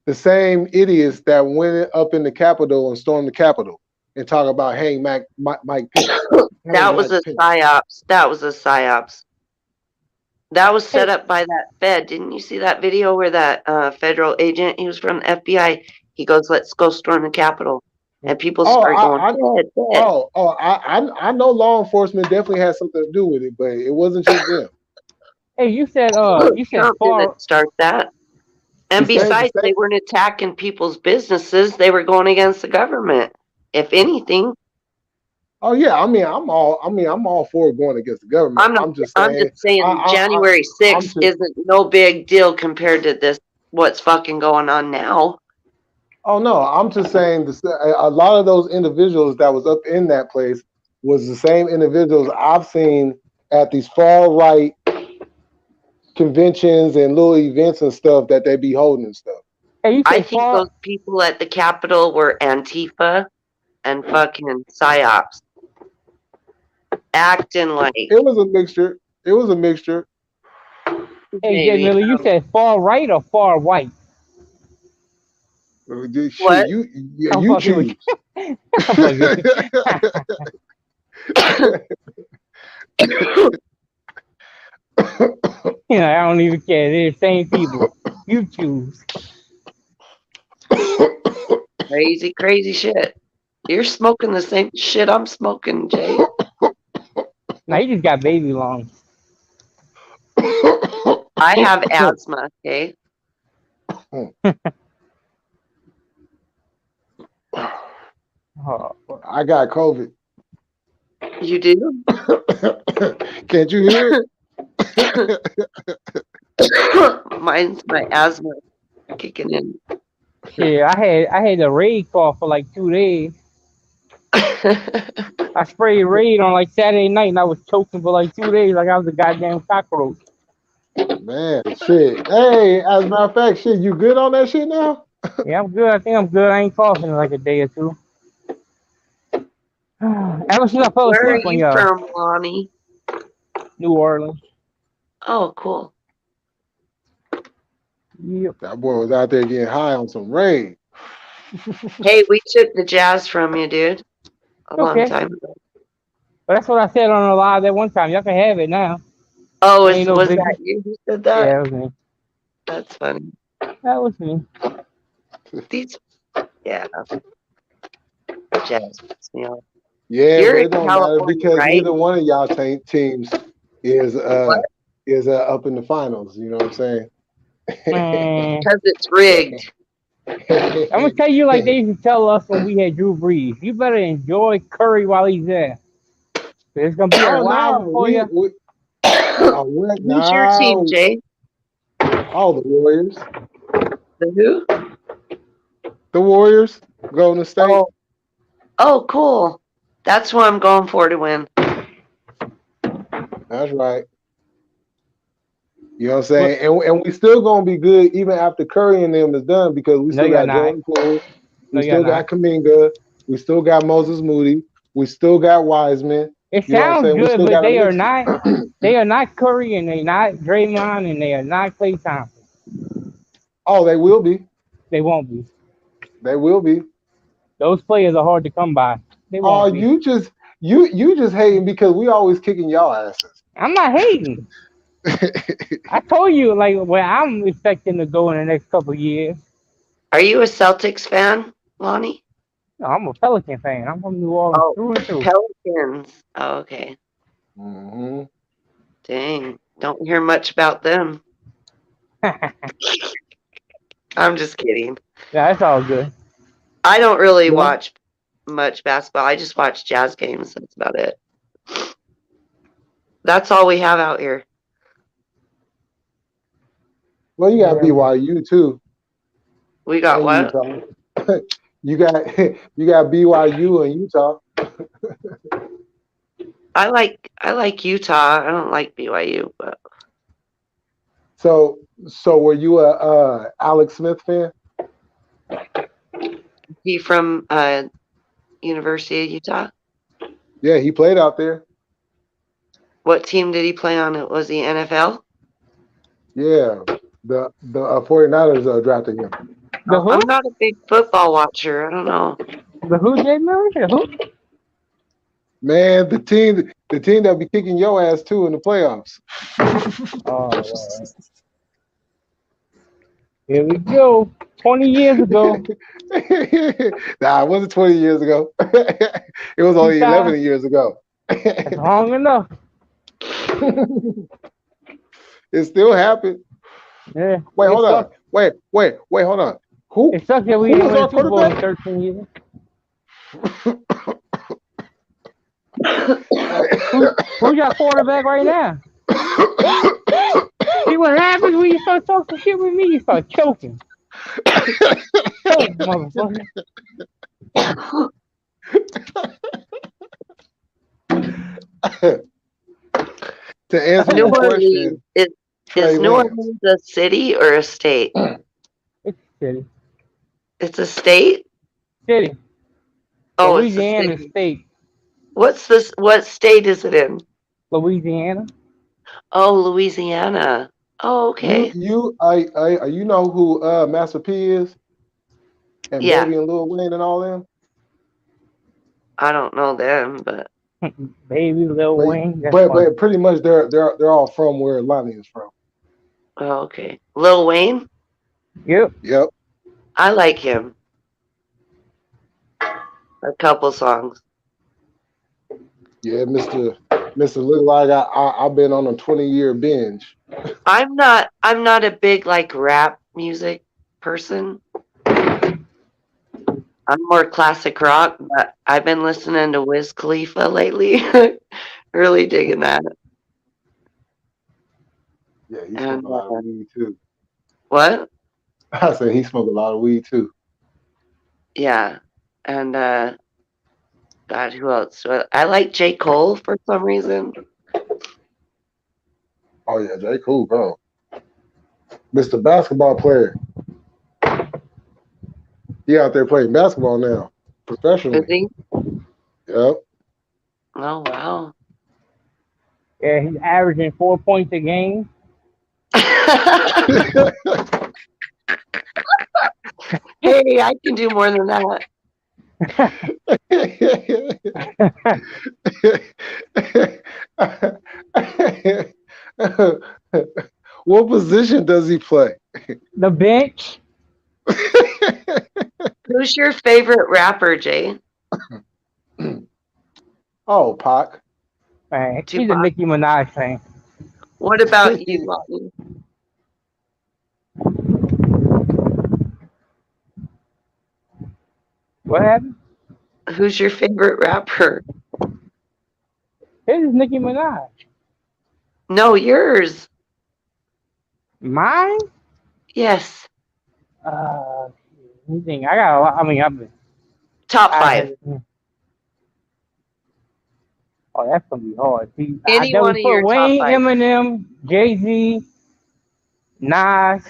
The same idiots that went up in the Capitol and stormed the Capitol and talk about hang Mike Pence. That Hang was Mike a Pence. psyops. That was a psyops. That was set Hey, up by that Fed. Didn't you see that video where that federal agent, he was from the FBI, he goes, "Let's go storm the Capitol," and people Oh, start going, I "Dead, dead." I know law enforcement definitely had something to do with it, but it wasn't just them. hey, you said Trump far. didn't start that. The And same, the besides, same. they weren't attacking people's businesses. They were going against the government. If anything, Oh yeah, I'm all for going against the government. I'm not, I'm just I'm saying, just I, saying I, I January I'm 6th just. isn't no big deal compared to this, what's fucking going on now. Oh no, I'm just saying a lot of those individuals that was up in that place was the same individuals I've seen at these far right conventions and little events and stuff that they be holding and stuff. Hey, you I said think far. those people at the Capitol were Antifa and fucking psyops, acting like It was a mixture. It was a mixture. Hey, Jay maybe. Millie, you said far right or far white? Shit, What? I'm you fucking with choose. you. I'm fucking with you. You know, I don't even care. They're the same people. You choose. Crazy, crazy shit. You're smoking the same shit I'm smoking, Jay. Now you just got baby lungs. I have asthma, okay? Oh, I got COVID. You do? Can't you hear Mine's my asthma kicking in. shit, I had a raid call for like 2 days. I sprayed raid on like Saturday night and I was choking for like 2 days like I was a goddamn cockroach. it? Man, shit. Hey, as a matter of fact, shit, you good on that shit now? Yeah, I'm good. I think I'm good. I ain't coughing in like a day or two. Ever since I fell Where are asleep on you y'all, from, Lonnie? New Orleans. Oh, cool. Yep. That boy was out there getting high on some rain. Hey, we took the jazz from you, dude, a long Okay. time ago. But that's what I said on the live that one time. Y'all can have it now. Oh, It ain't no was that biggie. you who said Yeah, that? that was me. That's funny. That was me. These, yeah, jazz picks me off. Yeah, You're but in it don't matter California, because right? neither one of y'all teams is What? up in the finals. You know what I'm saying? Man, Because it's rigged. I'm gonna tell you like they used to tell us when we had Drew Brees. You better enjoy Curry while he's there. It's gonna be a Oh while no, before you. what Who's your team, now? Jay? All the Warriors, The who? the Warriors, Golden State. Oh, oh, cool. That's who I'm going for to win. That's right. You know what I'm But saying? And we still gonna be good even after Curry and them is done because we no, still you're got not. Jordan Poole, No, we you're still got not. Kaminga, we still got Moses Moody, we still got Wiseman. It You know what I'm sounds saying? We good, still but got a they are mixture. not. They are not Curry, and they're not Draymond, and they are not Klay Thompson. Oh, they will be. They won't be. They will be. Those players are hard to come by. They Oh, won't be. you just hating because we always kicking y'all asses. I'm not hating. I told you, like, where I'm expecting to go in the next couple of years. Are you a Celtics fan, Lonnie? No, I'm a Pelican fan. I'm from New Orleans Oh, through and through. Pelicans. Oh, okay. hmm Dang. Don't hear much about them. Yeah, I'm just kidding. that's all good. I don't really Yeah. watch much basketball. I just watch Jazz games. That's about it. That's all we have out here. Well, you got Yeah, BYU too, We got and what? Utah. You got you got BYU and Utah. I like Utah. I don't like BYU, but So were you a Alex Smith fan? he from University of Utah. Yeah, he played out there. What team did he play on? Was he NFL? Yeah, the 49ers drafted him. the who? I'm not a big football watcher. I don't know. The who? J Militant? Who? Man, the team that'll be kicking your ass too in the playoffs. Oh, here we go. 20 years ago, Nah, it wasn't 20 years ago. It was only 11 years ago. that's long enough. It still happened. Yeah. Wait, it hold on. sucks. Wait, hold on. Who It sucks that we who didn't was win our a Super Bowl in quarterback? 13 years. Who's your quarterback right now? See what happens when you start talking shit with me? You start choking. Choke, motherfucker. To answer New your Orleans question, is Trey New Lance. Orleans a city or a state? It's city. It's a state. City. Oh, it's a Louisiana city. State. What's this? What state is it in? Louisiana. Oh, Louisiana. Oh, You okay. you you know who Master P is and Yeah, Baby and Lil Wayne and all them? I don't know them, but Baby Lil But Wayne. That's but funny. but pretty much they're all from where Lonnie is from. oh, okay. Lil Wayne. Yep. Yep. I like him. A couple songs. Yeah, Mr. Look like I've been on a 20-year binge. I'm not a big like rap music person. I'm more classic rock, but I've been listening to Wiz Khalifa lately. Really digging that. Yeah, he smoked And a lot of weed too. what? I said he smoked a lot of weed too. Yeah. And God, who else? I like J. Cole for some reason. Oh yeah, J. Cool, bro. Mr. Basketball player. He out there playing basketball now, Is professionally. he? Yep. Oh wow. Yeah, he's averaging 4 points a game. Hey, I can do more than that. What position does he play? The bench. Who's your favorite rapper, Jay? Oh, Pac. Man, he's a Tupac. Nicki Minaj fan. What about you, Lonnie? What happened? Who's your favorite rapper? His is Nicki Minaj. No, yours. Mine? Yes. Let me think. I got a lot. I mean, I've been. Top I five. had, oh, that's gonna be hard. See, I Any one definitely of put your top Wayne, five. Eminem, Jay-Z, Nas,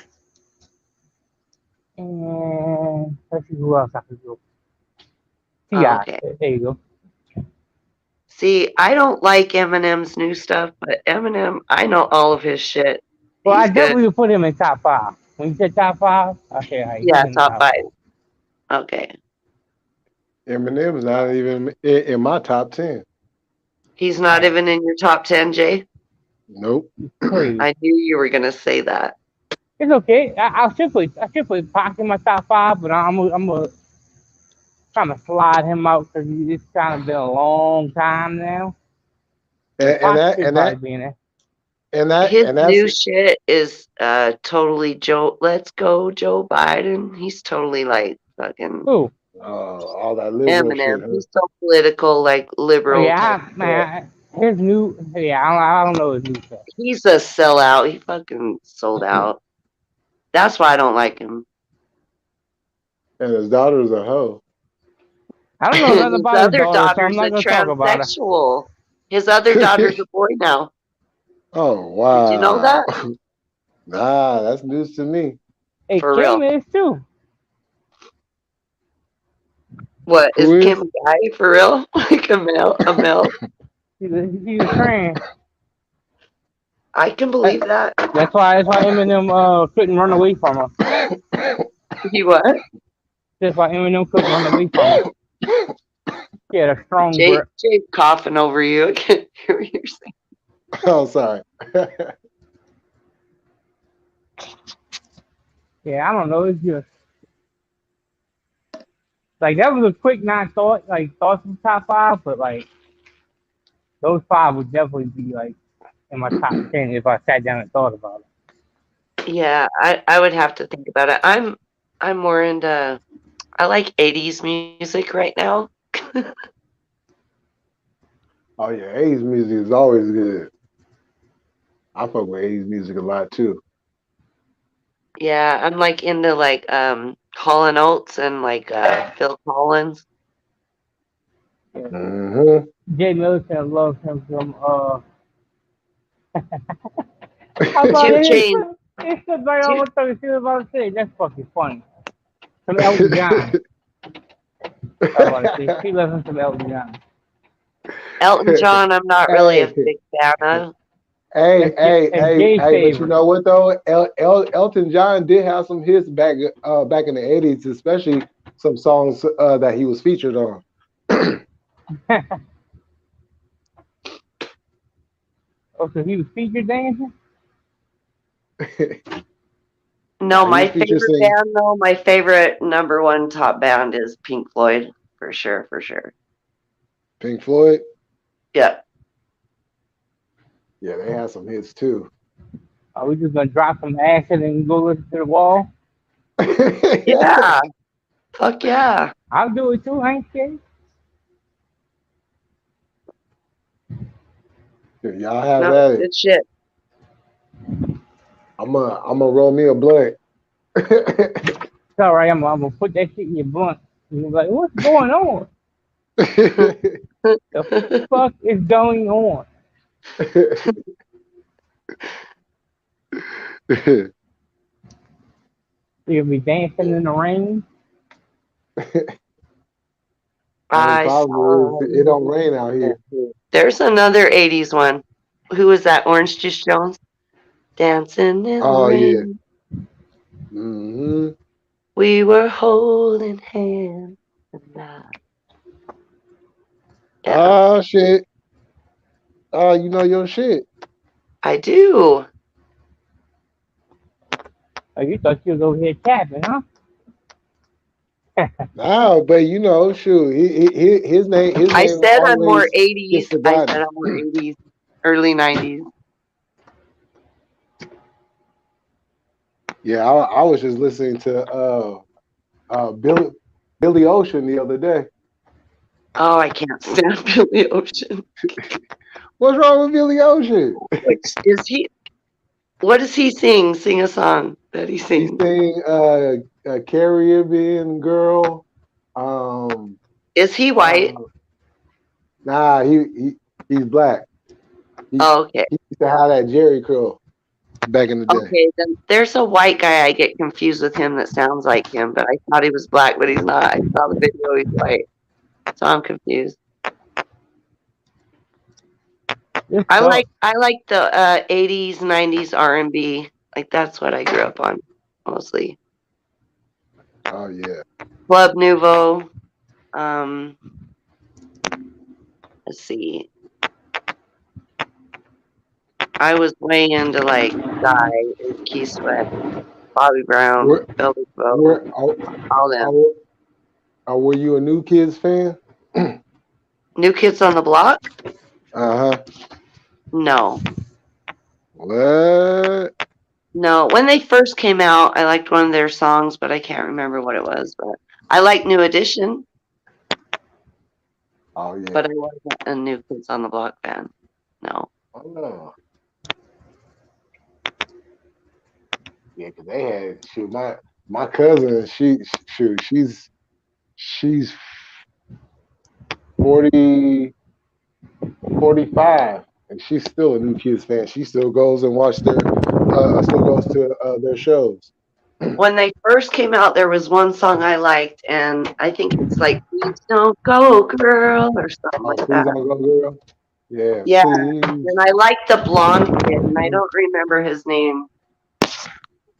and let's see who else I could go. T.I. Okay. There you go. See, I don't like Eminem's new stuff, but Eminem, I know all of his shit. Well, He's I good. definitely would put him in top 5. When you said top 5, okay, all right, Yeah, he's in the top five. 5. Okay. Eminem's not even in my top 10. He's not even in your top 10, Jay? Nope. It's crazy. I knew you were gonna say that. It's okay. I should put Pac in my top five, but I'm gonna kind of slide him out because it's kind of been a long time now. And, But and Pac that should and probably that be in there. His and that's new shit is totally Joe. Let's go, Joe Biden. He's totally like fucking Who? all that liberal Eminem. shit, huh? He's so political, like Oh liberal type yeah, shit. man. His new, yeah, I don't know his new stuff. He's a sellout. He fucking sold out. That's why I don't like him. And his daughter's a hoe. I don't know And nothing his about his other daughter, so I'm daughter's not a gonna talk about her. transsexual. His other daughter's a boy now. Oh Did you know wow. that? Nah, that's news to me. Hey, For Kim real. is too. What Who is is? Kim a guy for real? Like a male? A male? She's a trans. I can believe that. That's why Eminem couldn't run away from her. He what? That's why Eminem couldn't run away from her. She had a strong grip. Jay's coughing over you. I can't hear what you're saying. Oh, sorry. Yeah, I don't know. It's just like that was a quick non thought, like thoughts of top five, but like those five would definitely be like in my top 10 if I sat down and thought about it. Yeah, I would have to think about it. I'm more into I like 80s music right now. Oh yeah, 80s music is always good. I fuck with 80s music a lot too. Yeah, I'm like into like Hall and Oates and like Phil Collins. Yeah. Mm-hmm. J Militant loves him from how about 2 it? Chainz. It's just like I Two, was talking shit about to say. That's fucking funny. From Elton John. I was about to say she loves him from Elton John. Elton John, I'm not really a Hey, big fan of. That's Jay's but you favorite. know what though? Elton John did have some hits back in the 80s, especially some songs that he was featured on. Oh, so he was featured dancing? No, Nah, he my was featured favorite singing band though, my favorite number one top band is Pink Floyd, for sure, for sure. Pink Floyd. Yeah. Yeah, they had some hits too. Are we just gonna drop some acid and go listen to the wall? Yeah. Fuck yeah. I'll do it too, I ain't scared. Y'all have No, at it. good shit. I'm gonna roll me a blunt. It's alright, I'm gonna put that shit in your blunt. And you're like, what's going on? The fuck is going on? You'll be dancing in the rain. Only I problem saw is it don't you. rain out here. There's another 80s one. Who was that? Orange Juice Jones? Dancing in the Oh yeah. rain. Hmm. We were holding hands. Yeah, Oh shit. Oh, you know your shit. I do. Oh, you thought you was over here tapping, huh? No, but you know, shoot, his I name said I'm more always gets 80s. I said forgotten. I'm more 80s, early 90s. Yeah, I was just listening to Billy Ocean the other day. Oh, I can't stand Billy Ocean. What's wrong with Billy Ocean? Which is he? What does he sing? Sing a song that he He sings. sang Caribbean Girl. Um, Is he white? uh, nah, he's black. He, Oh, okay. he used to have that Jerry curl back in the day. Okay, then there's a white guy I get confused with him that sounds like him, but I thought he was black, but he's not. I saw the video, he's white. So I'm confused. This I sucks. like the 80s, 90s R&B. Like that's what I grew up on mostly. Oh yeah. Club Nouveau. Um, let's see. I was way into like Guy, Key Sweat, Bobby Brown, Where, Velvet Vogue, where, all them. were you a New Kids fan? New Kids on the Block? Uh-huh. No. What? No. When they first came out, I liked one of their songs, but I can't remember what it was. But I like New Edition, Oh but yeah. I wasn't a New Kids on the Block fan. No. Oh. Yeah, because they had shoot my cousin. She's 40, 45, and she's still a New Kids fan. She still goes and watch their still goes to their shows. When they first came out, there was one song I liked, and I think it's like "Please Don't Go, Girl" or something Oh, like please that. don't go, girl. Yeah, Yeah, please. and I liked the blonde kid, and I don't remember his name.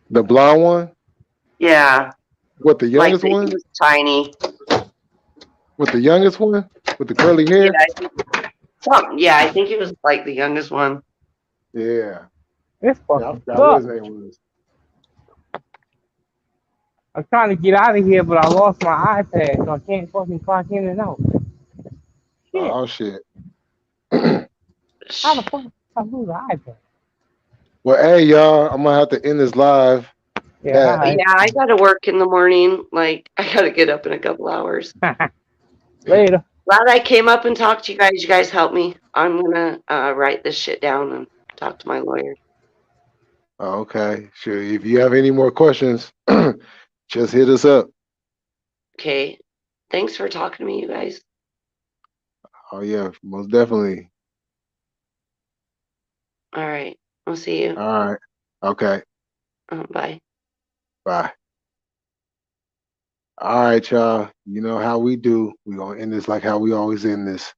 The blonde one? Yeah, What, the like youngest he one? was tiny. With the youngest one? With the curly Yeah, hair? something. Yeah, I think he was like the youngest one. Yeah. This Yeah, I fucking forgot what sucks. his name was. I'm trying to get out of here, but I lost my iPad, so I can't fucking clock in and out. Shit. Oh shit. How the fuck did I lose the iPad? Well, hey y'all, I'm gonna have to end this live Yeah, at alright. Yeah, I gotta work in the morning. Like, I gotta get up in a couple hours. Later. Glad I came up and talked to you guys. You guys helped me. I'm gonna write this shit down and talk to my lawyer. okay. Sure. If you have any more questions, just hit us up. Okay. Thanks for talking to me, you guys. Oh yeah, most definitely. All right. I'll see you. All right. Okay. Bye. Bye. All right, y'all. You know how we do. We're gonna end this like how we always end this.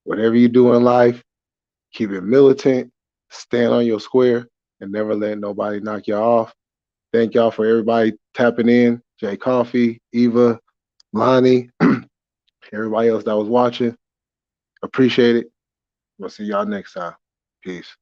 Whatever you do in life, keep it militant, stand on your square, and never let nobody knock you off. Thank y'all for everybody tapping in. Jay Coffee, Eva, Lonnie, everybody else that was watching. Appreciate it. We'll see y'all next time. Peace.